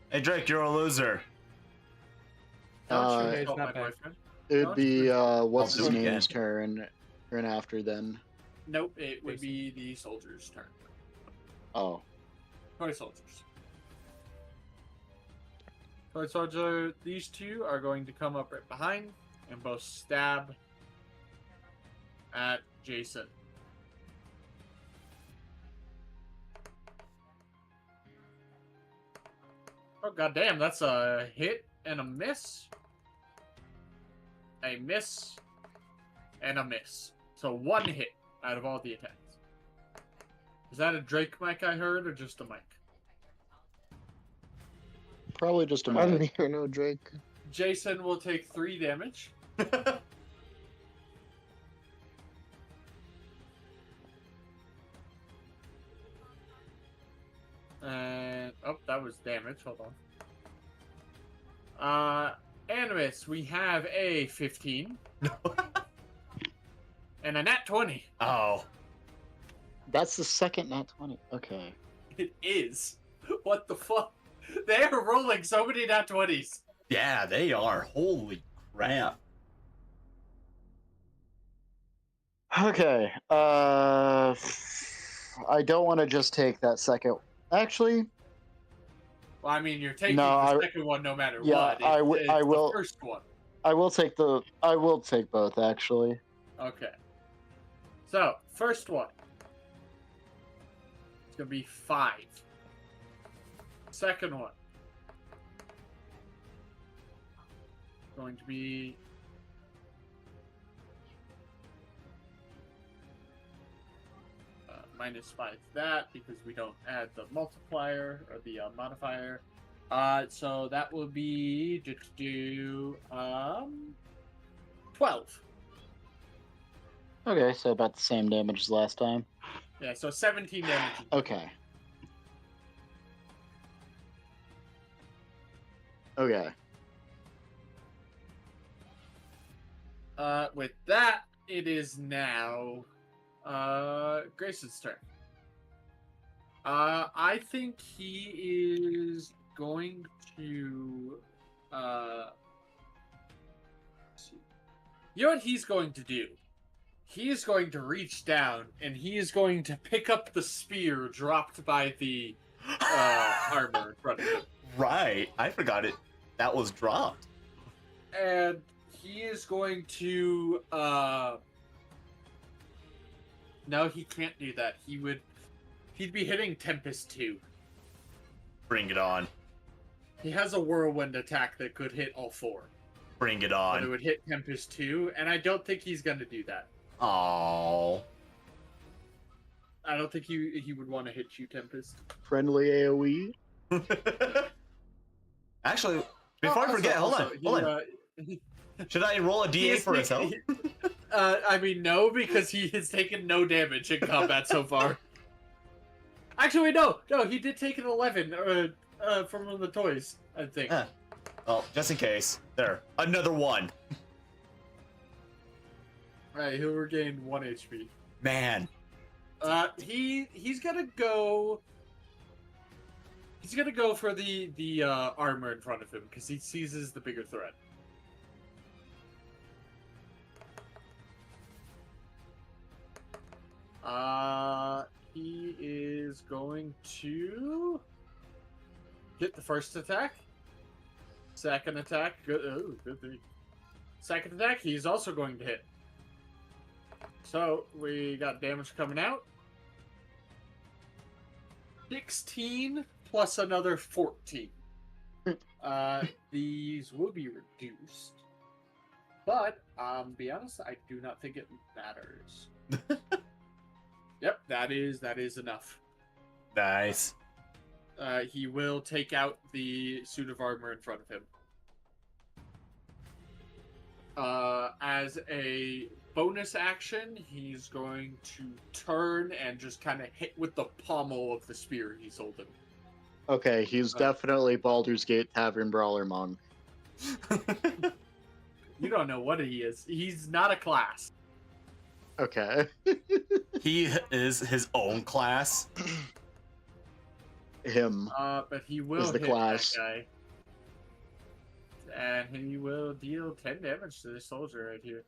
Hey Drake, you're a loser. Don't he's insult not my back. boyfriend. It'd be what's I'll his do it name's turn after then. Nope, it would be the soldier's turn. Oh. Toy soldiers. Toy soldier, these two are going to come up right behind and both stab at Jason. Oh goddamn, that's a hit and a miss. A miss and a miss. So one hit out of all the attacks. Is that a Drake mic I heard or just a mic? Probably just a I didn't minute. hear no Drake. Jason will take 3 damage. And oh, that was damage. Hold on. Animus, we have a 15 and a nat 20. Oh. That's the second nat 20. Okay. It is. What the fuck? They are rolling so many nat 20s. Yeah, they are. Holy crap. Okay. I don't want to just take that second. Actually, Well, I mean, you're taking No, the second one no matter yeah, what. I It's will- the first one. I will take both actually. Okay. So, first one. It's going to be 5. Second one. Going to be... -5 to that because we don't add the multiplier or the modifier. So that will be 12. Okay, so about the same damage as last time. Yeah, so 17 damage. Okay. Okay. With that, it is now Grayson's turn. I think he is going to let's see. You know what he's going to do? He is going to reach down and he is going to pick up the spear dropped by the armor in front of him. Right. I forgot it. That was dropped. And he is going to no, he can't do that. He'd be hitting Tempest 2. Bring it on. He has a whirlwind attack that could hit all 4. Bring it But it on. would hit Tempest 2, and I don't think he's gonna do that. Oh. I don't think he would want to hit you, Tempest. Friendly AoE. Actually, before I forget, hold on. Should I roll a D8 for himself? I mean, no, because he has taken no damage in combat so far. Actually, no, he did take an 11 from one of the toys, I think. Well, just in case. There, another one. Alright, he'll regain 1 HP. Man. He's gonna go. He's gonna go for the armor in front of him because he seizes the bigger threat. He is going to hit the first attack. Second attack, good. Oh, good thing. Second attack, he's also going to hit. So we got damage coming out. 16 plus another 14. These will be reduced. But, be honest, I do not think it matters. Yep, that is enough. Nice. He will take out the suit of armor in front of him. as a bonus action, he's going to turn and just kind of hit with the pommel of the spear he's holding. Okay, he's definitely Baldur's Gate Tavern Brawler Monk. You don't know what he is. He's not a class. Okay. He is his own class. Him. But he will is the hit class. that guy. And he will deal 10 damage to this soldier right here.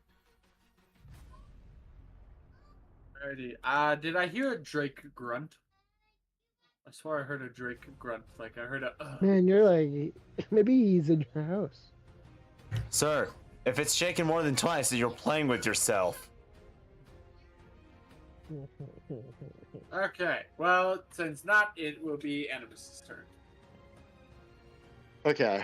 Alrighty. Did I hear a Drake grunt? I swear I heard a Drake grunt. Like, I heard a... Man, you're like... Maybe he's in your house. Sir, if it's shaken more than twice, then you're playing with yourself. Okay. Well, since not, it will be Animus's turn. Okay.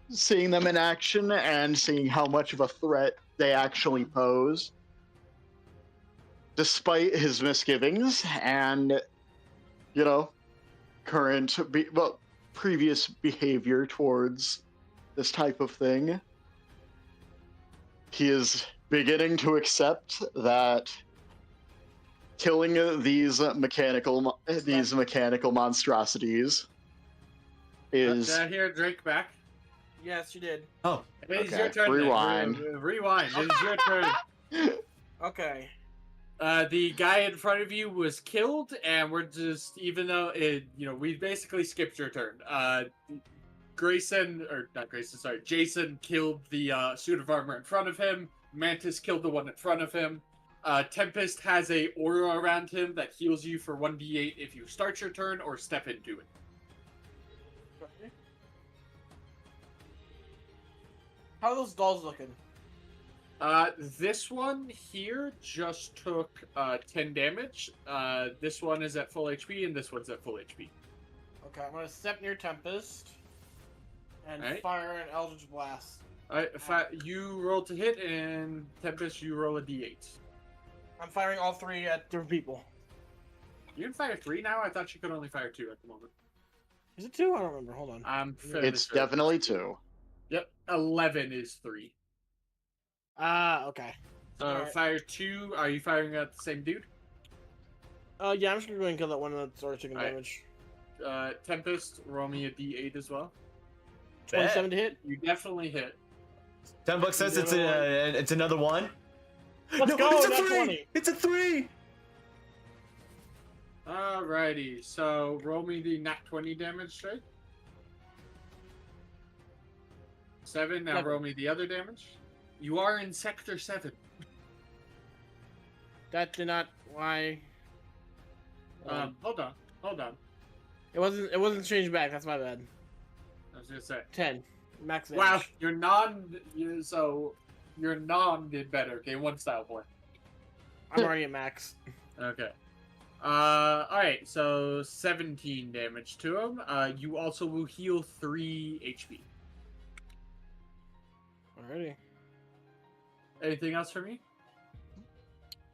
Seeing them in action and seeing how much of a threat they actually pose, despite his misgivings and, you know, previous behavior towards this type of thing, he is beginning to accept that killing these mechanical monstrosities is... Did I hear Drake back? Yes, you did. Oh, It is Okay, your turn. rewind. Rewind. It is your turn. Okay. The guy in front of you was killed, and we're just, even though we basically skipped your turn. Jason killed the suit of armor in front of him. Mantis killed the one in front of him. Tempest has a aura around him that heals you for 1d8 if you start your turn or step into it. Okay. How are those dolls looking? This one here just took 10 damage. This one is at full HP, and this one's at full HP. Okay, I'm gonna step near Tempest and Alright. fire an Eldritch Blast. Alright, you roll to hit, and Tempest, you roll a d8. I'm firing all three at different people. You can fire 3 now? I thought you could only fire 2 at the moment. Is it 2? I don't remember. Hold on. I'm fairly It's sure. definitely 2. Yep, 11 is 3. Okay. Alright. Fire 2, are you firing at the same dude? Yeah, I'm just gonna go ahead and kill that one that's already taking Alright. damage. Tempest, roll me a d8 as well. 27 to hit. You definitely hit. $10 says it's another one. Let's go, It's a nat 3! 20. It's a 3! Alrighty, so roll me the nat 20 damage straight. 7, now 7. roll me the other damage. You are in Sector 7. That did not... Why? Hold on. It wasn't changed back. That's my bad. I was gonna say. 10. Max damage. Wow, your non did better. Okay, 1 style point. I'm already at max. Okay. Alright, so 17 damage to him. You also will heal 3 HP. Alrighty. Anything else for me?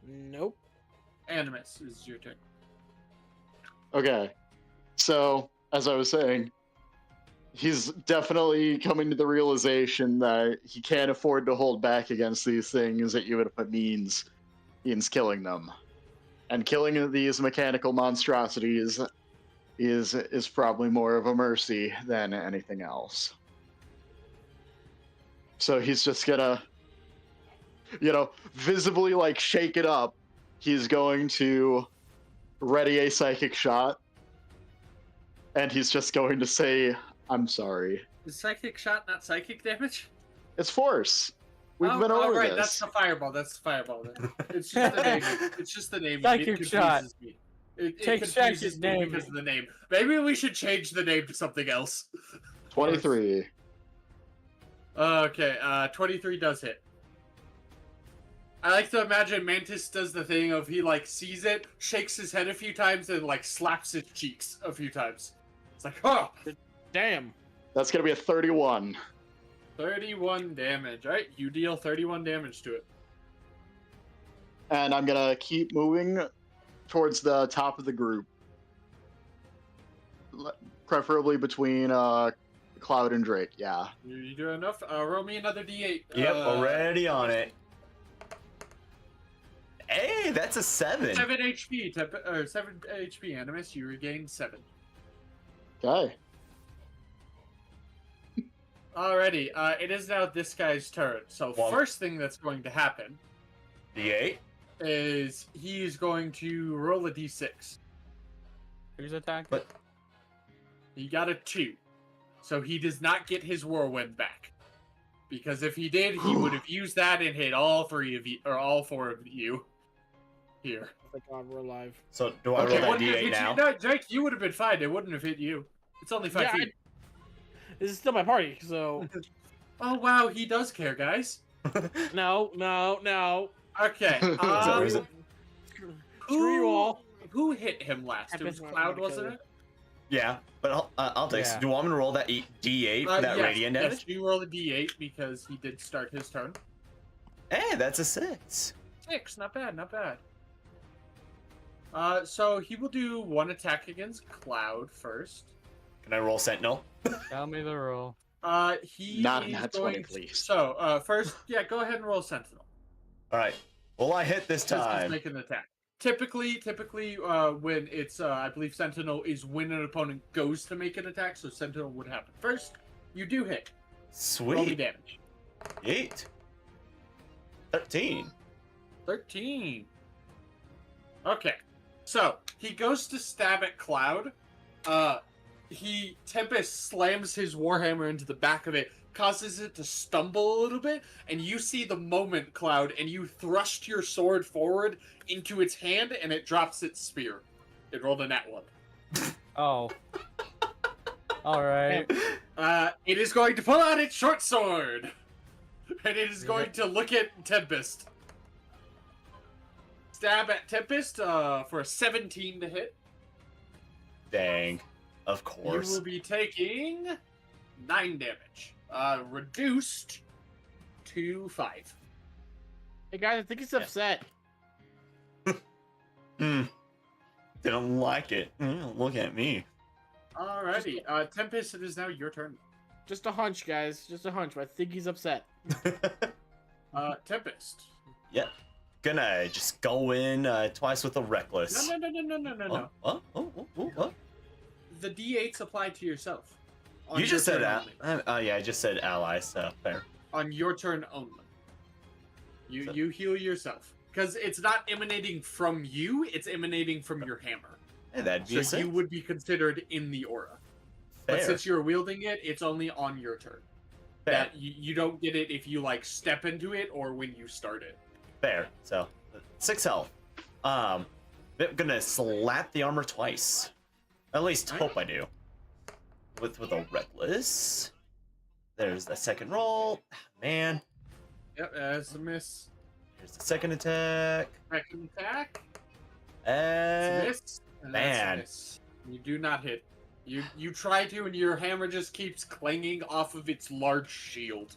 Nope. Animus is your turn. Okay. So, as I was saying, he's definitely coming to the realization that he can't afford to hold back against these things, that even if it means killing them. And killing these mechanical monstrosities is probably more of a mercy than anything else. So he's just gonna, visibly shake it up. He's going to ready a psychic shot. And he's just going to say, I'm sorry. Is psychic shot not psychic damage? It's force. We've been over right, this. that's the fireball. Then. It's just the name. It's just the name. Psychic it shot. confuses me. It Take confuses Shaggy's me name. because of the name. Maybe we should change the name to something else. 23. Okay, 23 does hit. I like to imagine Mantis does the thing of he sees it, shakes his head a few times, and slaps his cheeks a few times. It's like, oh! Damn. That's going to be a 31. 31 damage. Alright, you deal 31 damage to it. And I'm going to keep moving towards the top of the group. Preferably between Cloud and Drake, yeah. You do enough? Roll me another D8. Yep, already on it. Hey, that's a 7. 7 HP, 7 HP, Animus. You regain 7. Okay. Alrighty, it is now this guy's turn. So first thing that's going to happen D8 is he's going to roll a D6. Who's attacking? But He got a 2. So he does not get his whirlwind back. Because if he did, he would have used that and hit all 3 of you, or all 4 of you. Here. Thank God we're alive. so do I roll that Wouldn't have D8 hit now? you. No, Jake, you would have been fine. It wouldn't have hit you. It's only 5 Yeah, feet. This is still my party, so Oh, wow, he does care, guys. no. Okay. Is it- Screw you all. Who hit him last? It was Cloud, wasn't it? Yeah, but I'll take. Yeah. Do you want me to roll that D8 for that yes, radiant damage? Yes, you roll a D8 because he did start his turn. Hey, that's a 6. 6, not bad, not bad. So he will do 1 attack against Cloud first. Can I roll Sentinel? Tell me the roll. He Not is nat going 20, please. So, first, yeah, go ahead and roll Sentinel. All right. Will I hit this Just time? make an attack. Typically, when it's, I believe Sentinel is when an opponent goes to make an attack, so Sentinel would happen first. You do hit. Roll me Sweet. damage. 8. 13. 13. Okay. So, he goes to stab at Cloud. Tempest slams his Warhammer into the back of it, causes it to stumble a little bit, and you see the moment, Cloud, and you thrust your sword forward into its hand, and it drops its spear. It rolled a nat 1. Oh. Alright. It is going to pull out its short sword, and it is going to look at Tempest. Stab at Tempest for a 17 to hit. Dang. Of You course. will be taking 9 damage. Reduced to 5. Hey guys, I think he's upset. Didn't like it. Look at me. Alrighty. Tempest, it is now your turn. Just a hunch, guys. Just a hunch, but I think he's upset. Tempest. Yep. Gonna just go in twice with a reckless. No. What? The D8s apply to yourself. On You your just said turn only. yeah, I just said ally, so fair. On your turn only. You heal yourself. Because it's not emanating from you, it's emanating from your hammer. Hey, that'd be a So 6. you would be considered in the aura. Fair. But since you're wielding it, it's only on your turn. Fair. That you don't get it if you like step into it or when you start it. Fair. So 6 health. I'm gonna slap the armor twice. At least hope I do. With a reckless. There's the second roll. Man. Yep, that's a miss. Here's the second attack. Second attack. And Miss. And man. that's a miss. You do not hit. You try to, and your hammer just keeps clanging off of its large shield.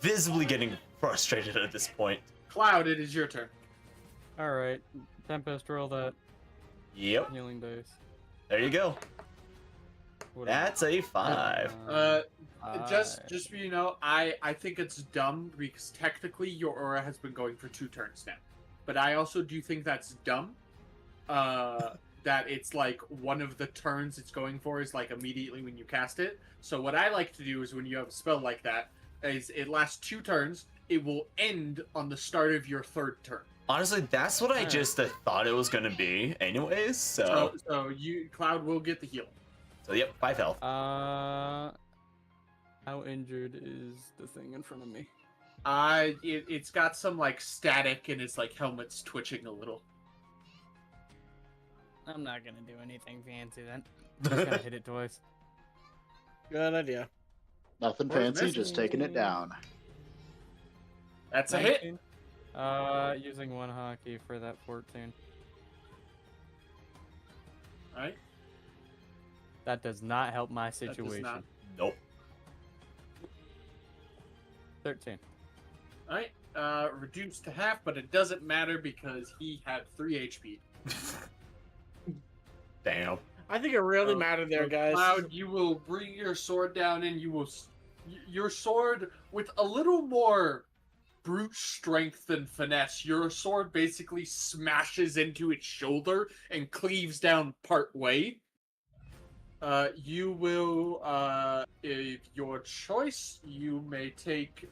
visibly getting frustrated at this point. Cloud, it is your turn. Alright. Tempest, roll that Yep. healing dice. There you go. What That's a 5. Just so you know, I think it's dumb because technically your aura has been going for 2 turns now. But I also do think that's dumb. That it's like one of the turns it's going for is like immediately when you cast it. So what I like to do is when you have a spell like that, is it lasts 2 turns. It will end on the start of your 3rd turn. Honestly, that's what I just thought it was gonna be anyways, so Cloud will get the heal. So yep, 5 health. How injured is the thing in front of me? It's got some like static and its like helmet's twitching a little. I'm not gonna do anything fancy then. I'm just gonna hit it twice. Good idea. Nothing Where's fancy, this? just taking it down. That's a hit. 19. Using 1 hockey for that 14. Alright. That does not help my That does situation. not. Nope. 13. Alright. Reduced to half, but it doesn't matter because he had 3 HP. Damn. I think it really mattered there, guys. Cloud, you will bring your sword down, and your sword with a little more brute strength than finesse. Your sword basically smashes into its shoulder and cleaves down part way. You will, if your choice, you may take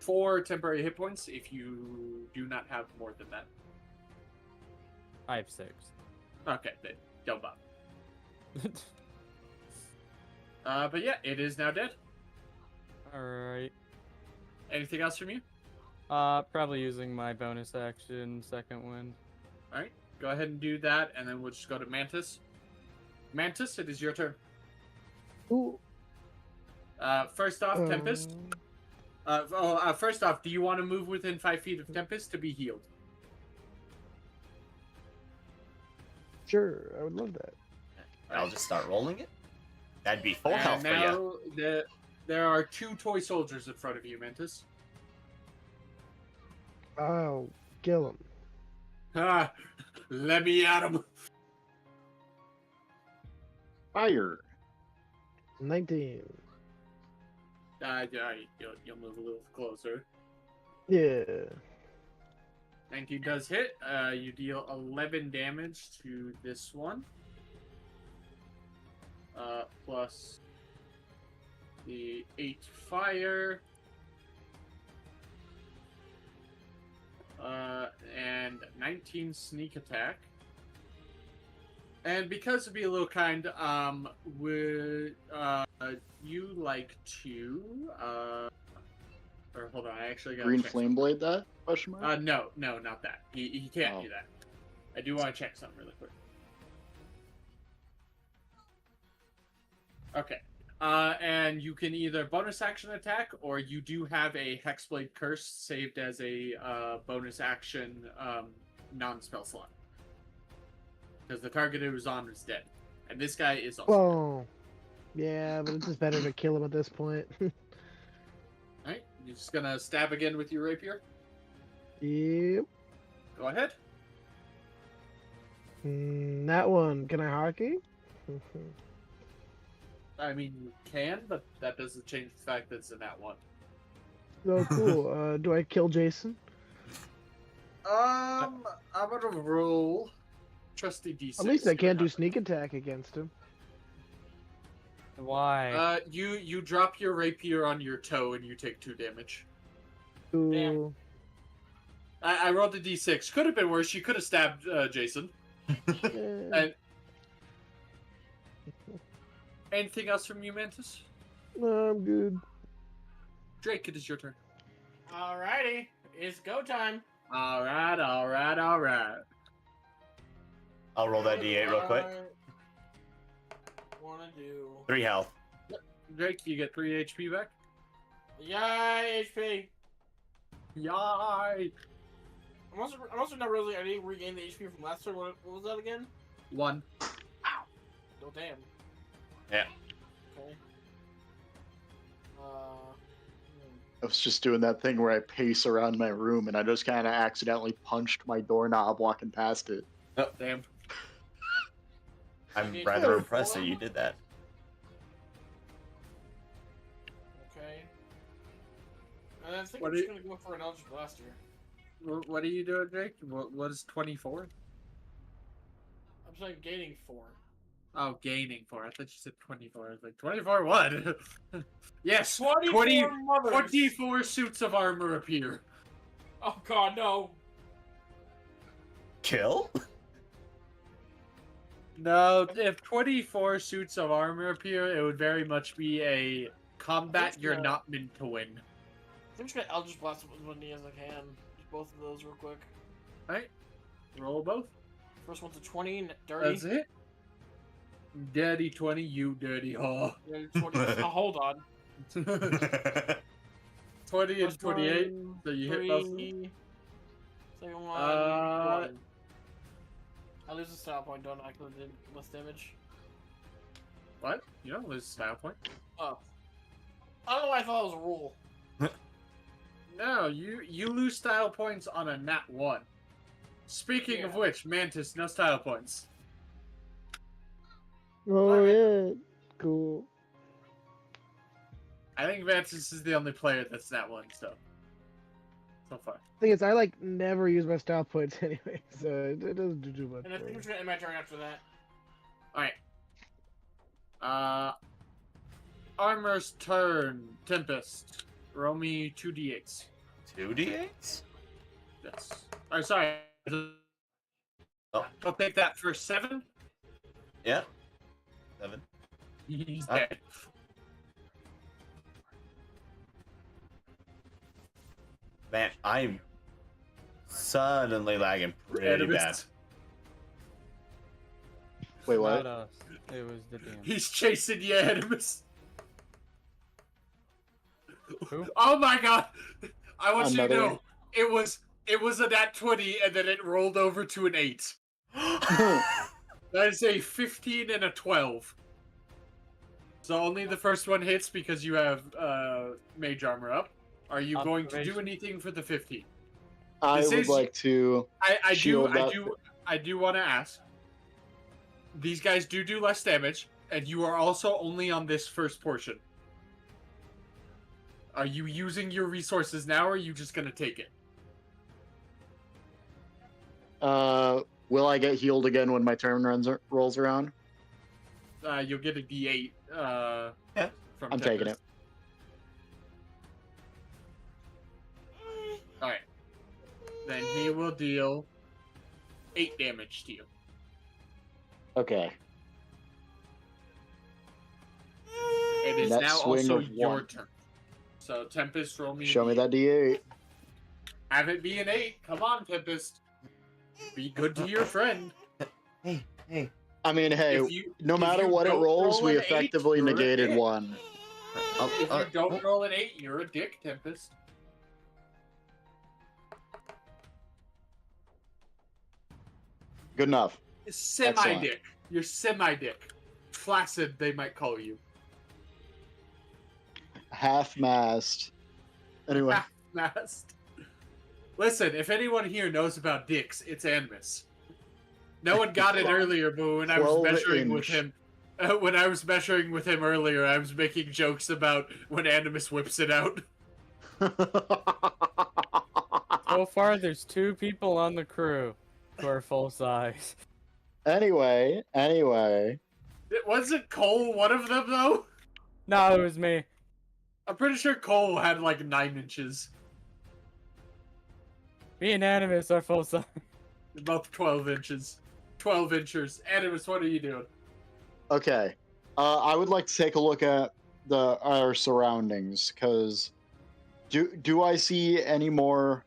4 temporary hit points if you do not have more than that. I have 6. Okay, then don't bother. But yeah, it is now dead. Alright. Anything else from you? Probably using my bonus action, second wind. Alright, go ahead and do that, and then we'll just go to Mantis. Mantis, it is your turn. Ooh. First off, Tempest. First off, do you want to move within 5 feet of Tempest to be healed? Sure, I would love that. I'll just start rolling it. That'd be full health for you. Now, there are 2 toy soldiers in front of you, Mantis. I'll kill him. Ah, let me at him. Fire. 19. You'll move a little closer. Yeah. 19 does hit. You deal 11 damage to this one. Plus the 8 fire. And 19 sneak attack. And because to be a little kind, would you like to or hold on, I actually got Green flame blade that? Question mark? No, not that. He can't do that. I do want to check something really quick. Okay. And you can either bonus action attack, or you do have a Hexblade Curse saved as a bonus action non-spell slot. Because the target it was on is dead. And this guy is also Well, yeah, but it's just better to kill him at this point. Alright, you're just gonna stab again with your rapier? Yep. Go ahead. That one. Can I hockey? I mean, you can, but that doesn't change the fact that it's in that one. Oh, cool. Do I kill Jason? I'm gonna roll trusty D6. At least I can't do sneak attack against him. Why? You drop your rapier on your toe and you take 2 damage. Ooh. Damn. I rolled a D6. Could have been worse. You could have stabbed Jason. And anything else from you, Mantis? No, I'm good. Drake, it is your turn. Alrighty, it's go time. Alright. I'll roll that D8 real quick. Wanna do 3 health. Drake, you get 3 HP back. Yay, HP. Yay! I'm also not really. I didn't regain the HP from last turn. What was that again? 1. Oh damn. Yeah. Okay. I was just doing that thing where I pace around my room and I just kind of accidentally punched my doorknob walking past it. Oh, damn. I'm rather impressed that you did that. Okay. And I think What I'm just gonna go for an Eldritch Blaster. What are you doing, Drake? What is 24? I'm saying gaining 4. Oh, gaining 4. I thought you said 24. I was like, 24 what? Yes, 24 suits of armor appear. Oh god, no. Kill? No, if 24 suits of armor appear, it would very much be a combat you're not meant to win. I'm just gonna Eldritch Blast as many as I can. Just both of those real quick. Alright. Roll both. First one's a 20, dirty. That's it. Dirty 20, you dirty whore. Yeah, 20. Oh, hold on. 20 and 28, so you hit both of them. 3. Second one, 1. I lose a style point, don't I? Because I did less damage. What? You don't lose a style point. Oh. I don't know why I thought it was a rule. No, you lose style points on a nat 1. Speaking of which, Mantis, no style points. Oh yeah, cool. I think Mantis is the only player that's that one, so far. Thing is, I like never use my style points anyway, so it doesn't do too much. And I think I'm just gonna end my turn after that. Alright. Armor's turn. Tempest. Roll me 2d8s. 2d8s? Yes. Oh, sorry. Oh. I'll take that for 7. Yeah. 7. He's dead. Man, I'm suddenly lagging pretty bad. Wait, what? Not us. It was the DM. He's chasing you, Animus. Who? Oh my god! I want you to Another- know, it was a nat 20 and then it rolled over to an 8. That is a 15 and a 12. So only the first one hits because you have mage armor up. Are you going to do anything for the 15? I This would is- like to. I Shield up. do want to ask. These guys do less damage, and you are also only on this first portion. Are you using your resources now, or are you just gonna take it? Will I get healed again when my turn rolls around? You'll get a D8. Yeah. From I'm taking it. All right. Then he will deal 8 damage to you. Okay. It is Net now swing also of your 1. turn. So Tempest, roll me. Show me that D8. Have it be an 8. Come on, Tempest. Be good to your friend. Hey. I mean, hey, no if matter you what it don't rolls, roll we an 8, effectively you're a negated dick. 1. If you don't roll an 8, you're a dick, Tempest. Good enough. Semi-dick. You're semi-dick. Flaccid, they might call you. Half-mast. Anyway. Half-mast. Listen, if anyone here knows about dicks, it's Animus. No one got it earlier, but when I was 12 measuring with inch. him, when I was measuring with him earlier, I was making jokes about when Animus whips it out. So far, there's 2 people on the crew who are full size. Anyway. Wasn't Cole one of them, though? No, it was me. I'm pretty sure Cole had like 9 inches. Me and Animus are full size. Both 12 inches. 12 inchers. Animus, what are you doing? Okay. I would like to take a look at our surroundings, because do I see any more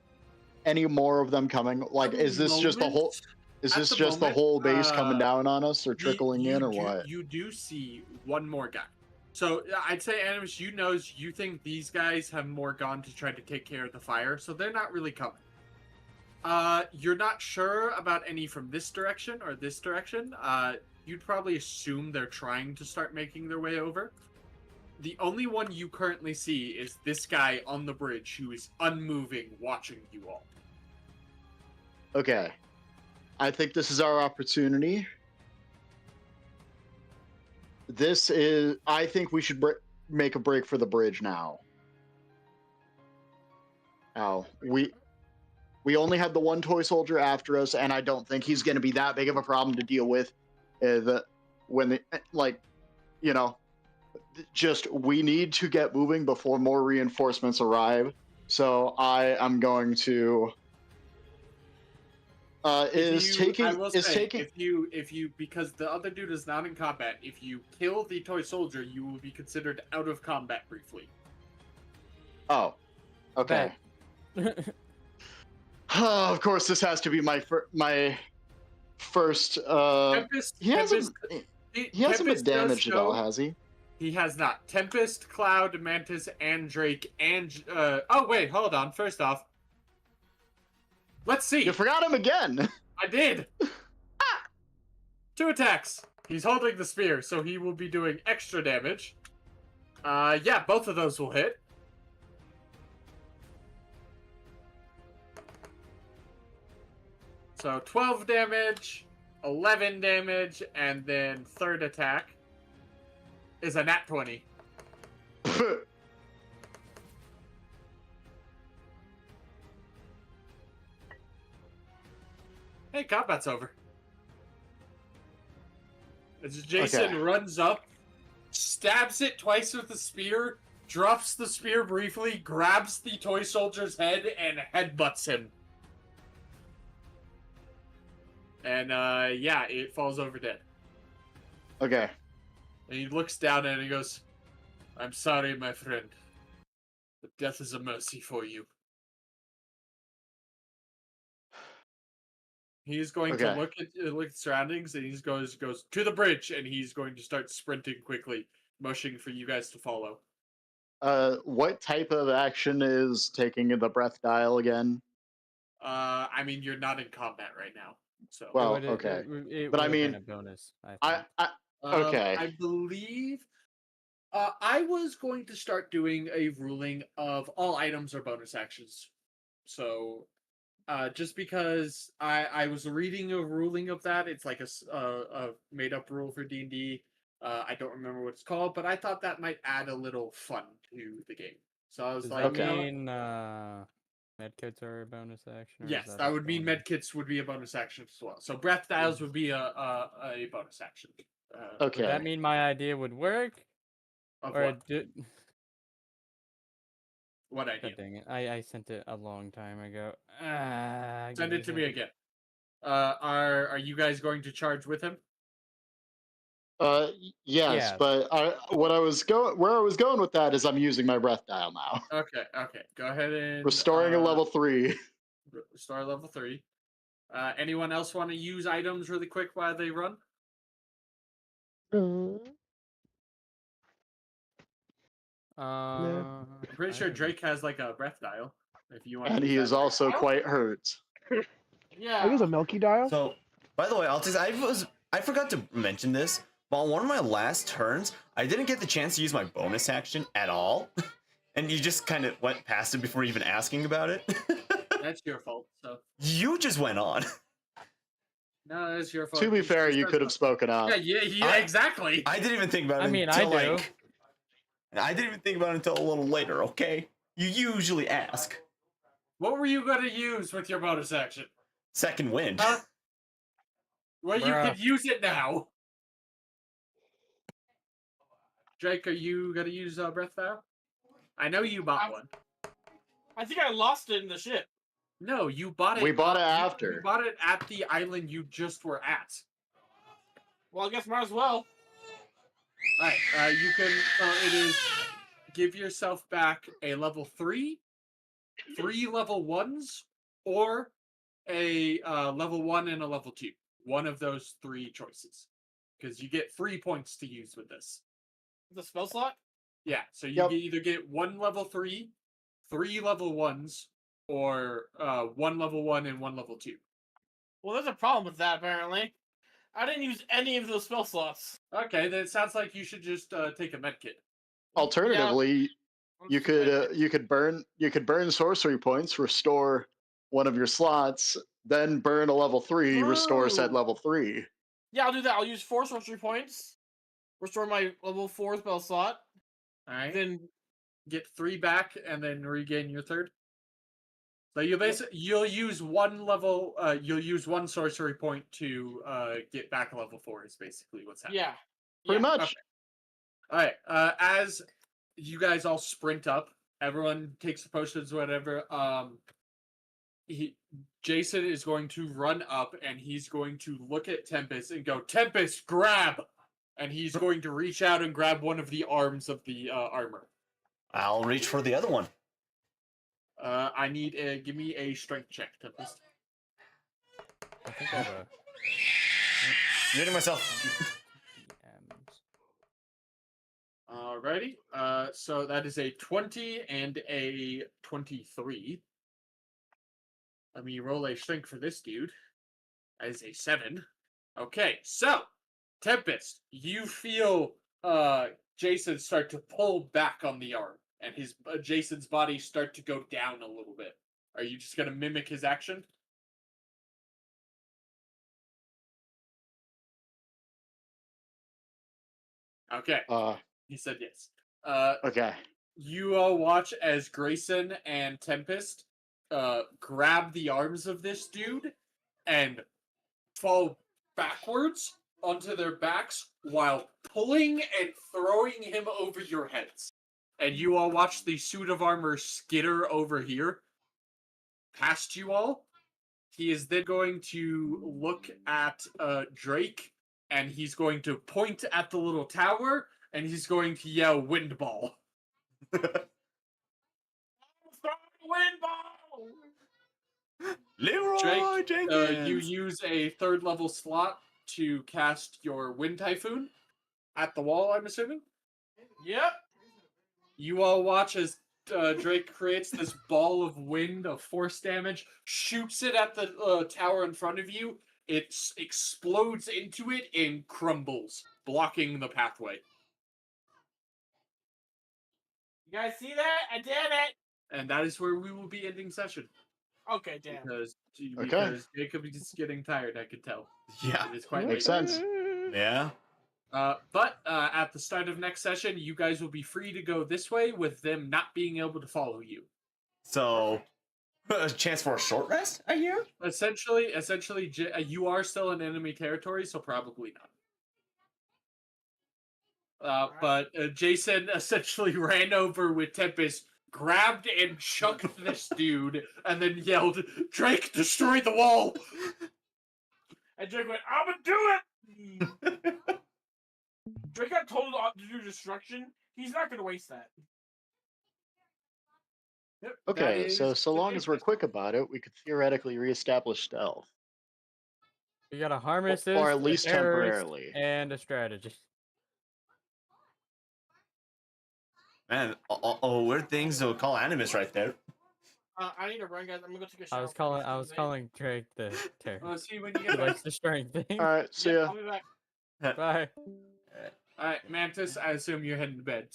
of them coming? Like, is this just the whole? Is this just the whole base coming down on us, or trickling in, or what? You do see one more guy. So I'd say, Animus, you think these guys have more gone to try to take care of the fire, so they're not really coming. You're not sure about any from this direction or this direction. You'd probably assume they're trying to start making their way over. The only one you currently see is this guy on the bridge who is unmoving, watching you all. Okay. I think this is our opportunity. I think we should make a break for the bridge now. Now, we only had the one toy soldier after us, and I don't think he's going to be that big of a problem to deal with. Just we need to get moving before more reinforcements arrive. So I am going to. Because the other dude is not in combat, if you kill the toy soldier, you will be considered out of combat briefly. Oh, okay. Of course, this has to be my first. He hasn't been damaged at all, has he? He has not. Tempest, Cloud, Mantis, and Drake, and oh wait, hold on. First off, let's see. You forgot him again. I did. 2 attacks. He's holding the spear, so he will be doing extra damage. Yeah, both of those will hit. So 12 damage, 11 damage, and then third attack is a nat 20. Hey, combat's over. As Jason runs up, stabs it twice with the spear, drops the spear briefly, grabs the toy soldier's head, and headbutts him. And, yeah, it falls over dead. Okay. And he looks down and he goes, I'm sorry, my friend. But death is a mercy for you. He's going to look at the surroundings, and he goes to the bridge, and he's going to start sprinting quickly, motioning for you guys to follow. What type of action is taking the breath dial again? I mean, you're not in combat right now, so. Well, okay, but I mean, a bonus. Okay. I believe. I was going to start doing a ruling of all items are bonus actions, so. Just because I was reading a ruling of that, it's like a made up rule for D&D. I don't remember what it's called, but I thought that might add a little fun to the game. So I was like, medkits are a bonus action? Yes, that would mean medkits would be a bonus action as well. So breath dials would be a bonus action. Okay. Would that mean my idea would work? Of or what? What idea? God dang it. I sent it a long time ago. Send it to me again. Are you guys going to charge with him? Yes, but where I was going with that is I'm using my breath dial now. Okay. Go ahead and restoring a level 3. Restore level 3. Anyone else want to use items really quick while they run? I'm pretty sure Drake has like a breath dial. If you want. And he is also quite hurt. I use a Milky dial. So, by the way, I forgot to mention this, but on one of my last turns, I didn't get the chance to use my bonus action at all, and you just kind of went past it before even asking about it. That's your fault. So you just went on. No, that's your fault. To be fair, you could have spoken up. Yeah, exactly. I didn't even think about it. I didn't even think about it until a little later. Okay, you usually ask. What were you gonna use with your bonus action? Second wind. Well, you can use it now. Drake, are you gonna use breath dial? I know you bought one. I think I lost it in the ship. No, you bought it. We bought it after. You bought it at the island you just were at. Well, I guess might as well. Alright, you can, it is, give yourself back a level 3, 3 level 1s, or a level 1 and a level 2. One of those 3 choices. Because you get 3 points to use with this. The spell slot? Yeah, so you can either get 1 level 3, 3 level 1s, or 1 level 1 and 1 level 2. Well, there's a problem with that, apparently. I didn't use any of those spell slots. Okay, then it sounds like you should just take a medkit. Alternatively, you could burn sorcery points, restore one of your slots, then burn a level 3, restore said level 3. Yeah, I'll do that. I'll use 4 sorcery points, restore my level 4 spell slot. Alright. Then get 3 back and then regain your third. So you basically you'll use 1 level you'll use 1 sorcery point to get back a level 4 is basically what's happening. Yeah. Pretty much. Okay. Alright, as you guys all sprint up, everyone takes the potions, whatever. Jason is going to run up and he's going to look at Tempest and go, Tempest, grab! And he's going to reach out and grab one of the arms of the armor. I'll reach for the other one. I need give me a strength check, Tempest. I think I have a... Muting myself. Alrighty. So that is a 20 and a 23. Let me roll a strength for this dude. That is a 7. Okay, so Tempest, you feel Jason start to pull back on the arm, and his Jason's body start to go down a little bit. Are you just gonna mimic his action? Okay. He said yes. Okay. You all watch as Grayson and Tempest grab the arms of this dude and fall backwards onto their backs while pulling and throwing him over your heads. And you all watch the suit of armor skitter over here, past you all. He is then going to look at Drake, and he's going to point at the little tower, and he's going to yell, "Wind ball." Wind ball! Leroy Drake, Jenkins! you use a 3rd level slot to cast your Wind Typhoon at the wall, I'm assuming? Yep. You all watch as Drake creates this ball of wind of force damage, shoots it at the tower in front of you. It explodes into it and crumbles, blocking the pathway. You guys see that? I did it! And that is where we will be ending session. Okay, damn. Because Jacob is getting tired, I could tell. Yeah. It is quite Makes late. sense. Yeah. But at the start of next session, you guys will be free to go this way with them not being able to follow you. So, a chance for a short rest, I hear? Essentially, you are still in enemy territory, so probably not. But Jason essentially ran over with Tempest, grabbed and chucked this dude, and then yelled, "Drake, destroy the wall!" And Drake went, "I'm gonna do it!" Drake got told to do destruction. He's not gonna waste that. Yep, Okay, so long as we're quick about it, we could theoretically reestablish stealth. We got a harmless, Or at least temporarily. and a strategist. Man, weird things to call Animus right there. I need to run, guys. I'm gonna go take a shower. I was calling Drake the terror. See when you He get back. likes destroying things. Alright, see ya. I'll be back. Bye. Alright, Mantis, I assume you're heading to bed.